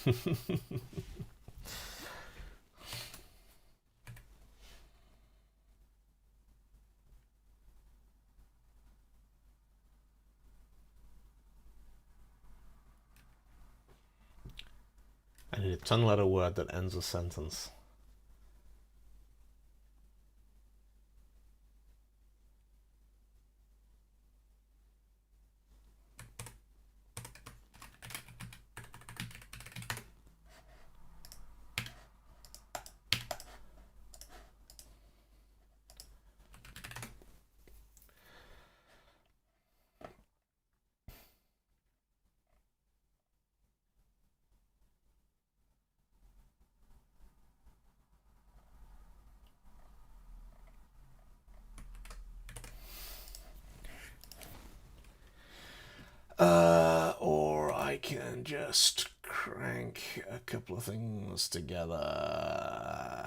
[SPEAKER 1] I need a 10-letter word that ends a sentence. Or I can just crank a couple of things together.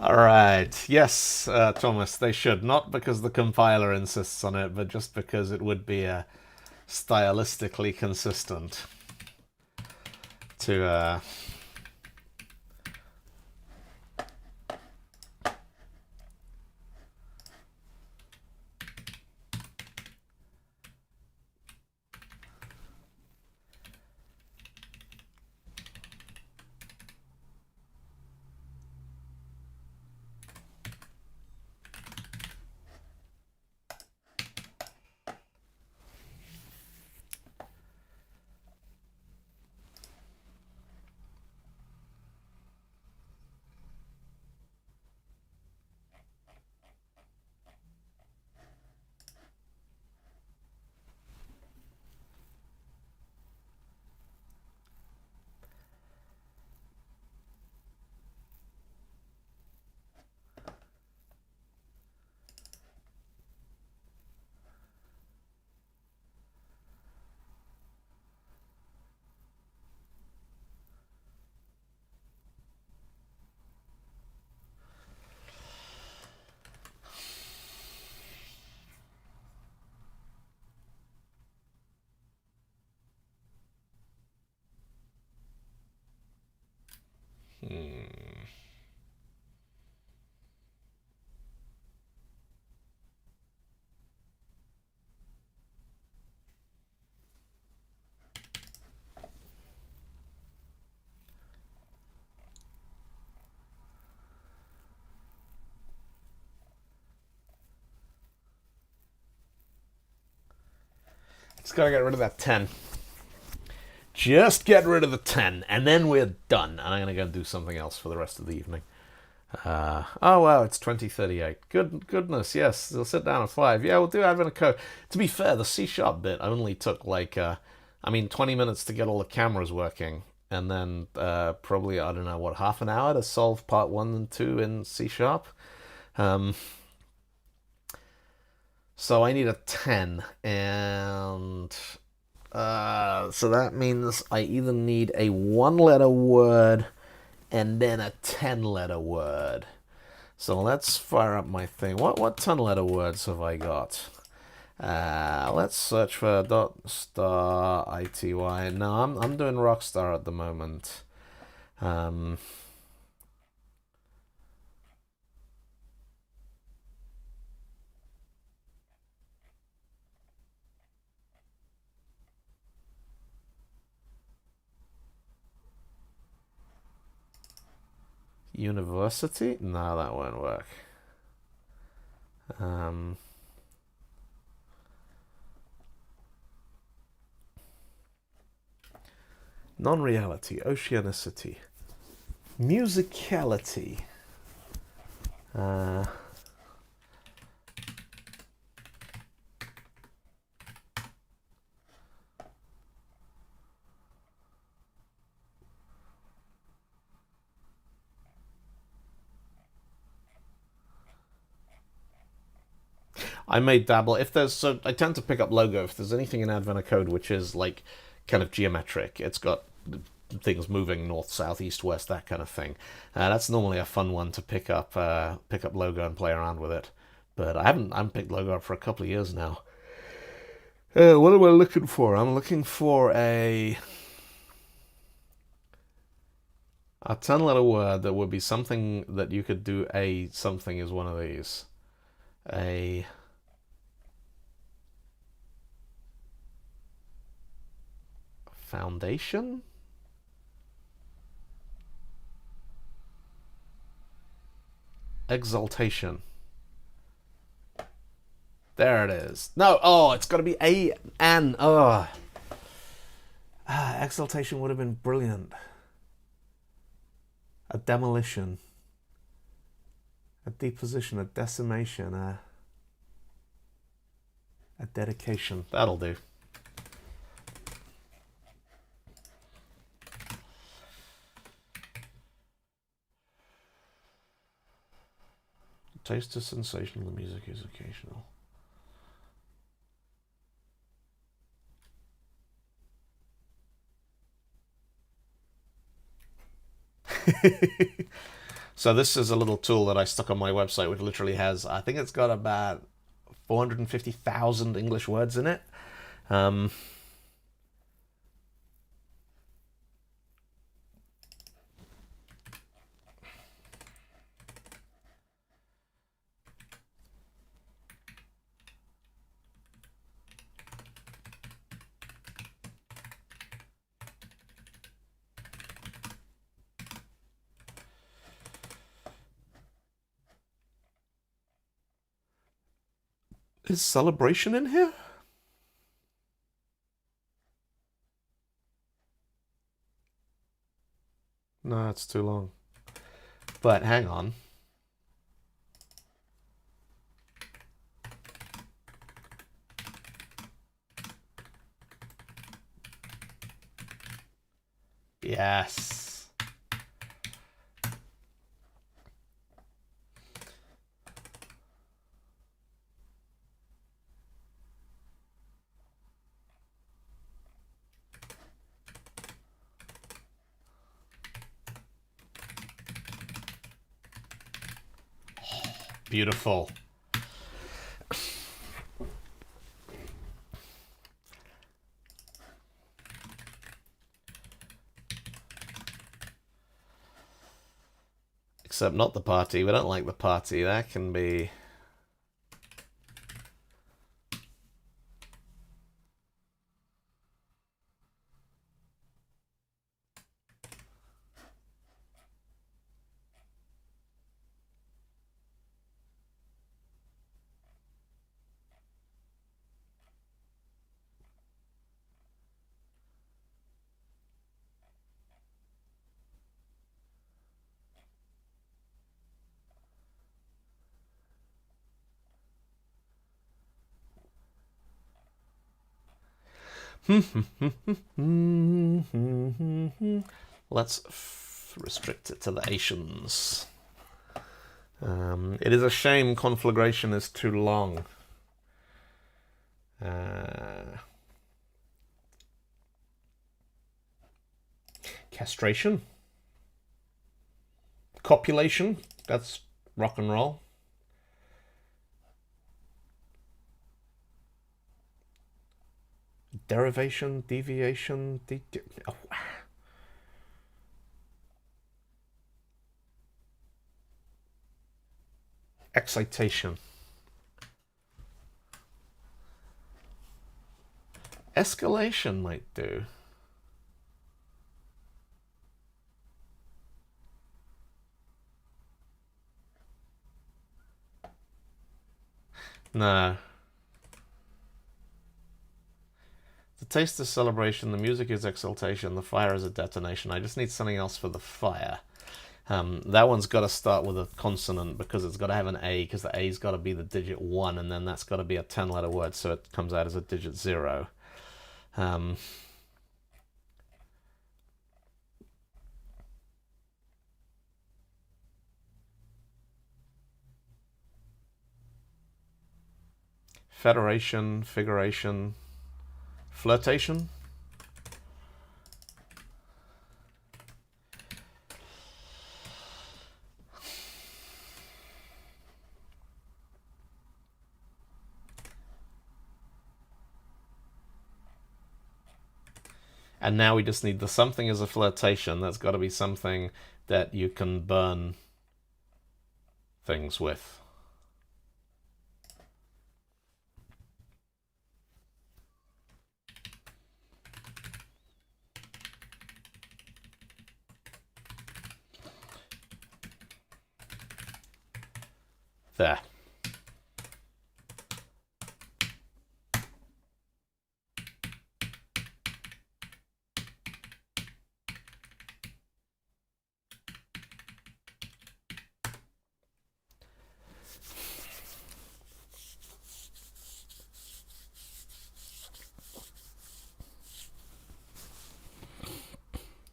[SPEAKER 1] All right. Yes, Thomas, they should. Not because the compiler insists on it, but just because it would be stylistically consistent to just gotta get rid of that 10. Just get rid of the 10, and then we're done. And I'm gonna go do something else for the rest of the evening. Oh wow, it's 2038. Goodness, yes. We'll sit down at 5. Yeah, we'll do Advent Code. To be fair, the C# bit only took like 20 minutes to get all the cameras working, and then probably, I don't know, what, half an hour to solve part 1 and 2 in C#. So I need a 10, and so that means I either need a 1-letter word and then a 10-letter word. So let's fire up my thing. What 10-letter words have I got? Let's search for .star ity. No, I'm doing Rockstar at the moment. University? No, that won't work. Non-reality, oceanicity, musicality. I may dabble if there's. So I tend to pick up logo if there's anything in Advent Code which is like kind of geometric. It's got things moving north, south, east, west, that kind of thing. That's normally a fun one to pick up logo and play around with it. But I haven't picked logo up for a couple of years now. What am I looking for? I'm looking for a 10-letter word that would be something that you could do. A something is one of these. A foundation? Exaltation. There it is. No, it's got to be an. Exaltation would have been brilliant. A demolition. A deposition, a decimation, a dedication. That'll do. Taste is sensational, the music is occasional. So this is a little tool that I stuck on my website, which literally has, I think it's got about 450,000 English words in it. Is Celebration in here? No, it's too long. But hang on. Yes. Beautiful. Except not the party. We don't like the party. That can be... Let's restrict it to the Asians. It is a shame conflagration is too long. Castration. Copulation. That's rock and roll. Derivation, deviation, oh. Excitation. Escalation might do. No. The taste is celebration, the music is exaltation, the fire is a detonation. I just need something else for the fire. That one's got to start with a consonant because it's got to have an A, because the A's got to be the digit 1, and then that's got to be a 10-letter word, so it comes out as a digit 0. Federation, figuration, flirtation. And now we just need the something as a flirtation. That's got to be something that you can burn things with. There.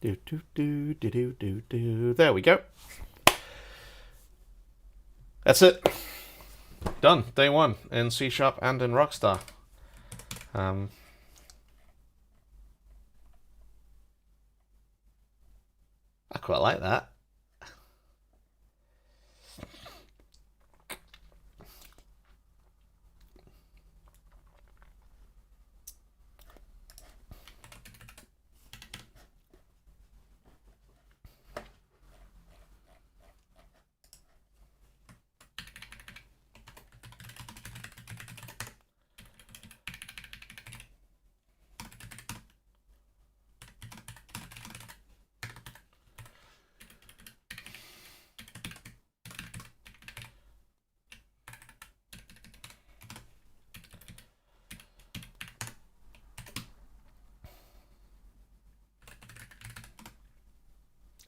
[SPEAKER 1] There we go. That's it. Done. Day 1 in C# and in Rockstar. I quite like that.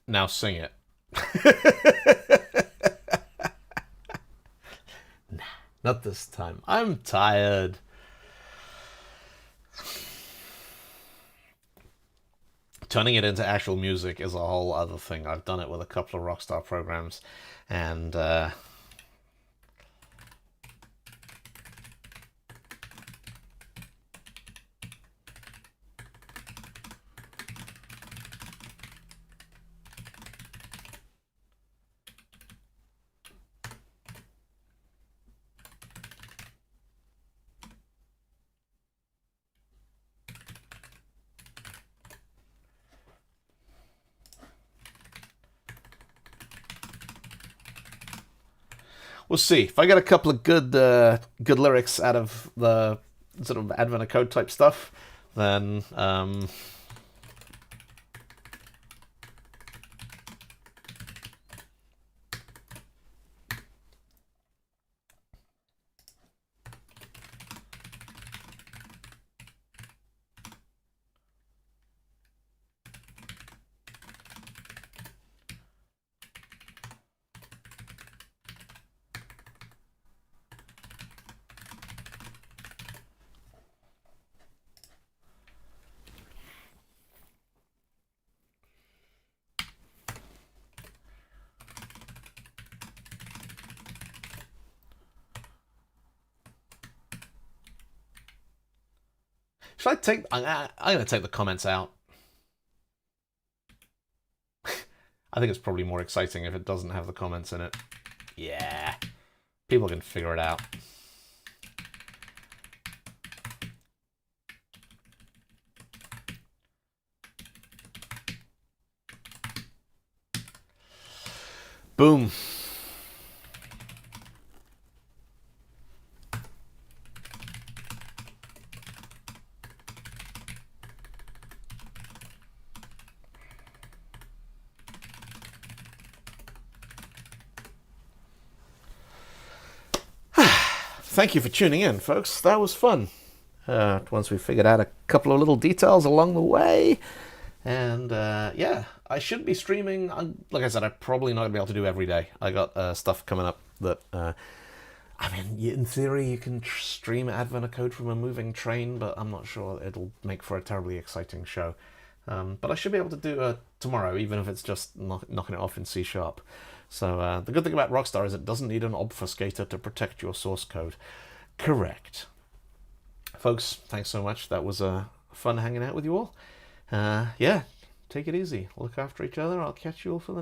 [SPEAKER 1] Now sing it. Nah, not this time. I'm tired. Turning it into actual music is a whole other thing. I've done it with a couple of Rockstar programs, and we'll see. If I get a couple of good lyrics out of the sort of Advent of Code type stuff, then should I take? I'm gonna take the comments out. I think it's probably more exciting if it doesn't have the comments in it. Yeah, people can figure it out. Boom. Thank you for tuning in, folks. That was fun. Once we figured out a couple of little details along the way. And yeah, I should be streaming. Like I said, I'm probably not going to be able to do every day. I got stuff coming up that, I mean, in theory, you can stream Advent of Code from a moving train, but I'm not sure it'll make for a terribly exciting show. But I should be able to do tomorrow, even if it's just knocking it off in C#. So the good thing about Rockstar is it doesn't need an obfuscator to protect your source code. Correct. Folks, thanks so much. That was fun hanging out with you all. Yeah, take it easy. Look after each other. I'll catch you all for the